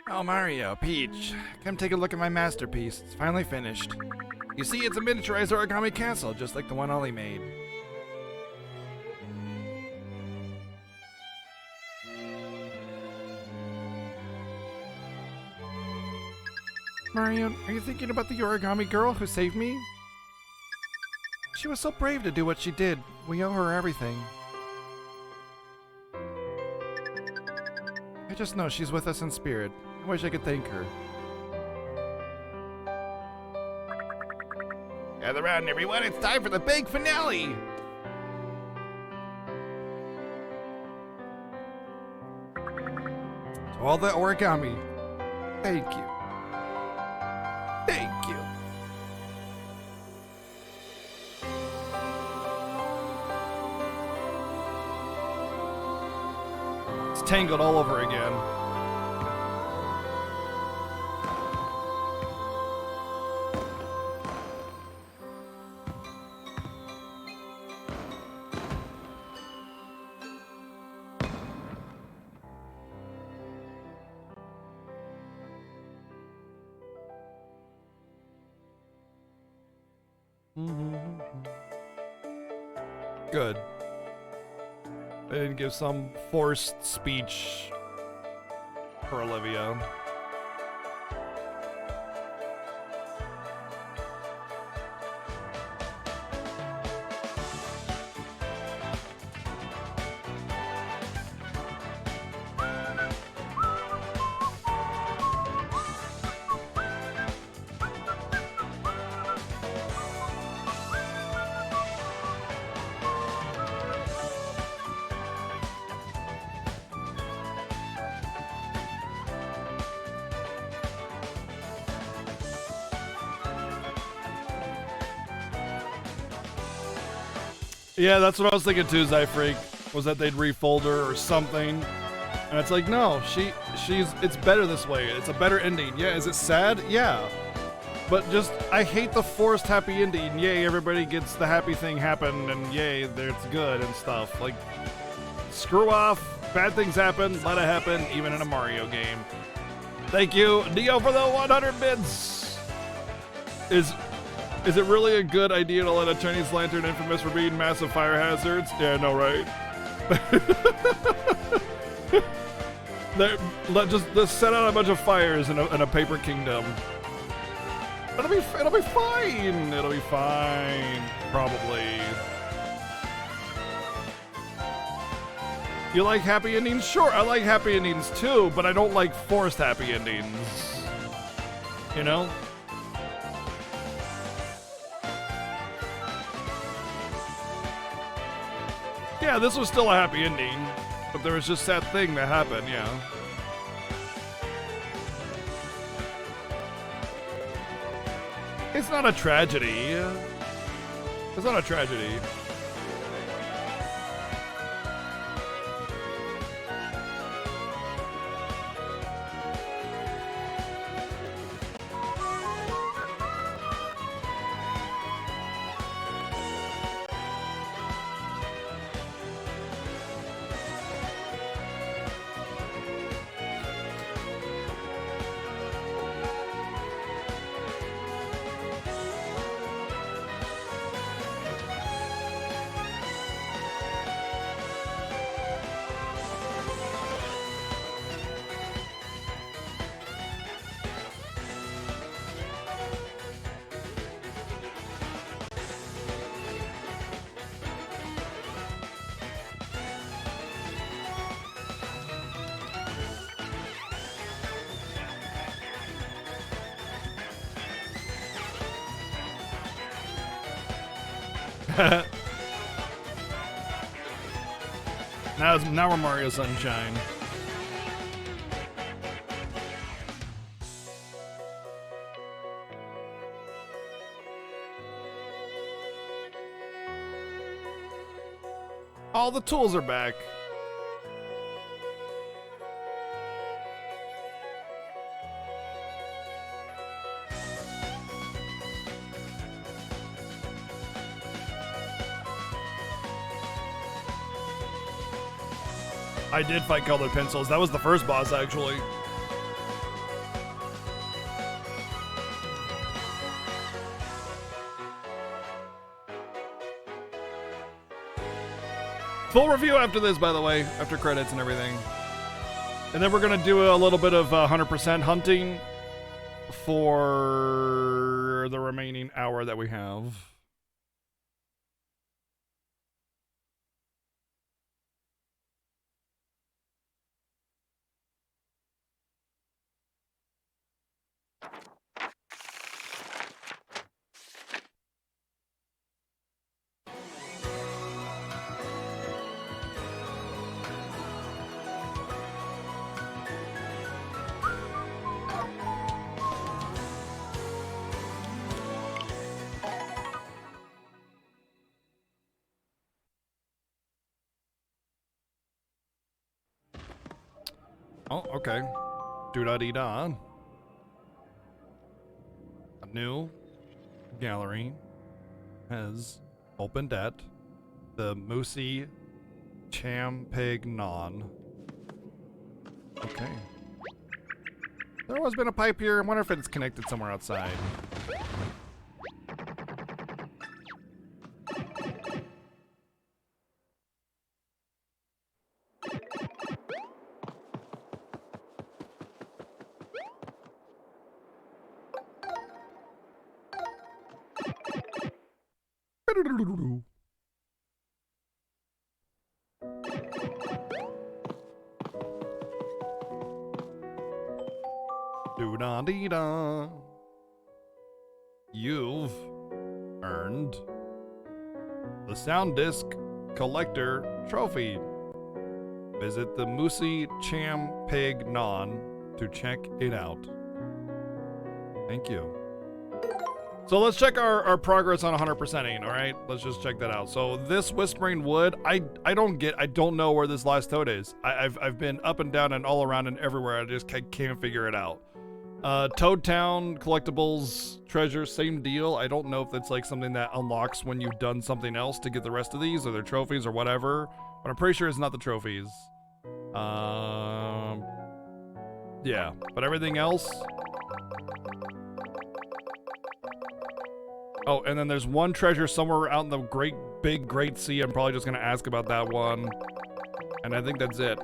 Oh, Mario, Peach, come take a look at my masterpiece. It's finally finished. You see, it's a miniaturized origami castle, just like the one Ollie made. Mario, are you thinking about the origami girl who saved me? She was so brave to do what she did. We owe her everything. I just know she's with us in spirit. I wish I could thank her. Gather around, everyone. It's time for the big finale! To all the origami, thank you. Thank you. It's tangled all over again. Good. They didn't give some forced speech for Olivia. Yeah, that's what I was thinking too, Zyfreak, was that they'd refold her or something. And it's like, no, it's better this way. It's a better ending. Yeah, is it sad? Yeah. But just, I hate the forced happy ending. Yay, everybody gets the happy thing happen, and yay, it's good and stuff. Like, screw off, bad things happen, let it happen, even in a Mario game. Thank you, Neo, for the 100 bits! Is it really a good idea to let a Chinese lantern infamous for being massive fire hazards? Yeah, no, right? Let's set out a bunch of fires in a paper kingdom. It'll be fine. It'll be fine, probably. You like happy endings? Sure, I like happy endings too, but I don't like forced happy endings. You know? Yeah, this was still a happy ending, but there was just that thing that happened, yeah. It's not a tragedy. It's not a tragedy. Now we're Mario Sunshine. All the tools are back. I did fight colored pencils. That was the first boss, actually. Full review after this, by the way, after credits and everything. And then we're going to do a little bit of 100% hunting for the remaining hour that we have. Oh, okay. Do-da-dee-da. A new gallery has opened at the Moosey Champignon. Okay. There always been a pipe here. I wonder if it's connected somewhere outside. Do-da-dee-da. You've earned the Sound Disc Collector Trophy. Visit the Moosey Champignon to check it out. Thank you. So let's check our progress on 100%ing, all right? Let's just check that out. So this Whispering Wood, I don't know where this last toad is. I've been up and down and all around and everywhere. I just can't figure it out. Toad Town, collectibles, treasure, same deal. I don't know if it's like something that unlocks when you've done something else to get the rest of these, or they're trophies or whatever. But I'm pretty sure it's not the trophies. Yeah, but everything else. Oh, and then there's one treasure somewhere out in the great sea. I'm probably just gonna ask about that one. And I think that's it.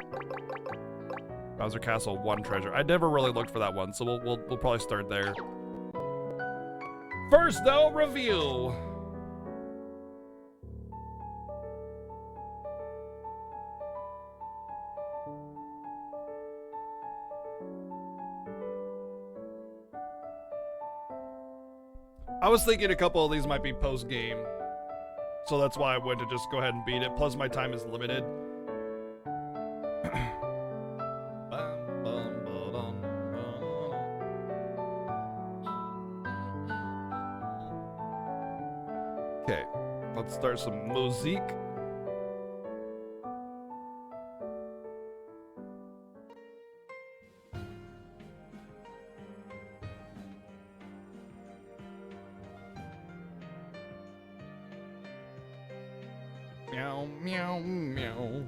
Bowser Castle, one treasure. I never really looked for that one, so we'll probably start there. First, though, review. I was thinking a couple of these might be post-game, so that's why I went to just go ahead and beat it. Plus, my time is limited. Okay, let's start some music. Meow, meow, meow.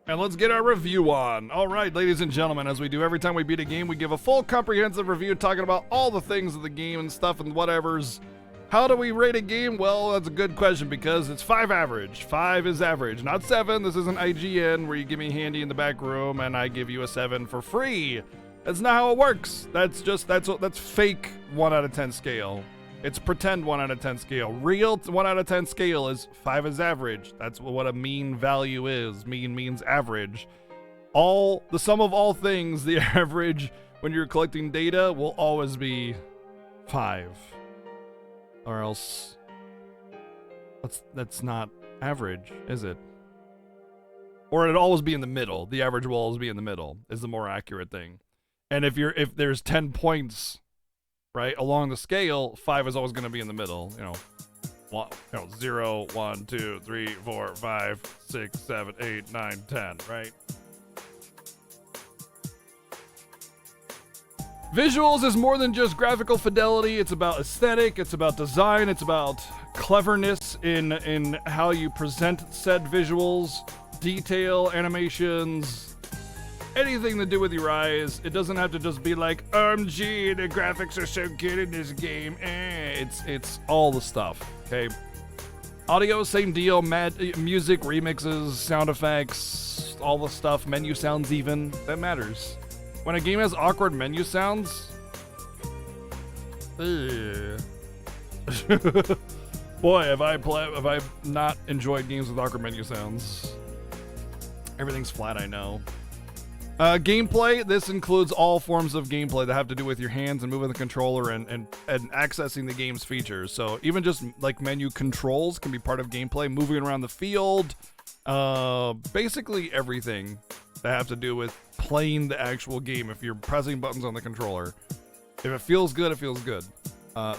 And let's get our review on. All right, ladies and gentlemen, as we do every time we beat a game, we give a full comprehensive review talking about all the things of the game and stuff and whatevers. How do we rate a game? Well, that's a good question because it's 5 average. 5 is average, not 7. This isn't IGN where you give me handy in the back room and I give you a 7 for free. That's not how it works. That's fake 1 out of 10 scale. It's pretend 1 out of 10 scale. Real 1 out of 10 scale is 5 is average. That's what a mean value is. Mean means average. the sum of all things, the average when you're collecting data will always be 5. Or else that's not average, is it? Or it'd always be in the middle. The average will always be in the middle is the more accurate thing. And if there's 10 points, right, along the scale, 5 is always going to be in the middle, 0, 1, 2, 3, 4, 5, 6, 7, 8, 9, 10, right? Visuals is more than just graphical fidelity. It's about aesthetic, it's about design, it's about cleverness in how you present said visuals, detail, animations, anything to do with your eyes. It doesn't have to just be like, OMG, the graphics are so good in this game. It's all the stuff, okay? Audio, same deal. Music, remixes, sound effects, all the stuff, menu sounds even, that matters. When a game has awkward menu sounds, boy, have I not enjoyed games with awkward menu sounds. Everything's flat, I know. Gameplay, this includes all forms of gameplay that have to do with your hands and moving the controller and accessing the game's features. So even just like menu controls can be part of gameplay, moving around the field, basically everything that have to do with playing the actual game. If you're pressing buttons on the controller, if it feels good, it feels good.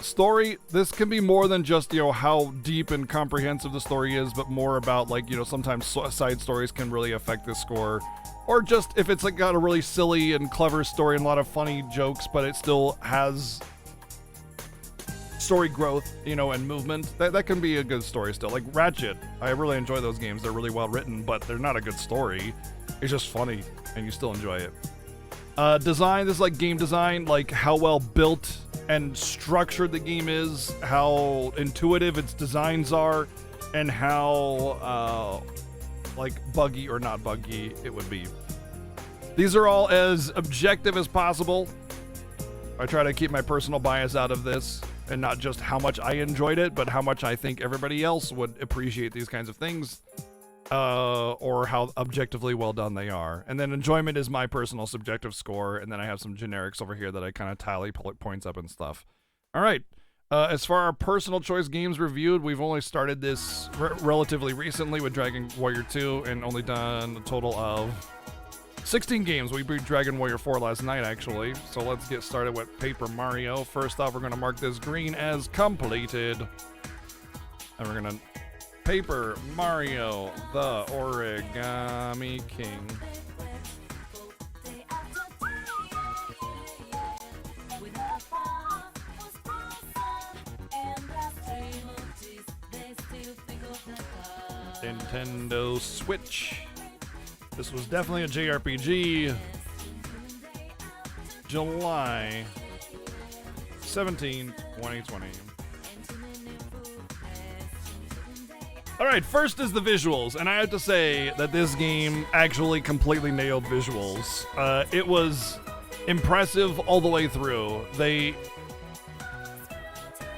Story, this can be more than just, how deep and comprehensive the story is, but more about like, sometimes side stories can really affect the score. Or just if it's like got a really silly and clever story and a lot of funny jokes, but it still has story growth, and movement, that can be a good story still. Like Ratchet, I really enjoy those games. They're really well written, but they're not a good story. It's just funny, and you still enjoy it. Design, this is like game design, like how well built and structured the game is, how intuitive its designs are, and how like buggy or not buggy it would be. These are all as objective as possible. I try to keep my personal bias out of this, and not just how much I enjoyed it, but how much I think everybody else would appreciate these kinds of things, or how objectively well done they are. And then enjoyment is my personal subjective score, and then I have some generics over here that I kind of tally points up and stuff. All right. As far as our personal choice games reviewed, we've only started this relatively recently with Dragon Warrior 2 and only done a total of 16 games. We beat Dragon Warrior 4 last night, actually. So let's get started with Paper Mario. First off, we're going to mark this green as completed. And we're going to Paper Mario, the Origami King. Nintendo Switch. This was definitely a JRPG. July 17, 2020. Alright, first is the visuals, and I have to say that this game actually completely nailed visuals. It was impressive all the way through.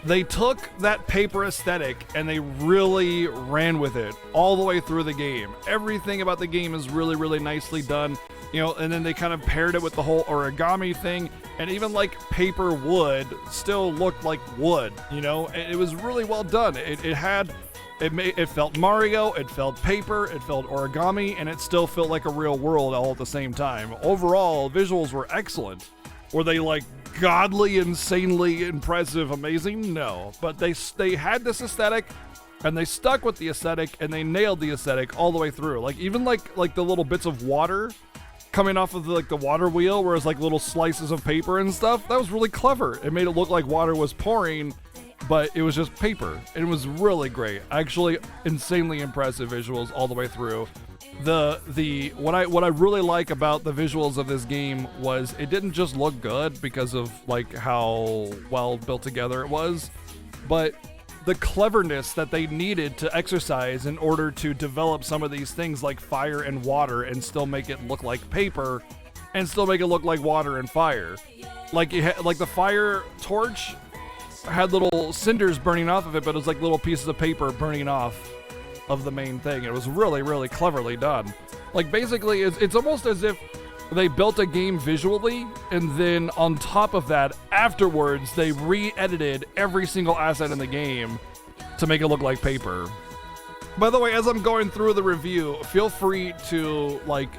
They took that paper aesthetic and they really ran with it all the way through the game. Everything about the game is really, really nicely done, and then they kind of paired it with the whole origami thing, and even like paper wood still looked like wood, it was really well done. It felt Mario, it felt paper, it felt origami, and it still felt like a real world all at the same time. Overall, visuals were excellent. Were they like godly, insanely impressive, amazing? No, but they had this aesthetic, and they stuck with the aesthetic, and they nailed the aesthetic all the way through. Like even like the little bits of water coming off of the water wheel, where it's like little slices of paper and stuff. That was really clever. It made it look like water was pouring, but it was just paper. It was really great. Actually, insanely impressive visuals all the way through. What I really like about the visuals of this game was it didn't just look good because of like how well built together it was, but the cleverness that they needed to exercise in order to develop some of these things like fire and water and still make it look like paper and still make it look like water and fire. Like the fire torch had little cinders burning off of it, but it was like little pieces of paper burning off of the main thing. It was really, really cleverly done. Like, basically, it's almost as if they built a game visually, and then on top of that, afterwards, they re-edited every single asset in the game to make it look like paper. By the way, as I'm going through the review, feel free to, like,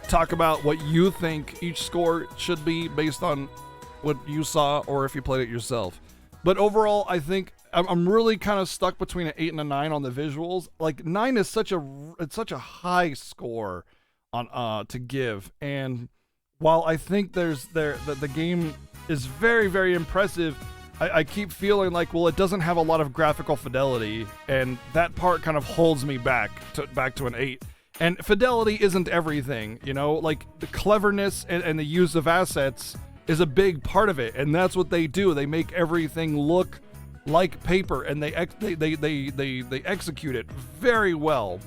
talk about what you think each score should be based on what you saw or if you played it yourself. But overall, I think I'm really kind of stuck between an 8 and a 9 on the visuals. Like, 9 is such a high score on to give, and while I think the game is very, very impressive, I keep feeling like, well, it doesn't have a lot of graphical fidelity, and that part kind of holds me back to an 8. And fidelity isn't everything, you know, like the cleverness and the use of assets is a big part of it, and that's what they do. They make everything look like paper, and they execute it very well.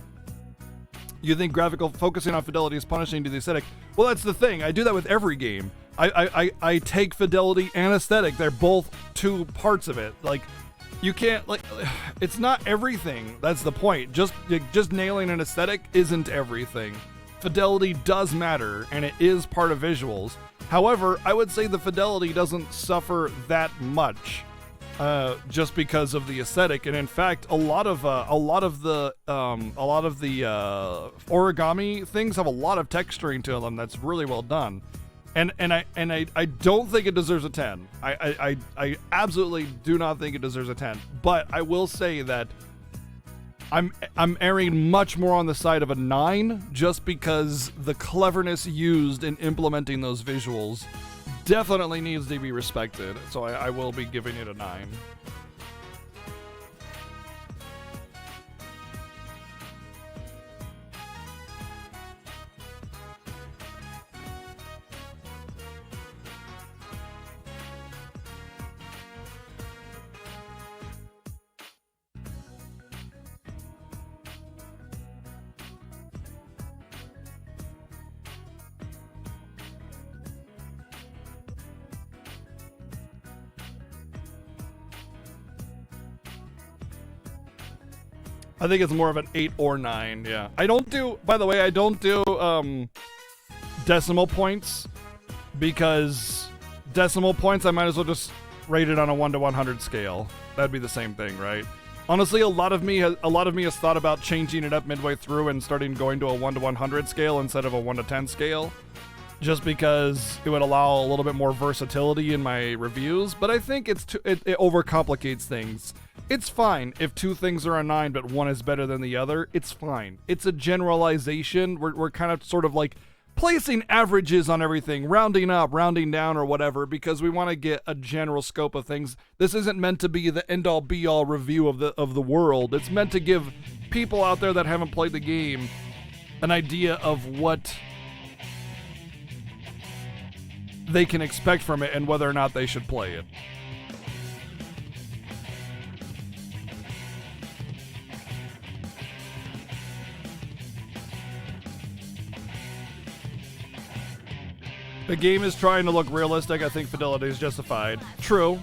You think focusing on fidelity is punishing to the aesthetic? Well, that's the thing. I do that with every game. I take fidelity and aesthetic. They're both two parts of it. Like, you can't, like, it's not everything. That's the point. Just nailing an aesthetic isn't everything. Fidelity does matter, and it is part of visuals. However, I would say the fidelity doesn't suffer that much. Just because of the aesthetic, and in fact, a lot of the origami things have a lot of texturing to them that's really well done, and I don't think it deserves a 10. I absolutely do not think it deserves a 10. But I will say that I'm erring much more on the side of a 9, just because the cleverness used in implementing those visuals definitely needs to be respected, so I will be giving it a 9. I think it's more of an 8 or 9, yeah. By the way, I don't do decimal points, because decimal points I might as well just rate it on a 1 to 100 scale. That'd be the same thing, right? Honestly, a lot of me has thought about changing it up midway through and starting going to a 1 to 100 scale instead of a 1 to 10 scale, just because it would allow a little bit more versatility in my reviews. But I think it overcomplicates things. It's fine if two things are a 9 but one is better than the other. It's fine. It's a generalization. We're kind of sort of like placing averages on everything, rounding up, rounding down, or whatever, because we want to get a general scope of things. This isn't meant to be the end-all be-all review of the world. It's meant to give people out there that haven't played the game an idea of what they can expect from it and whether or not they should play it. The game is trying to look realistic. I think fidelity is justified. True.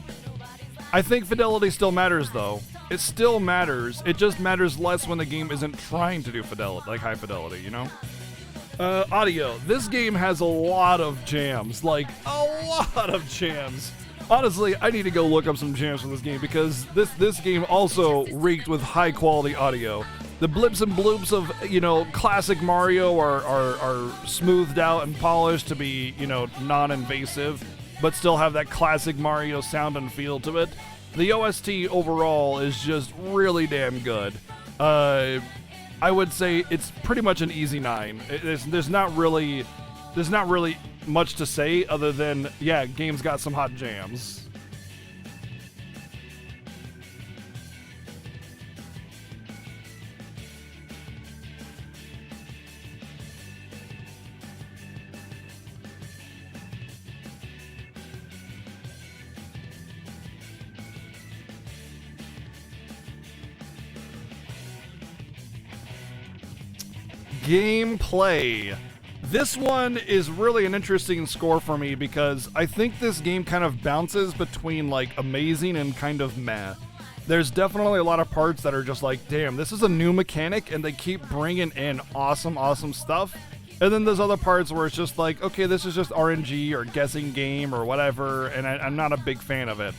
I think fidelity still matters, though. It still matters. It just matters less when the game isn't trying to do fidelity, like high fidelity, you know? Audio. This game has a lot of jams. Like, a lot of jams. Honestly, I need to go look up some jams for this game, because this game also reeked with high quality audio. The blips and bloops of, you know, classic Mario are smoothed out and polished to be, you know, non-invasive, but still have that classic Mario sound and feel to it. The OST overall is just really damn good. I would say it's pretty much an easy 9. There's not really much to say other than, yeah, game's got some hot jams. Gameplay. This one is really an interesting score for me, because I think this game kind of bounces between like amazing and kind of meh. There's definitely a lot of parts that are just like, damn, this is a new mechanic, and they keep bringing in awesome stuff. And then there's other parts where it's just like, okay, this is just RNG or guessing game or whatever, and I'm not a big fan of it.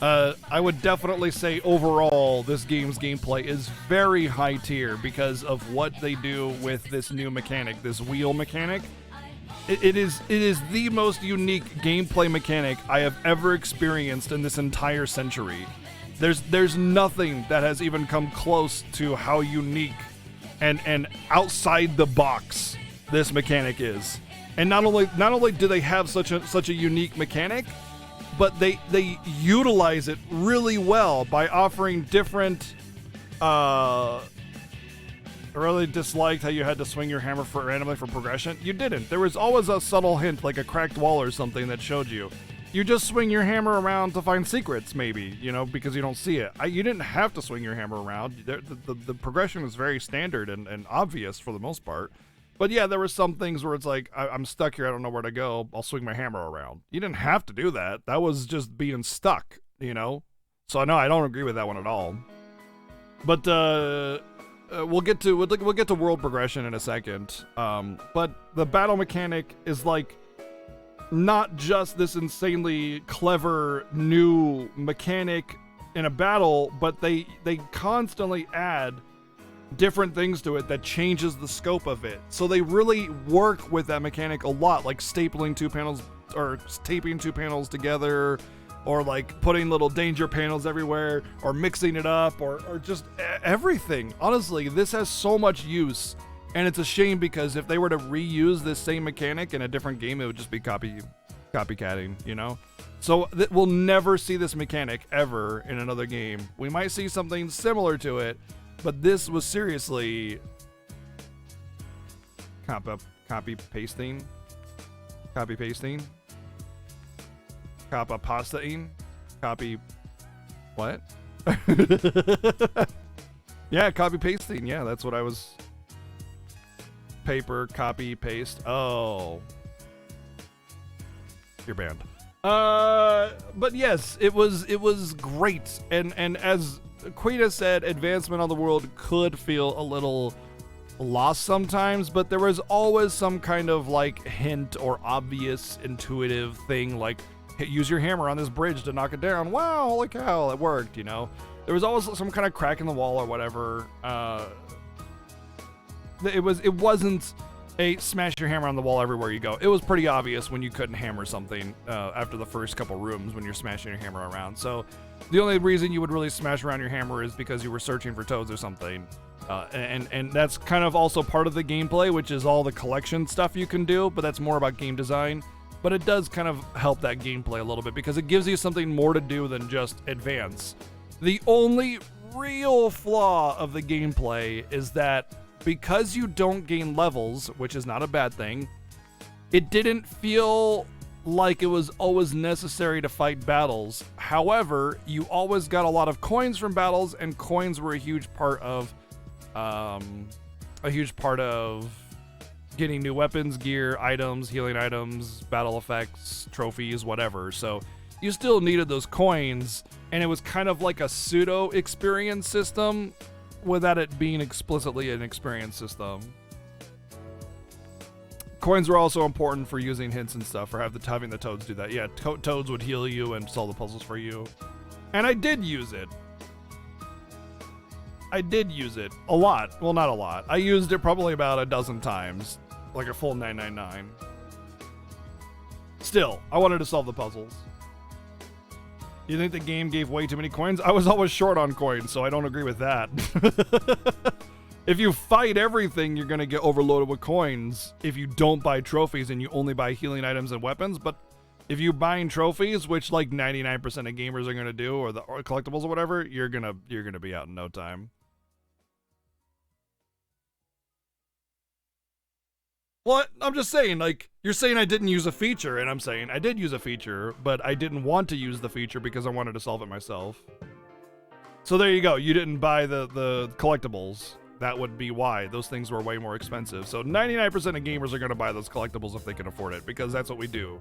I would definitely say overall, this game's gameplay is very high tier because of what they do with this new mechanic, this wheel mechanic. It is the most unique gameplay mechanic I have ever experienced in this entire century. There's nothing that has even come close to how unique and outside the box this mechanic is. And not only do they have such a unique mechanic, but they utilize it really well by offering different. I really disliked how you had to swing your hammer randomly for progression. You didn't. There was always a subtle hint, like a cracked wall or something, that showed you. You just swing your hammer around to find secrets, maybe, because you don't see it. You didn't have to swing your hammer around. The progression was very standard and obvious for the most part. But yeah, there were some things where it's like, I'm stuck here, I don't know where to go, I'll swing my hammer around. You didn't have to do that. That was just being stuck, So no, I don't agree with that one at all. But we'll get to world progression in a second. But the battle mechanic is like not just this insanely clever new mechanic in a battle, but they constantly add different things to it that changes the scope of it. So they really work with that mechanic a lot, like stapling two panels or taping two panels together, or like putting little danger panels everywhere, or mixing it up, or just everything. Honestly, this has so much use, and it's a shame because if they were to reuse this same mechanic in a different game, it would just be copycatting, So we'll never see this mechanic ever in another game. We might see something similar to it, but this was seriously copy pasting, pastaing, copy what? Yeah, copy pasting. Yeah, that's what I was. Paper, copy, paste. Oh, you're banned. But yes, it was great, and as Quita said, advancement on the world could feel a little lost sometimes, but there was always some kind of like hint or obvious intuitive thing, like use your hammer on this bridge to knock it down. Wow, holy cow, it worked, There was always some kind of crack in the wall or whatever. It wasn't a smash your hammer on the wall everywhere you go. It was pretty obvious when you couldn't hammer something after the first couple rooms when you're smashing your hammer around. So the only reason you would really smash around your hammer is because you were searching for toads or something. And that's kind of also part of the gameplay, which is all the collection stuff you can do, but that's more about game design. But it does kind of help that gameplay a little bit because it gives you something more to do than just advance. The only real flaw of the gameplay is that because you don't gain levels, which is not a bad thing, it didn't feel like it was always necessary to fight battles. However, you always got a lot of coins from battles, and coins were a huge part of getting new weapons, gear, items, healing items, battle effects, trophies, whatever. So you still needed those coins, and it was kind of like a pseudo experience system without it being explicitly an experience system. Coins were also important for using hints and stuff, for having the toads do that. Yeah, toads would heal you and solve the puzzles for you. And I did use it. A lot. Well, not a lot. I used it probably about a dozen times. Like a full 999. Still, I wanted to solve the puzzles. You think the game gave way too many coins? I was always short on coins, so I don't agree with that. If you fight everything, you're going to get overloaded with coins if you don't buy trophies and you only buy healing items and weapons. But if you buying trophies, which like 99% of gamers are going to do, or collectibles or whatever, you're going to be out in no time. Well, I'm just saying, like, you're saying I didn't use a feature, and I'm saying I did use a feature, but I didn't want to use the feature because I wanted to solve it myself. So there you go. You didn't buy the collectibles. That would be why. Those things were way more expensive. So 99% of gamers are going to buy those collectibles if they can afford it, because that's what we do.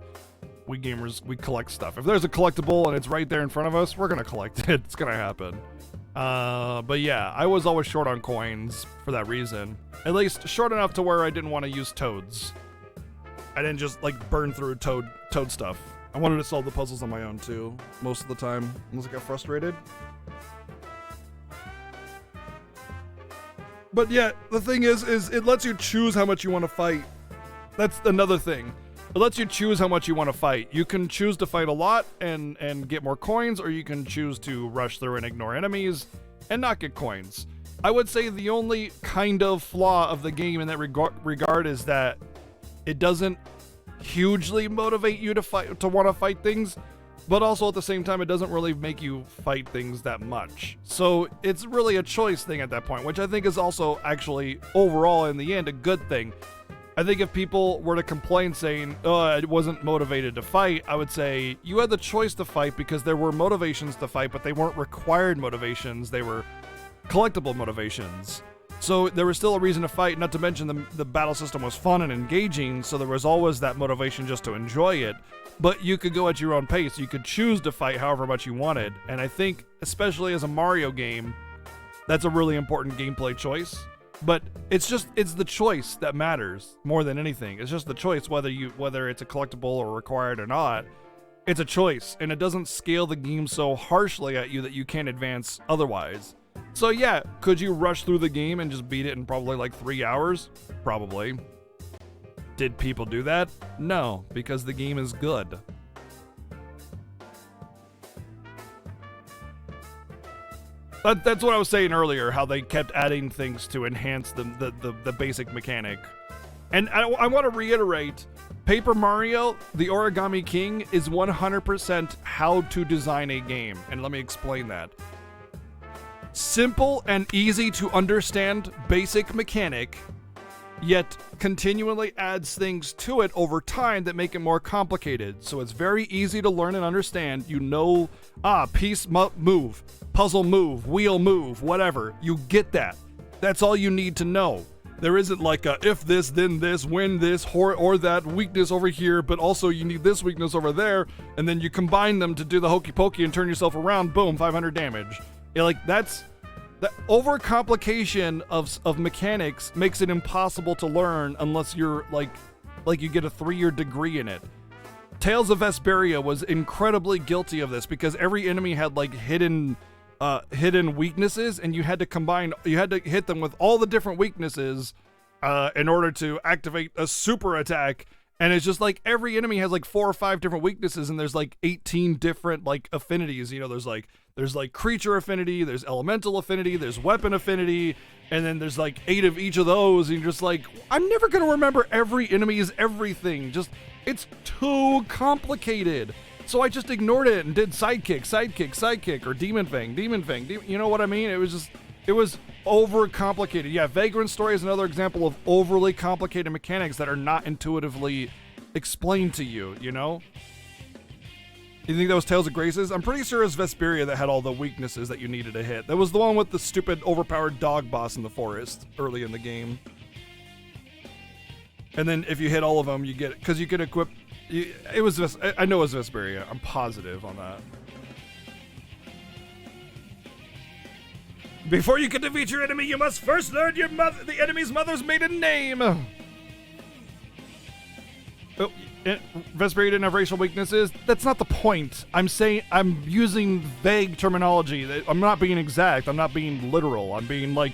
We gamers, we collect stuff. If there's a collectible and it's right there in front of us, we're gonna collect it. It's gonna happen. But yeah, I was always short on coins for that reason. At least short enough to where I didn't want to use toads. I didn't just like burn through toad stuff. I wanted to solve the puzzles on my own too, most of the time, unless I got frustrated. But yeah, the thing is it lets you choose how much you want to fight. That's another thing. It lets you choose how much you want to fight. You can choose to fight a lot and get more coins, or you can choose to rush through and ignore enemies and not get coins. I would say the only kind of flaw of the game in that regard is that it doesn't hugely motivate you to want to fight things, but also at the same time, it doesn't really make you fight things that much. So it's really a choice thing at that point, which I think is also actually overall in the end a good thing. I think if people were to complain saying, oh, I wasn't motivated to fight, I would say you had the choice to fight because there were motivations to fight, but they weren't required motivations. They were collectible motivations. So there was still a reason to fight, not to mention the battle system was fun and engaging, so there was always that motivation just to enjoy it. But you could go at your own pace. You could choose to fight however much you wanted. And I think, especially as a Mario game, that's a really important gameplay choice. But it's the choice that matters more than anything. It's just the choice whether it's a collectible or required or not. It's a choice, and it doesn't scale the game so harshly at you that you can't advance otherwise. So yeah, could you rush through the game and just beat it in probably like 3 hours? Probably. Did people do that? No, because the game is good. That's what I was saying earlier, how they kept adding things to enhance the basic mechanic. And I want to reiterate, Paper Mario, the Origami King, is 100% how to design a game. And let me explain that. Simple and easy to understand basic mechanic, yet continually adds things to it over time that make it more complicated. So it's very easy to learn and understand. You know, piece move, puzzle move, wheel move, whatever. You get that. That's all you need to know. There isn't like a if this, then this, when this, or that weakness over here, but also you need this weakness over there, and then you combine them to do the hokey pokey and turn yourself around, boom, 500 damage. That's the overcomplication of mechanics makes it impossible to learn unless you're like you get a 3-year degree in it. Tales of Vesperia was incredibly guilty of this because every enemy had like hidden weaknesses, and you had to hit them with all the different weaknesses in order to activate a super attack. And it's just like every enemy has like 4 or 5 different weaknesses, and there's like 18 different like affinities. You know, there's like creature affinity, there's elemental affinity, there's weapon affinity, and then there's like 8 of each of those. And you're just like, I'm never gonna remember every enemy's everything. It's too complicated. So I just ignored it and did sidekick, or demon fang. You know what I mean? It was overcomplicated. Yeah, Vagrant Story is another example of overly complicated mechanics that are not intuitively explained to you, you know? You think that was Tales of Graces? I'm pretty sure it's Vesperia that had all the weaknesses that you needed to hit. That was the one with the stupid overpowered dog boss in the forest early in the game. And then if you hit all of them, you get it, because you could equip... I know it was Vesperia. I'm positive on that. Before you can defeat your enemy, you must first learn the enemy's mother's maiden name. Oh, Vesperia didn't have racial weaknesses. That's not the point. I'm saying I'm using vague terminology. I'm not being exact. I'm not being literal. I'm being like...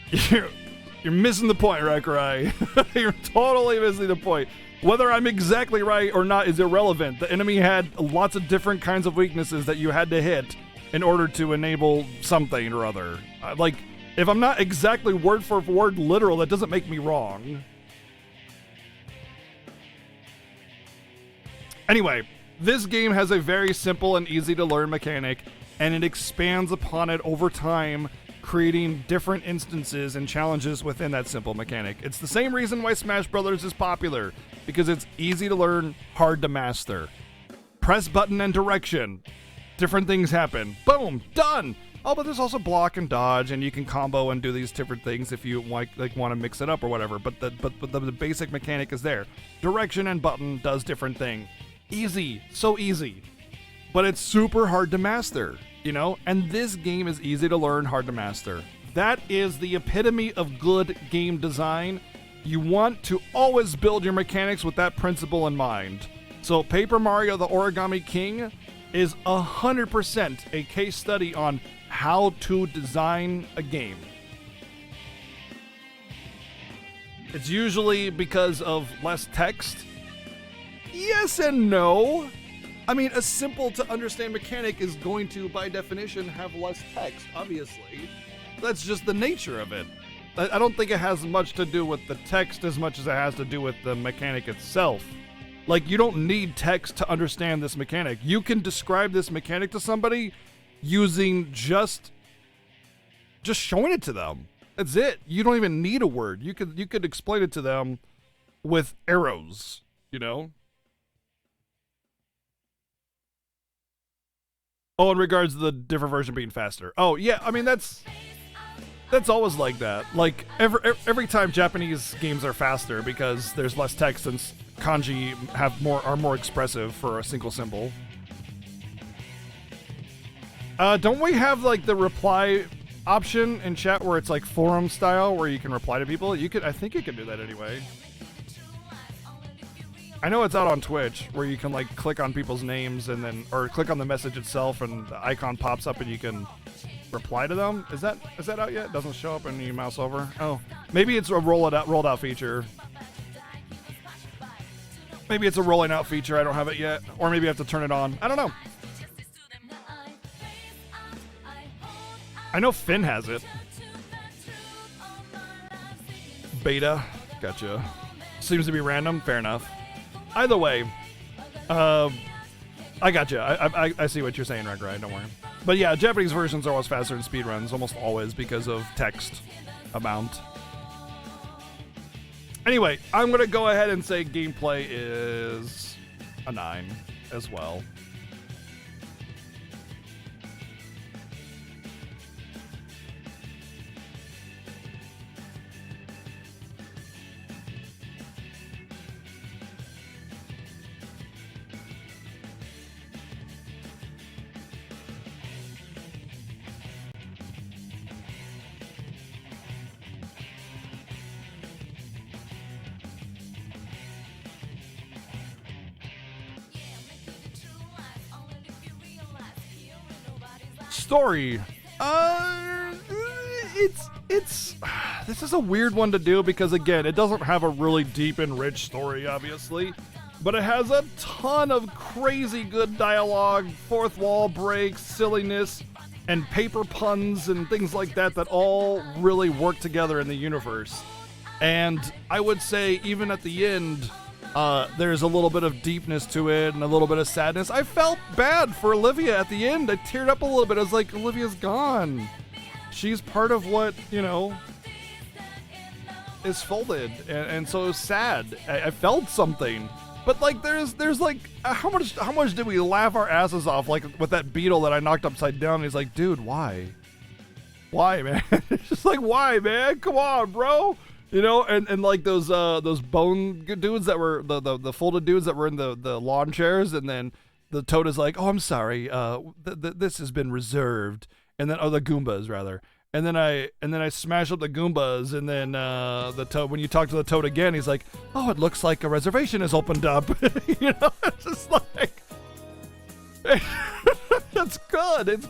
You're missing the point, Rakurai. You're totally missing the point. Whether I'm exactly right or not is irrelevant. The enemy had lots of different kinds of weaknesses that you had to hit in order to enable something or other. Like, if I'm not exactly word for word literal, that doesn't make me wrong. Anyway, this game has a very simple and easy to learn mechanic, and it expands upon it over time, creating different instances and challenges within that simple mechanic. It's the same reason why Smash Brothers is popular, because it's easy to learn, hard to master. Press button and direction. Different things happen. Boom, done. oh, but there's also block and dodge, and you can combo and do these different things if you want to mix it up or whatever. But the basic mechanic is there. Direction and button does different thing. Easy, so easy, but it's super hard to master, you know. And this game is easy to learn, hard to master. That is the epitome of good game design. You want to always build your mechanics with that principle in mind. So Paper Mario: The Origami King is 100% a case study on how to design a game. It's usually because of less text. Yes and no. I mean, a simple to understand mechanic is going to, by definition, have less text, obviously. That's just the nature of it. I don't think it has much to do with the text as much as it has to do with the mechanic itself. Like, you don't need text to understand this mechanic. You can describe this mechanic to somebody using just showing it to them. That's it. You don't even need a word. You could explain it to them with arrows, you know? Oh, in regards to the different version being faster. Oh, yeah, I mean, that's always like that. Like, every time Japanese games are faster because there's less text and kanji are more expressive for a single symbol. Don't we have, like, the reply option in chat where it's, like, forum style where you can reply to people? I think you can do that anyway. I know it's out on Twitch where you can, like, click on people's names and then, or click on the message itself and the icon pops up and you can reply to them. Is that out yet? It doesn't show up when you mouse over? Oh, maybe it's a rolled out feature. Maybe it's a rolling out feature. I don't have it yet. Or maybe I have to turn it on. I don't know. I know Finn has it. Beta. Gotcha. Seems to be random. Fair enough. Either way, I gotcha. I see what you're saying, Regrai. Don't worry. But yeah, Japanese versions are always faster than speedruns, almost always because of text amount. Anyway, I'm going to go ahead and say gameplay is a 9 as well. Story. It's this is a weird one to do because, again, it doesn't have a really deep and rich story, obviously, but it has a ton of crazy good dialogue, fourth wall breaks, silliness, and paper puns and things like that all really work together in the universe. And I would say even at the end, there's a little bit of deepness to it and a little bit of sadness. I felt bad for Olivia at the end. I teared up a little bit. I was like, Olivia's gone. She's part of what, you know, is folded. And so it was sad. I felt something. But like there's like how much did we laugh our asses off like with that beetle that I knocked upside down? And he's like, dude, why? Why, man? It's just like, why, man? Come on, bro. You know, and like those bone dudes that were the folded dudes that were in the lawn chairs, and then the Toad is like, oh, I'm sorry, this has been reserved, and then the Goombas rather, and then I smash up the Goombas, and then the Toad, when you talk to the Toad again, he's like, oh, it looks like a reservation has opened up. You know, it's just like it's good, it's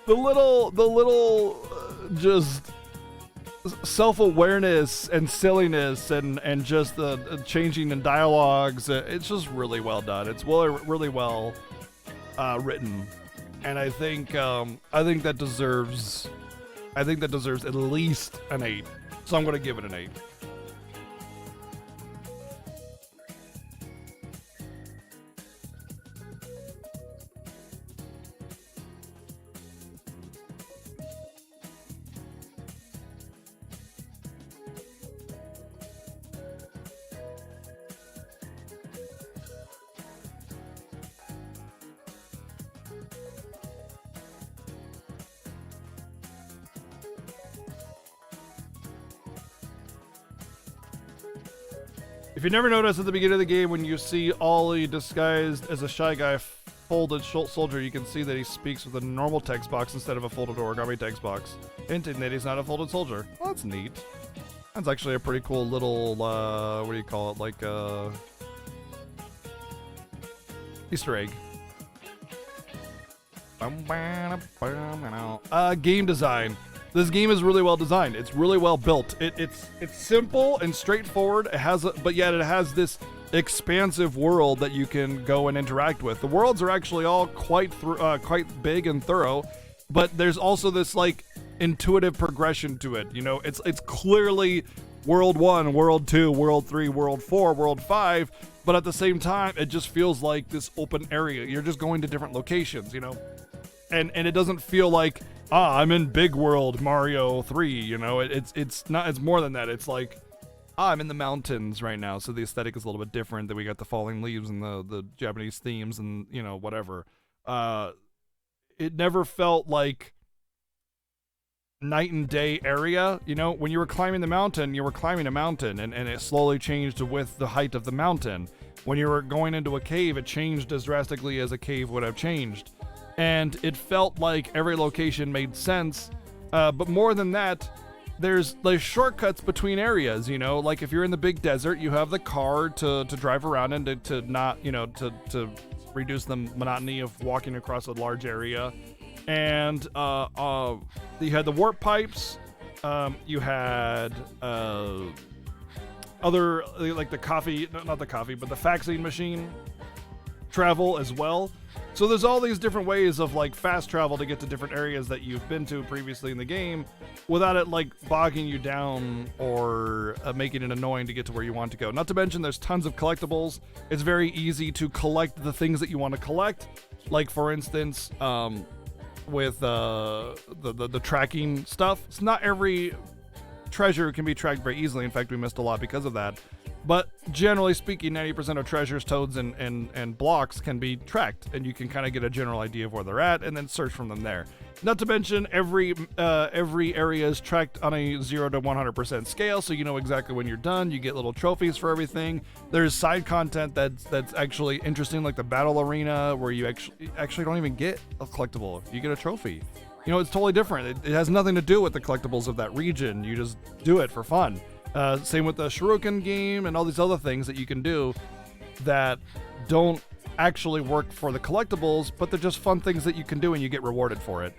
the little just self-awareness and silliness and just the changing in dialogues. It's just really well done. It's really well written, and I think that deserves at least an 8. So I'm going to give it an 8. If you never noticed at the beginning of the game, when you see Ollie disguised as a Shy Guy folded soldier, you can see that he speaks with a normal text box instead of a folded origami text box, hinting that he's not a folded soldier. Well, that's neat. That's actually a pretty cool little, what do you call it, like, Easter egg. Game design. This game is really well designed. It's really well built. It's simple and straightforward. But yet it has this expansive world that you can go and interact with. The worlds are actually all quite big and thorough, but there's also this like intuitive progression to it. You know, it's clearly World 1, World 2, World 3, World 4, World 5, but at the same time, it just feels like this open area. You're just going to different locations, you know? And it doesn't feel like, I'm in Big World Mario 3, you know? It's more than that. It's like, I'm in the mountains right now, so the aesthetic is a little bit different. That we got the falling leaves and the Japanese themes and, you know, whatever. It never felt like night and day area. You know, when you were climbing the mountain, you were climbing a mountain, and it slowly changed with the height of the mountain. When you were going into a cave, it changed as drastically as a cave would have changed. And it felt like every location made sense. But more than that, there's shortcuts between areas, you know? Like if you're in the big desert, you have the car to drive around and to not, you know, to reduce the monotony of walking across a large area. And you had the warp pipes. You had other, like the coffee, not the coffee, but the faxing machine travel as well. So there's all these different ways of like fast travel to get to different areas that you've been to previously in the game without it like bogging you down or making it annoying to get to where you want to go. Not to mention there's tons of collectibles. It's very easy to collect the things that you want to collect. Like for instance, with the tracking stuff. It's not every treasure can be tracked very easily. In fact, we missed a lot because of that. But generally speaking, 90% of treasures, toads, and blocks can be tracked, and you can kind of get a general idea of where they're at, and then search from them there. Not to mention, every area is tracked on a 0 to 100% scale, so you know exactly when you're done. You get little trophies for everything. There's side content that's actually interesting, like the battle arena, where you actually don't even get a collectible. You get a trophy. You know, it's totally different. It has nothing to do with the collectibles of that region. You just do it for fun. Same with the Shuriken game and all these other things that you can do that don't actually work for the collectibles, but they're just fun things that you can do and you get rewarded for it.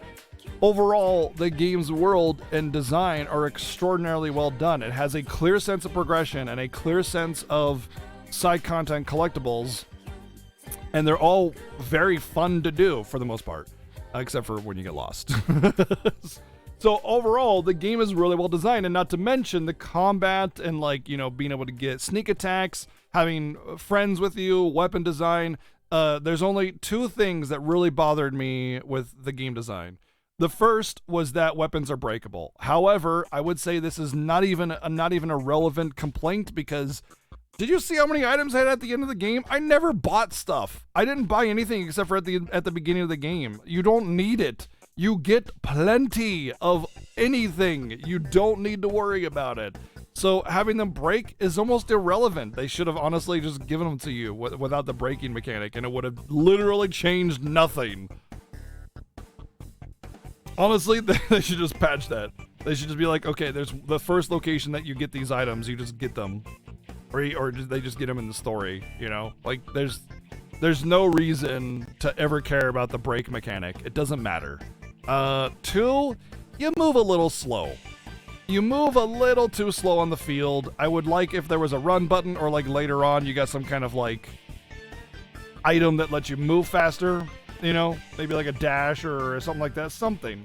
Overall, the game's world and design are extraordinarily well done. It has a clear sense of progression and a clear sense of side content collectibles, and they're all very fun to do for the most part, except for when you get lost. So overall, the game is really well designed, and not to mention the combat and like, you know, being able to get sneak attacks, having friends with you, weapon design. There's only two things that really bothered me with the game design. The first was that weapons are breakable. However, I would say this is not even a relevant complaint, because did you see how many items I had at the end of the game? I never bought stuff. I didn't buy anything except for at the beginning of the game. You don't need it. You get plenty of anything. You don't need to worry about it. So having them break is almost irrelevant. They should have honestly just given them to you without the breaking mechanic, and it would have literally changed nothing. Honestly, they should just patch that. They should just be like, okay, there's the first location that you get these items, you just get them. Or they just get them in the story, you know? Like, there's no reason to ever care about the break mechanic. It doesn't matter. 2, you move a little slow. You move a little too slow on the field. I would like if there was a run button, or like later on you got some kind of like item that lets you move faster, you know, maybe like a dash or something like that, something.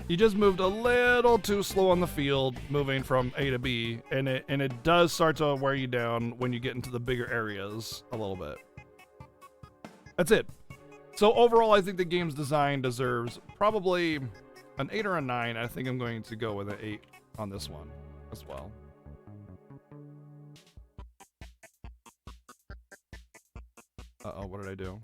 You just moved a little too slow on the field, moving from A to B, and it does start to wear you down when you get into the bigger areas a little bit. That's it. So overall, I think the game's design deserves probably an 8 or a 9. I think I'm going to go with an 8 on this one as well. Uh-oh, what did I do?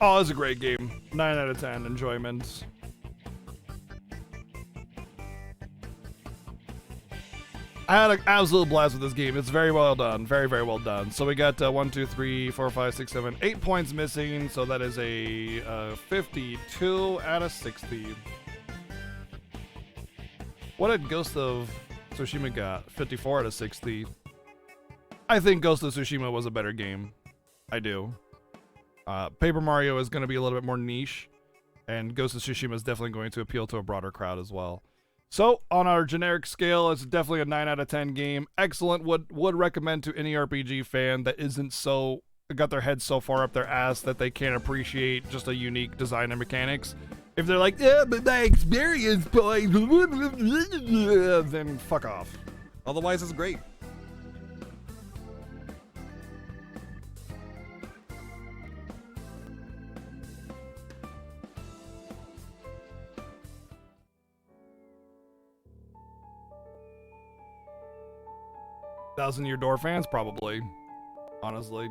Oh, it's a great game. 9 out of 10 enjoyment. I had an absolute blast with this game. It's very well done. Very, very well done. So we got 1, 2, 3, 4, 5, 6, 7, 8 points missing. So that is a 52 out of 60. What did Ghost of Tsushima got? 54 out of 60. I think Ghost of Tsushima was a better game. I do. Paper Mario is going to be a little bit more niche, and Ghost of Tsushima is definitely going to appeal to a broader crowd as well. So, on our generic scale, it's definitely a 9 out of 10 game. Excellent. Would recommend to any RPG fan that isn't so got their head so far up their ass that they can't appreciate just a unique design and mechanics. If they're like, yeah, but my experience point, then fuck off. Otherwise, it's great. Thousand-Year Door fans, probably. Honestly,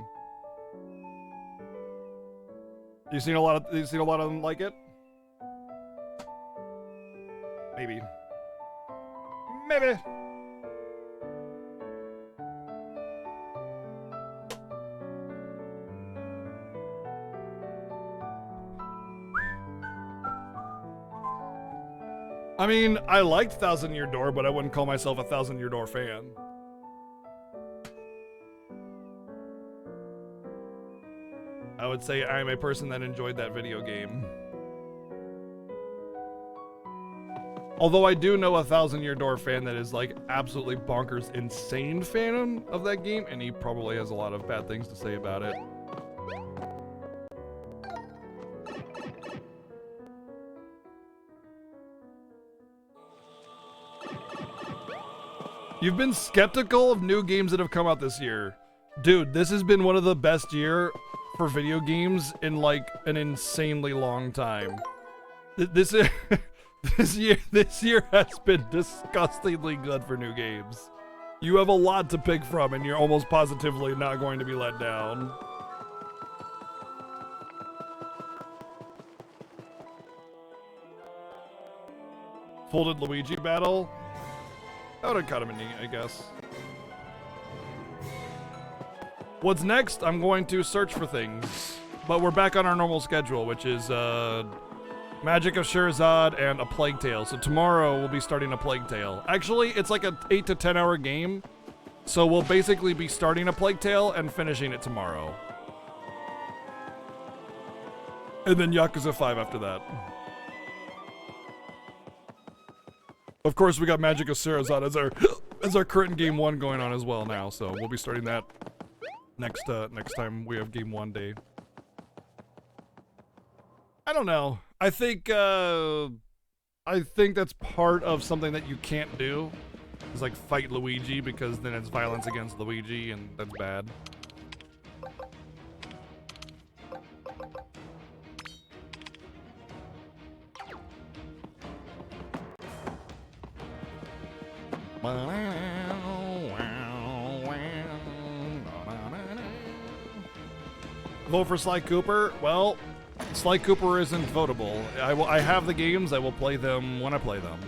you've seen a lot of them like it. Maybe. I mean, I liked Thousand-Year Door, but I wouldn't call myself a Thousand-Year Door fan. I would say I'm a person that enjoyed that video game. Although I do know a Thousand-Year Door fan that is like absolutely bonkers insane fan of that game, and he probably has a lot of bad things to say about it. You've been skeptical of new games that have come out this year. Dude, this has been one of the best year for video games in like an insanely long time. This year has been disgustingly good for new games. You have a lot to pick from, and you're almost positively not going to be let down. Folded Luigi battle? That would have kind of been neat, I guess. What's next? I'm going to search for things. But we're back on our normal schedule, which is Magic of Scheherazade and A Plague Tale. So tomorrow we'll be starting A Plague Tale. Actually, it's like an 8 to 10 hour game. So we'll basically be starting A Plague Tale and finishing it tomorrow. And then Yakuza 5 after that. Of course, we got Magic of Scheherazade as our current game 1 going on as well now. So we'll be starting that next time we have game 1 day. I don't know. I think that's part of something that you can't do. Is like fight Luigi, because then it's violence against Luigi, and that's bad. Vote for Sly Cooper? Well, Sly Cooper isn't votable. I have the games. I will play them when I play them.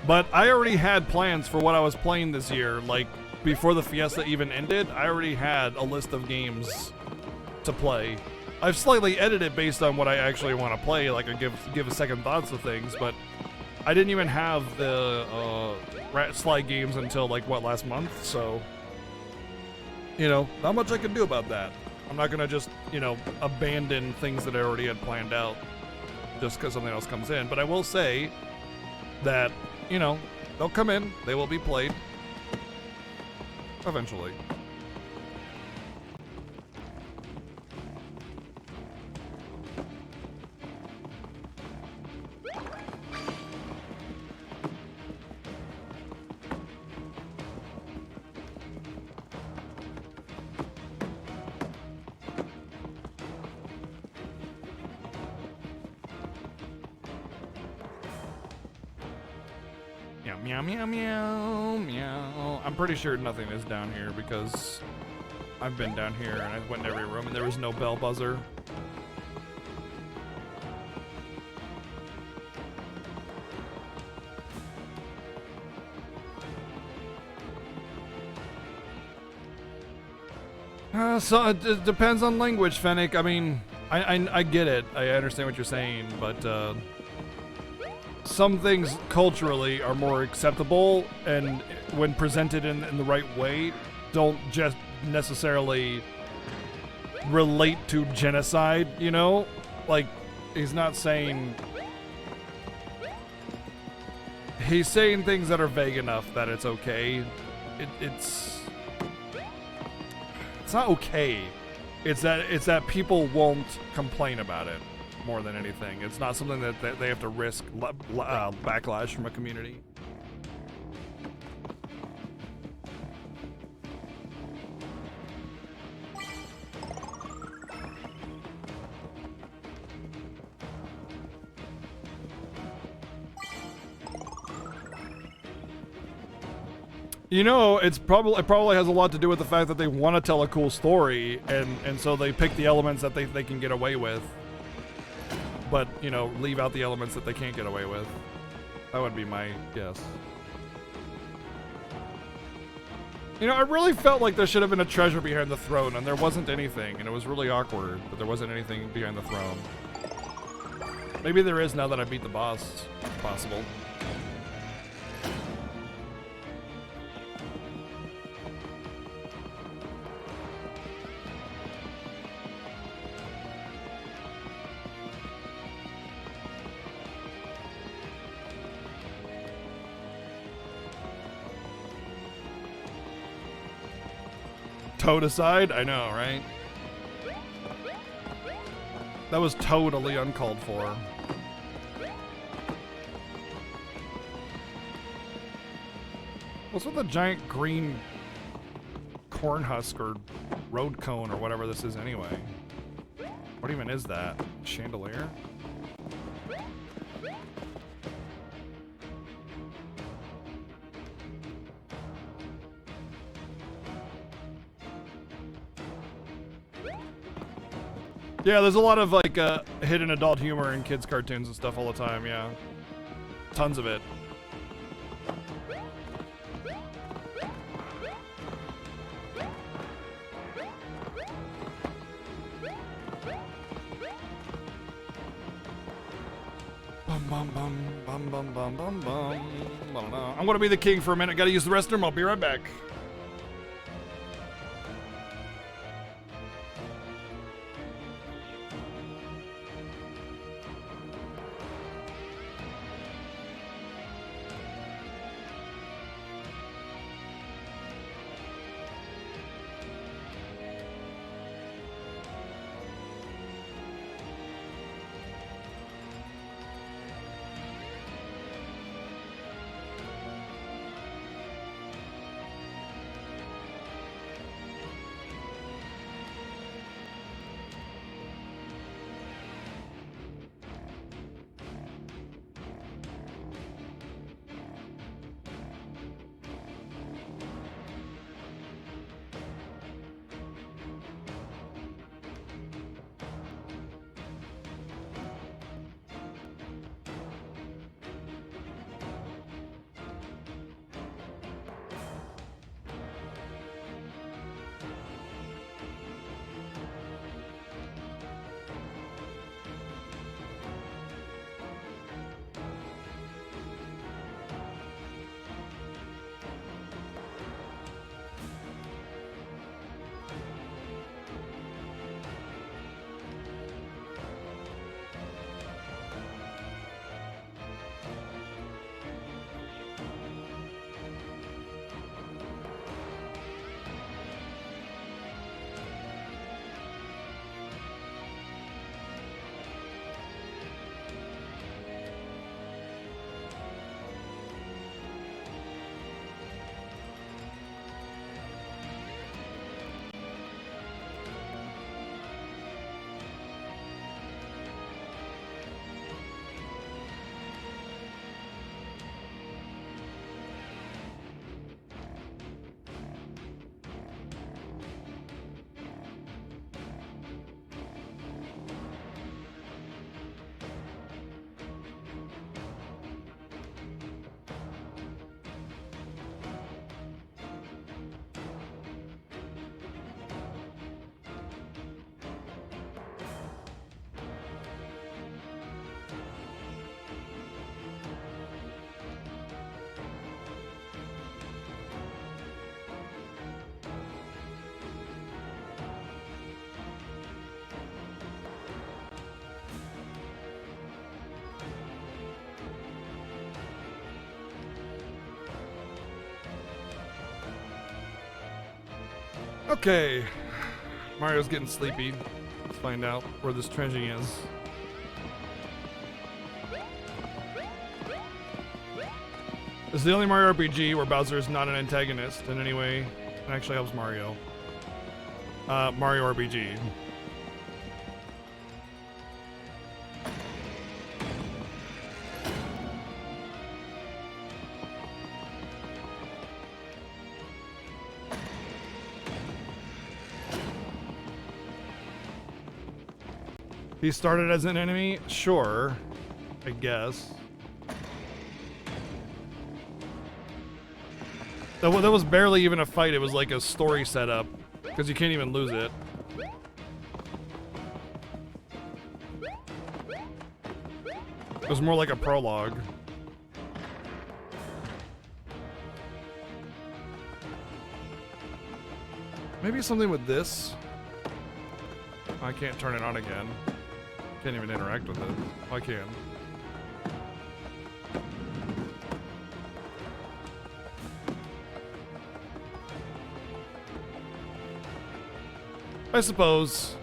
But I already had plans for what I was playing this year. Like, before the Fiesta even ended, I already had a list of games to play. I've slightly edited based on what I actually want to play. Like, I give a second thoughts to things, but I didn't even have the Sly games until, like, what, last month? So, you know, not much I can do about that. I'm not going to just, you know, abandon things that I already had planned out just because something else comes in. But I will say that, you know, they'll come in. They will be played. Eventually. Meow, meow, meow, meow. I'm pretty sure nothing is down here because I've been down here and I went in every room and there was no bell buzzer. So it depends on language, Fennec. I mean, I get it. I understand what you're saying, but some things culturally are more acceptable, and when presented in the right way, don't just necessarily relate to genocide, you know? Like, he's not saying... He's saying things that are vague enough that it's okay. It's not okay. It's that people won't complain about it more than anything. It's not something that they have to risk backlash from a community. You know, it probably has a lot to do with the fact that they want to tell a cool story, and so they pick the elements that they can get away with. But, you know, leave out the elements that they can't get away with. That would be my guess. You know, I really felt like there should have been a treasure behind the throne, and there wasn't anything, and it was really awkward, but there wasn't anything behind the throne. Maybe there is now that I beat the boss. It's possible. Toad aside? I know, right? That was totally uncalled for. What's with the giant green corn husk or road cone or whatever this is anyway? What even is that? Chandelier? Yeah, there's a lot of like hidden adult humor in kids' cartoons and stuff all the time, yeah. Tons of it. Bum bum bum bum bum bum bum bum. I don't know. I'm gonna be the king for a minute. Gotta use the restroom. I'll be right back. Okay. Mario's getting sleepy. Let's find out where this trenching is. This is the only Mario RPG where Bowser is not an antagonist in any way. It actually helps Mario. Mario RPG. He started as an enemy? Sure. I guess. That was barely even a fight. It was like a story setup. Because you can't even lose it. It was more like a prologue. Maybe something with this? I can't turn it on again. Can't even interact with it. Oh, I can. I suppose.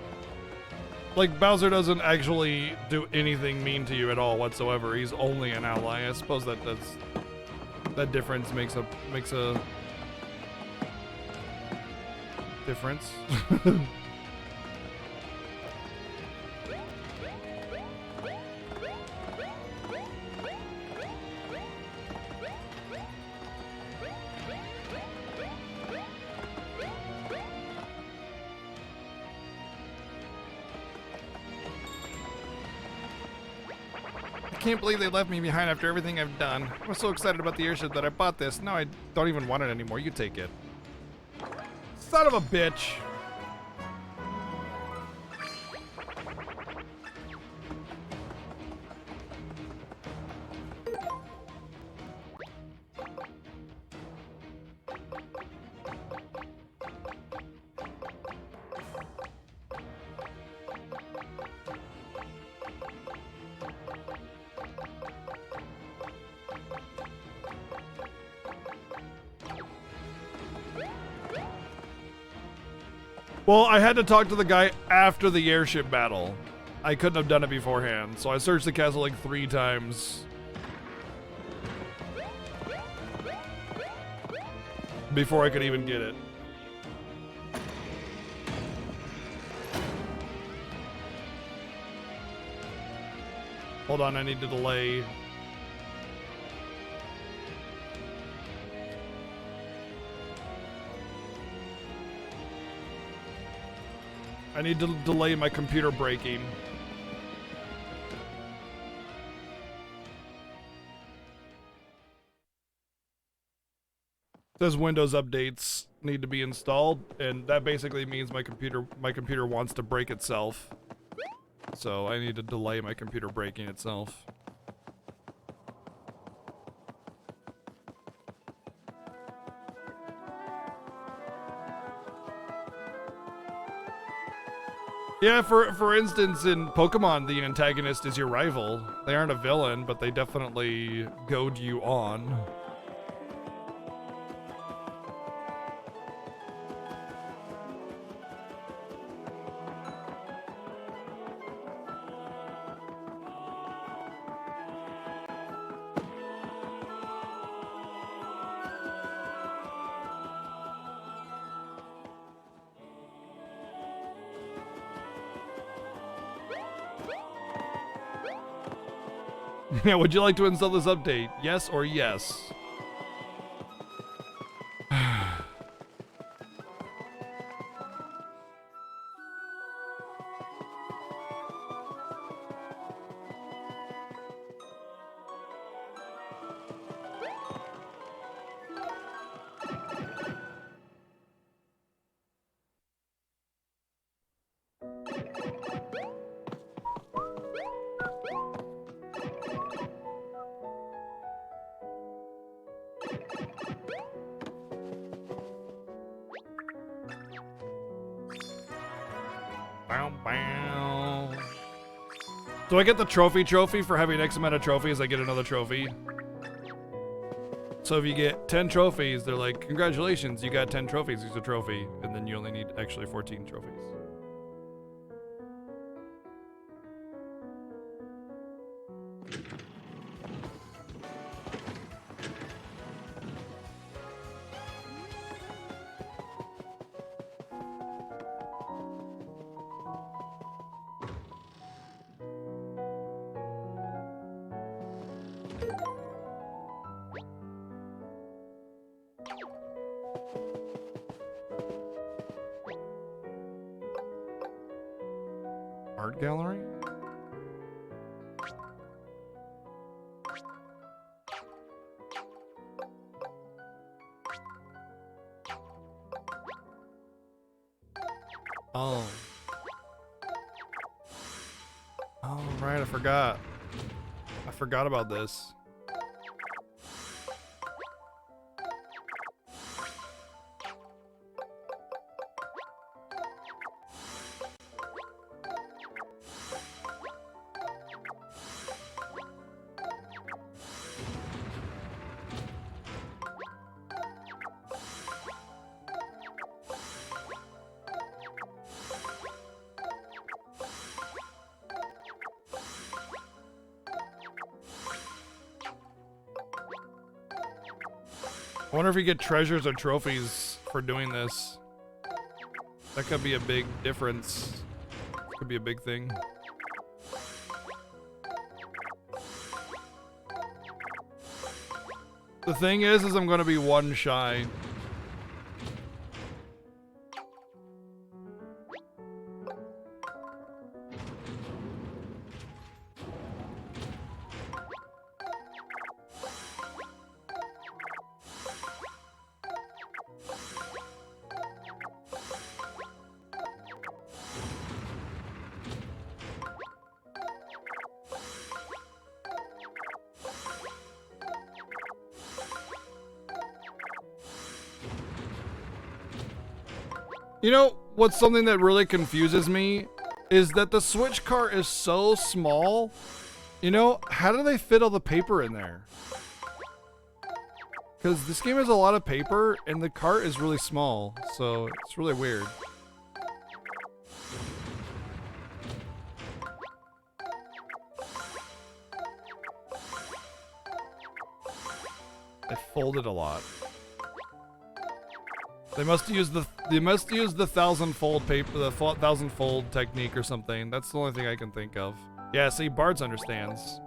Like, Bowser doesn't actually do anything mean to you at all whatsoever. He's only an ally. I suppose that difference makes a difference. I can't believe they left me behind after everything I've done. I was so excited about the airship that I bought this. Now I don't even want it anymore. You take it. Son of a bitch. Well, I had to talk to the guy after the airship battle. I couldn't have done it beforehand, so I searched the castle like 3 times. Before I could even get it. Hold on, I need to delay. I need to delay my computer breaking. It says Windows updates need to be installed, and that basically means my computer wants to break itself. So I need to delay my computer breaking itself. Yeah, for instance, in Pokemon, the antagonist is your rival. They aren't a villain, but they definitely goad you on. Yeah, would you like to install this update? Yes or yes? Do I get the trophy for having X amount of trophies? I get another trophy. So if you get 10 trophies, they're like, congratulations, you got 10 trophies, here's a trophy. And then you only need actually 14 trophies. Art gallery? Oh. Oh, right, I forgot. I forgot about this. I wonder if you get treasures or trophies for doing this. That could be a big difference. Could be a big thing. The thing is I'm gonna be one shy. You know, what's something that really confuses me is that the Switch cart is so small. You know, how do they fit all the paper in there? Because this game has a lot of paper and the cart is really small, so it's really weird. They folded a lot. They must use the 1,000-fold paper, the 1,000-fold technique or something. That's the only thing I can think of. Yeah, see, Bards understands.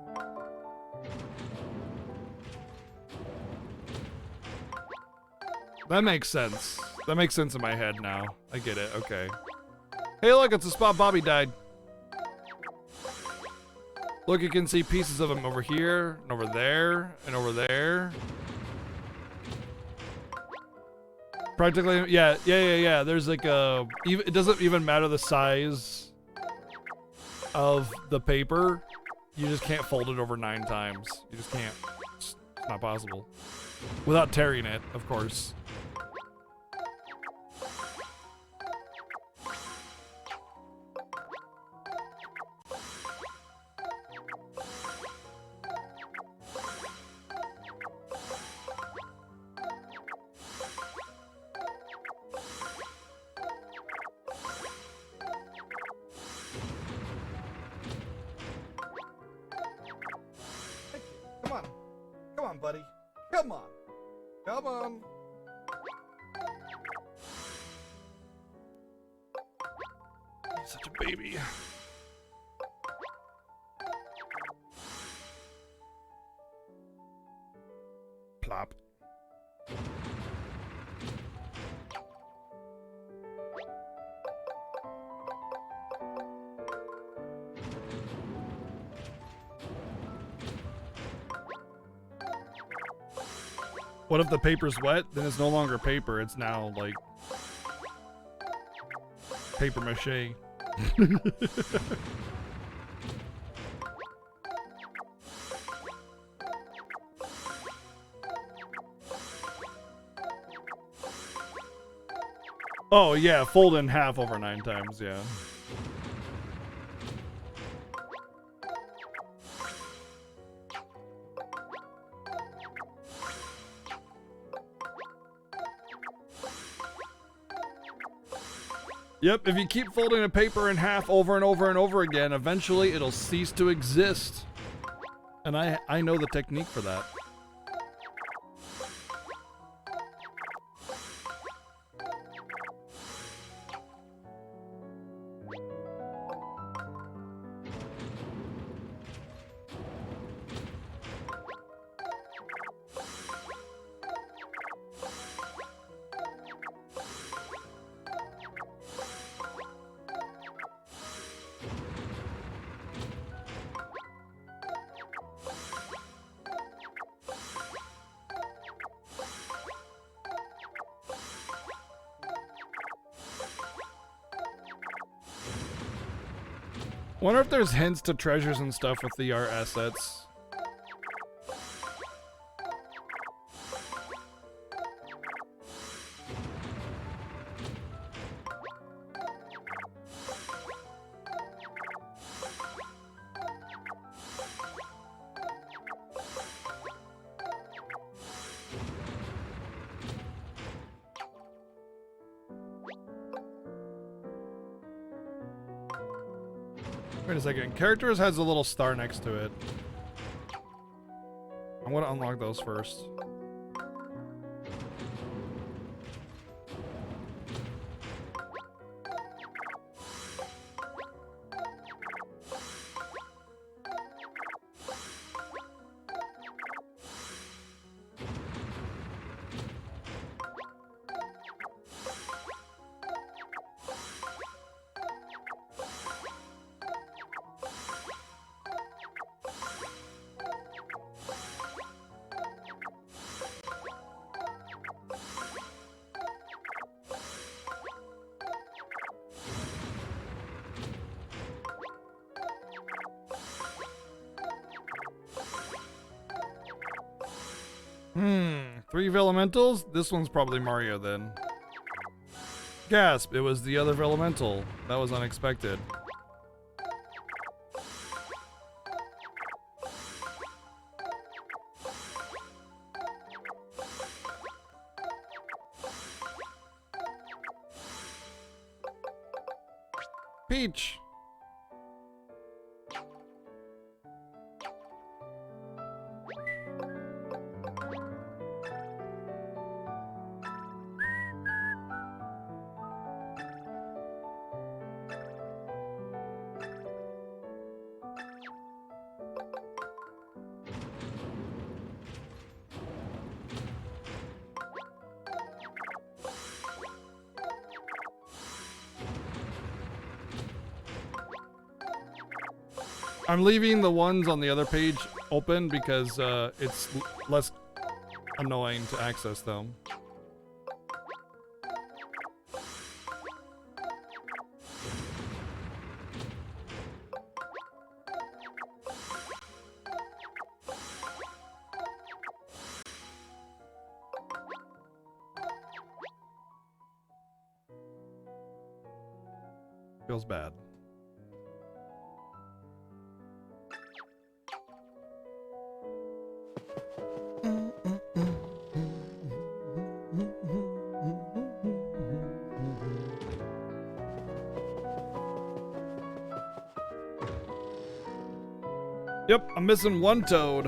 That makes sense. That makes sense in my head now. I get it. Okay. Hey, look, it's the spot Bobby died. Look, you can see pieces of him over here, and over there, and over there. Practically, yeah. There's like a, it doesn't even matter the size of the paper. You just can't fold it over 9 times. You just can't. It's not possible. Without tearing it, of course. Buddy. Come on. Come on. You're such a baby. Plop. What if the paper's wet? Then it's no longer paper. It's now like paper mache. Oh yeah, fold in half over 9 times, yeah. Yep, if you keep folding a paper in half over and over and over again, eventually it'll cease to exist. And I know the technique for that. Wonder if there's hints to treasures and stuff with the art assets. Wait a second. Characters has a little star next to it. I'm gonna unlock those first. Three Elementals? This one's probably Mario then. Gasp, it was the other Elemental. That was unexpected. Peach! I'm leaving the ones on the other page open because it's less annoying to access them. Feels bad. Yep, I'm missing one toad.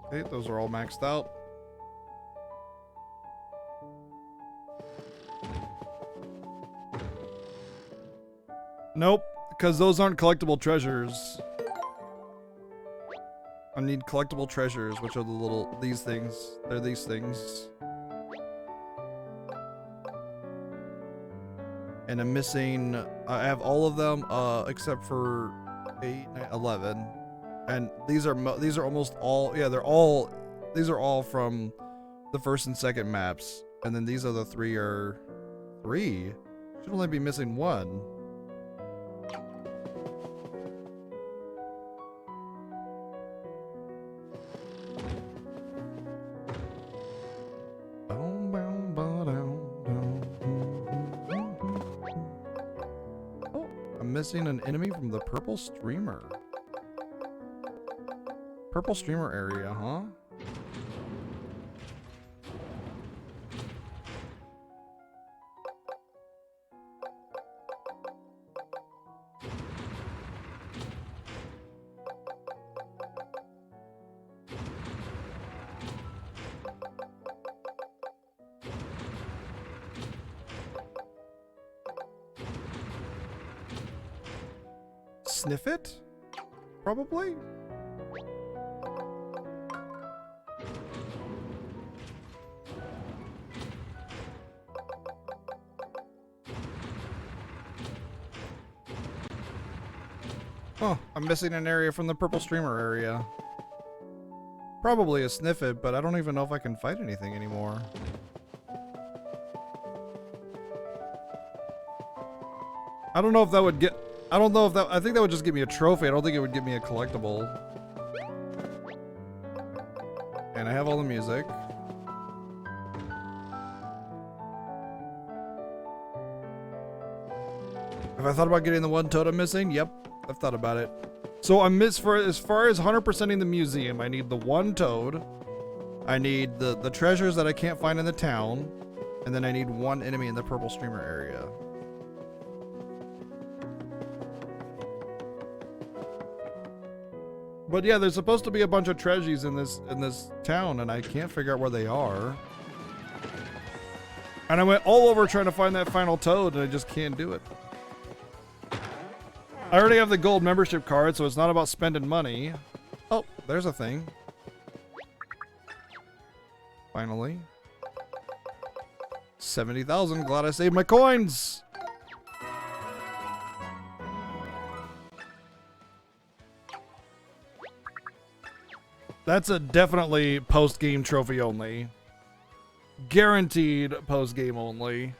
Okay, those are all maxed out. Nope, because those aren't collectible treasures. I need collectible treasures, which are the little, these things. They're these things. And I'm missing, I have all of them, except for 8, 9, 11. And these are almost all, yeah, these are all from the first and second maps. And then these other three are, should only be missing one. Missing an enemy from the purple streamer. Purple streamer area, huh? sniff it? Probably? Oh, I'm missing an area from the purple streamer area. Probably a sniff it, but I don't even know if I can fight anything anymore. I don't know if that would get... I don't know if that... I think that would just give me a trophy. I don't think it would give me a collectible. And I have all the music. Have I thought about getting the one toad I'm missing? Yep, I've thought about it. So I'm as far as 100%ing the museum, I need the one toad. I need the treasures that I can't find in the town. And then I need one enemy in the purple streamer area. But yeah, there's supposed to be a bunch of treasures in this town, and I can't figure out where they are. And I went all over trying to find that final toad, and I just can't do it. I already have the gold membership card, so it's not about spending money. Oh, there's a thing. Finally. 70,000, glad I saved my coins! That's a definitely post-game trophy only. Guaranteed post-game only.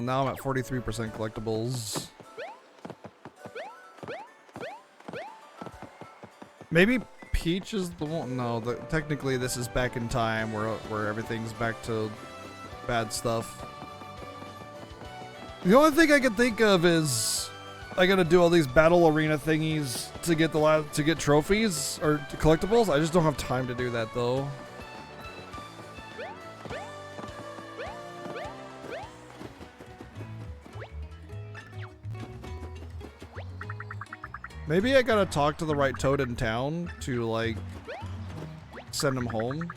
Now I'm at 43% collectibles. Maybe Peach is the one. No, technically this is back in time where everything's back to bad stuff. The only thing I can think of is I gotta do all these battle arena thingies to get trophies or collectibles. I just don't have time to do that though. Maybe I gotta talk to the right toad in town to, like, send him home.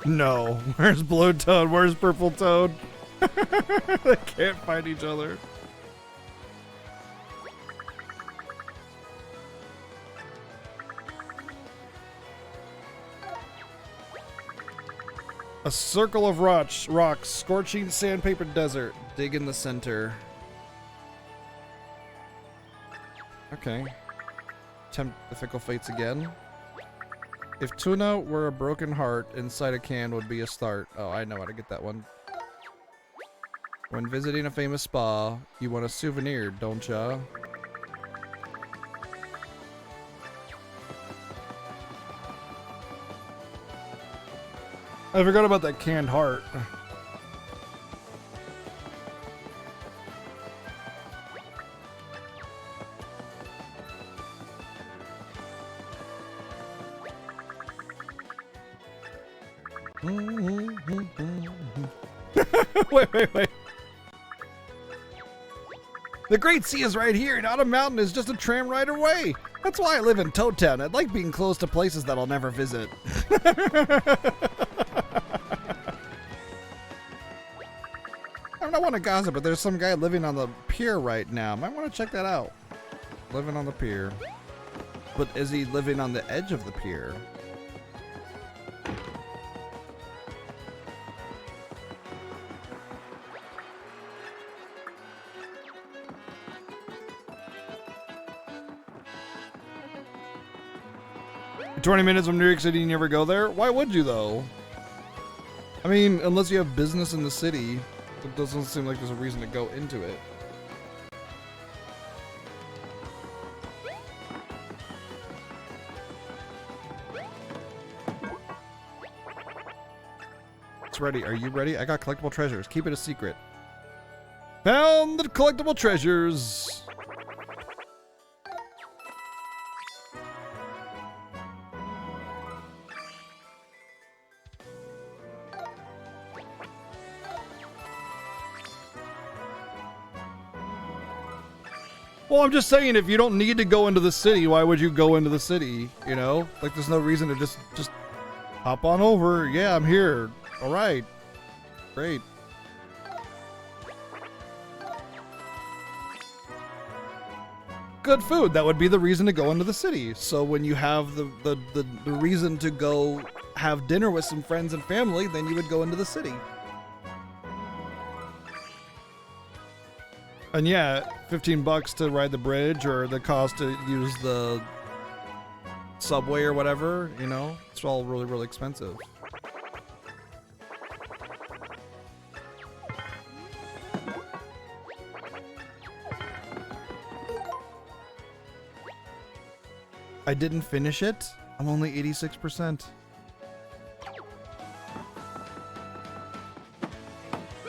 No. Where's Blue Toad? Where's Purple Toad? They can't fight each other. A circle of rocks, scorching sandpaper desert. Dig in the center. Okay. Tempt the fickle fates again. If tuna were a broken heart, inside a can would be a start. Oh, I know how to get that one. When visiting a famous spa, you want a souvenir, don't ya? I forgot about that canned heart. Wait. The Great Sea is right here, and Autumn Mountain is just a tram ride away. That's why I live in Toad Town. I'd like being close to places that I'll never visit. I don't want to gossip, but there's some guy living on the pier right now. Might want to check that out. Living on the pier. But is he living on the edge of the pier? In 20 minutes from New York City, you never go there? Why would you, though? I mean, unless you have business in the city, it doesn't seem like there's a reason to go into it. ready. Are you ready? I got collectible treasures. Keep it a secret. Found the collectible treasures. Well, I'm just saying, if you don't need to go into the city, why would you go into the city? You know, like there's no reason to just hop on over. Yeah, I'm here. All right, great. Good food. That would be the reason to go into the city. So when you have the reason to go have dinner with some friends and family, then you would go into the city. And yeah, $15 to ride the bridge, or the cost to use the subway or whatever, you know, it's all really, really expensive. I didn't finish it. I'm only 86%.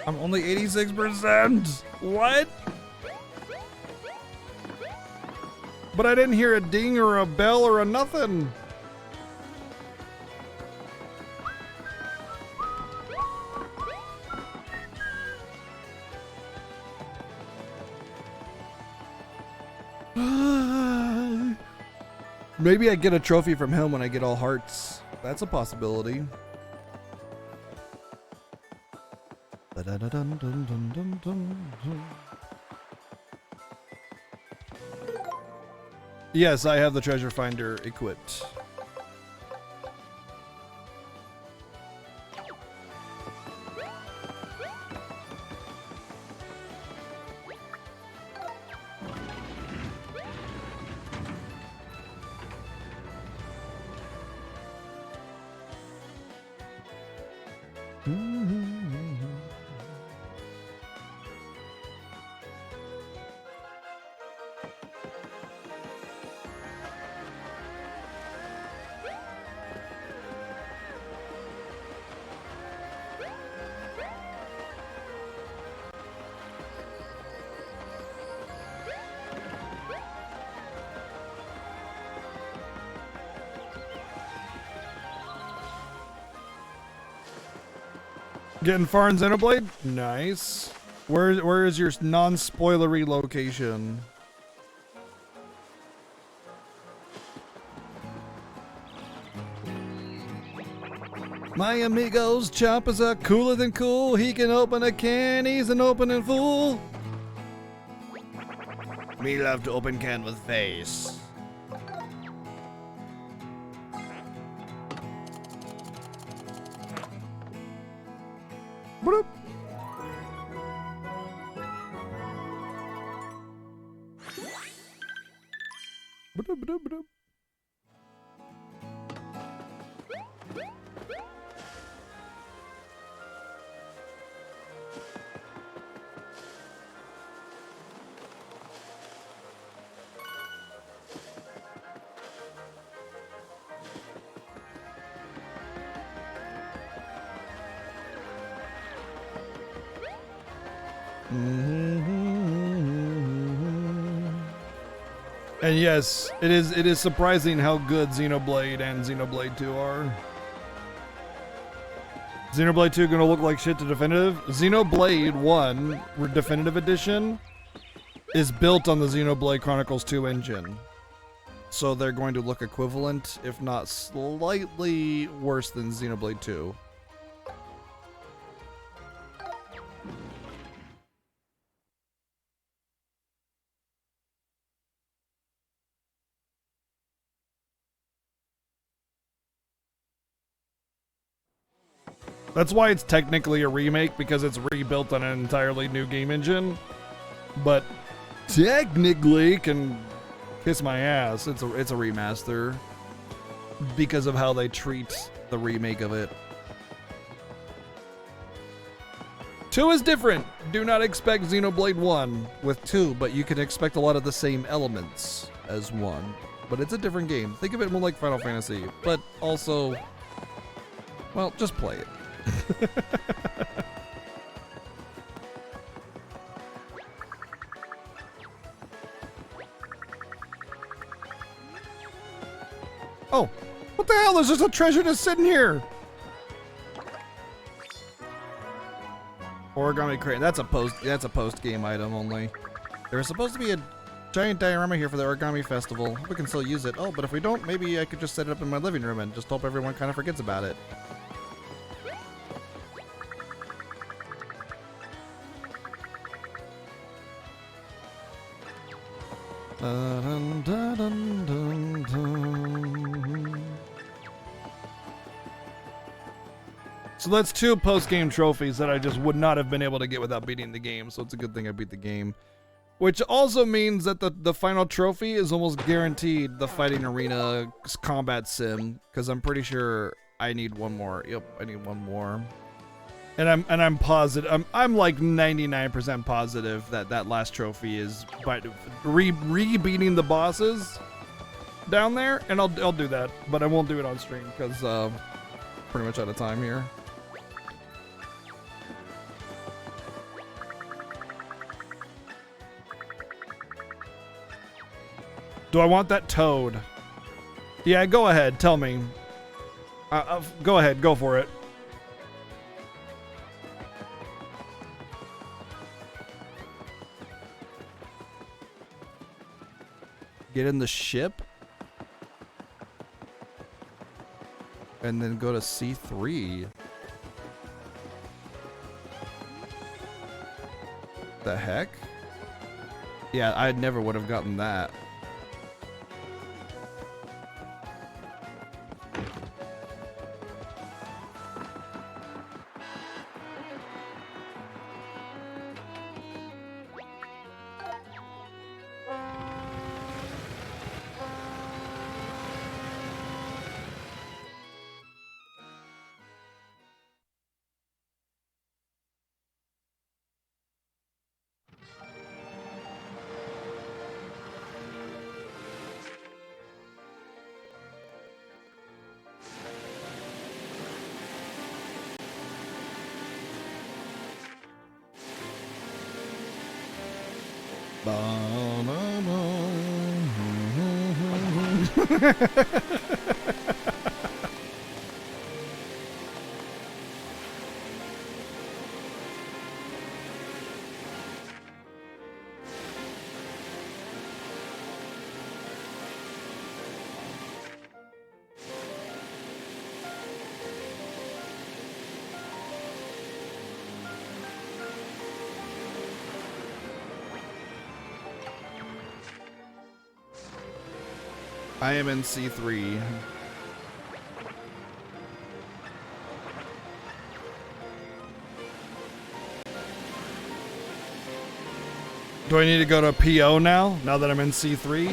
I'm only 86%. What? But I didn't hear a ding or a bell or a nothing. Maybe I get a trophy from him when I get all hearts. That's a possibility. Yes, I have the treasure finder equipped. Getting far in Xenoblade? Nice. Where is your non-spoilery location? My amigos, Chomp is a cooler than cool. He can open a can, he's an opening fool. Me love to open can with face. Bloop. Bloop, bloop, bloop. And yes, it is surprising how good Xenoblade and Xenoblade 2 are. Xenoblade 2 gonna look like shit to Definitive. Xenoblade 1, Definitive Edition, is built on the Xenoblade Chronicles 2 engine. So they're going to look equivalent, if not slightly worse than Xenoblade 2. That's why it's technically a remake, because it's rebuilt on an entirely new game engine. But technically can kiss my ass. It's a remaster because of how they treat the remake of it. 2 is different. Do not expect Xenoblade 1 with 2, but you can expect a lot of the same elements as 1. But it's a different game. Think of it more like Final Fantasy, but also, well, just play it. Oh, what the hell? There's just a treasure just sitting here. Origami crate. That's a post game item only. There's supposed to be a giant diorama here for the origami festival. We can still use it. Oh, but if we don't, maybe I could just set it up in my living room and just hope everyone kind of forgets about it. Dun, dun, dun, dun, dun. So that's 2 post-game trophies that I just would not have been able to get without beating the game, so it's a good thing I beat the game. Which also means that the final trophy is almost guaranteed the fighting arena combat sim, because I'm pretty sure I need one more. Yep, I need one more. And I'm positive. I'm like 99% positive that that last trophy is by re-beating the bosses down there, and I'll do that, but I won't do it on stream because pretty much out of time here. Do I want that toad? Yeah, go ahead. Tell me. Go ahead. Go for it. Get in the ship. And then go to C3. The heck? Yeah, I never would have gotten that. I am in C3. Do I need to go to PO now that I'm in C3?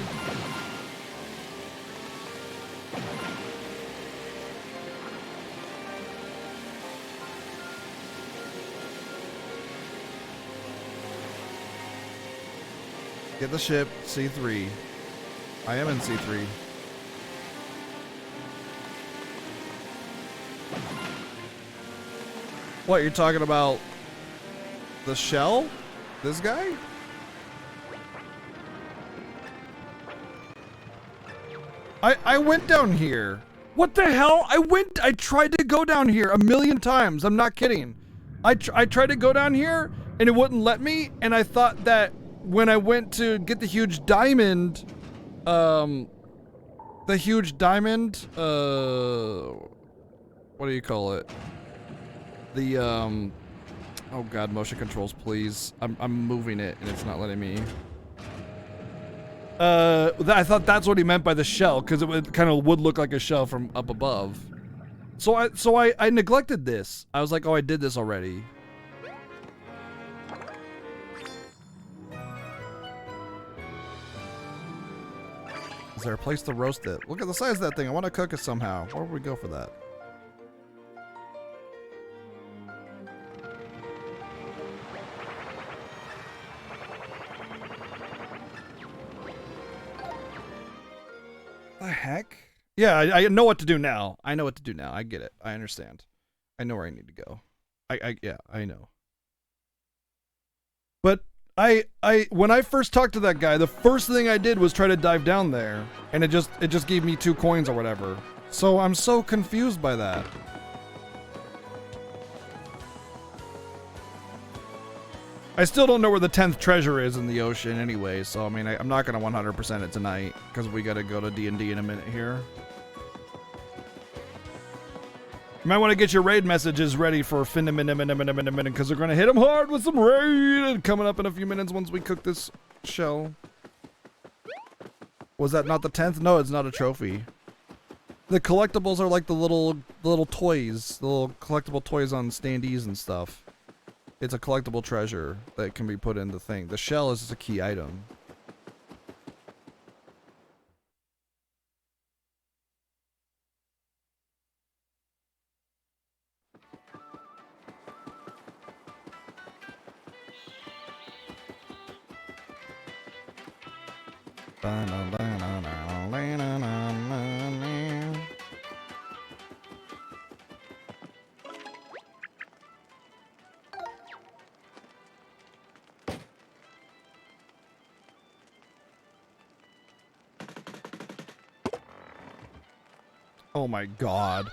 Get the ship, C3. I am in C3. What, you're talking about the shell? This guy? I went down here. What the hell? I tried to go down here 1,000,000 times. I'm not kidding. I tried to go down here and it wouldn't let me, and I thought that when I went to get the huge diamond, what do you call it? The, oh god, motion controls, please. I'm moving it and it's not letting me. I thought that's what he meant by the shell, because it kind of would look like a shell from up above. So I neglected this. I was like, oh, I did this already. Is there a place to roast it? Look at the size of that thing. I want to cook it somehow. Where would we go for that? The heck? Yeah, I know what to do now. I know what to do now. I get it. I understand. I know where I need to go. Yeah, I know. But when I first talked to that guy, the first thing I did was try to dive down there, and it just gave me 2 coins or whatever. So I'm so confused by that. I still don't know where the 10th treasure is in the ocean anyway, so I mean, I'm not gonna 100% it tonight, because we gotta go to D&D in a minute here. You might want to get your raid messages ready for minute, because we're gonna hit them hard with some raid coming up in a few minutes once we cook this shell. Was that not the 10th? No, it's not a trophy. The collectibles are like the little toys, the little collectible toys on standees and stuff. It's a collectible treasure that can be put in the thing. The shell is just a key item. Oh my god.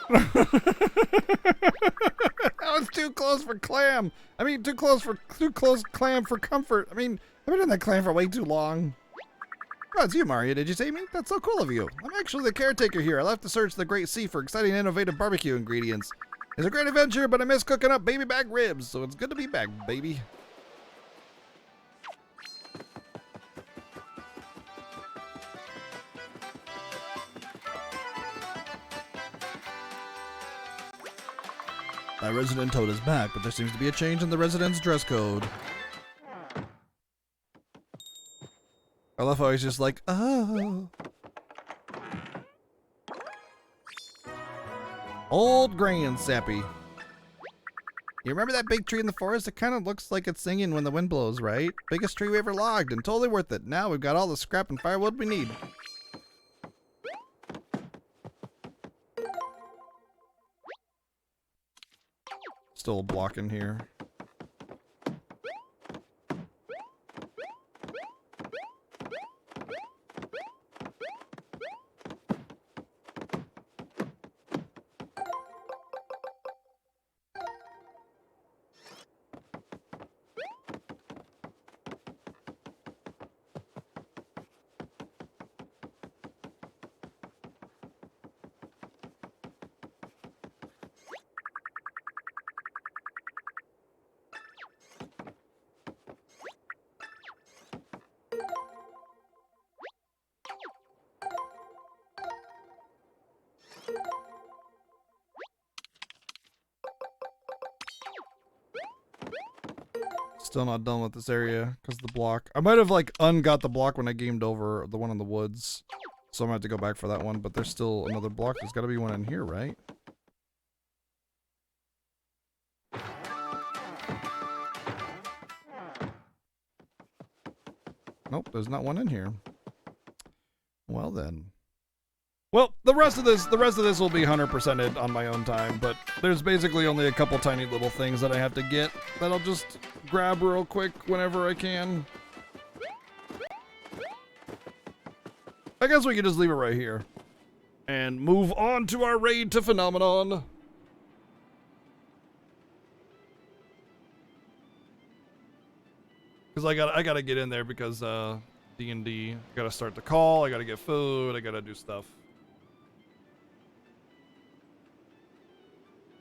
That was too close for clam. I mean, too close clam for comfort. I mean, I've been in that clam for way too long. Oh, it's you, Mario. Did you save me? That's so cool of you. I'm actually the caretaker here. I left to search the Great Sea for exciting, innovative barbecue ingredients. It's a great adventure, but I miss cooking up baby back ribs, so it's good to be back, baby. My resident toad is back, but there seems to be a change in the resident's dress code. I love how he's just like, oh. Old gray and sappy. You remember that big tree in the forest? It kind of looks like it's singing when the wind blows, right? Biggest tree we ever logged and totally worth it. Now we've got all the scrap and firewood we need. Still a block in here. Still not done with this area because the block. I might have like ungot the block when I gamed over the one in the woods. So I'm gonna have to go back for that one, but there's still another block. There's gotta be one in here, right? Nope, there's not one in here. Well then. Well, the rest of this will be 100%ed on my own time, but there's basically only a couple tiny little things that I have to get that I'll just grab real quick whenever I can. I guess we could just leave it right here and move on to our raid to Phenomenon. Because I gotta get in there because D&D, I gotta start the call, I gotta get food, I gotta do stuff.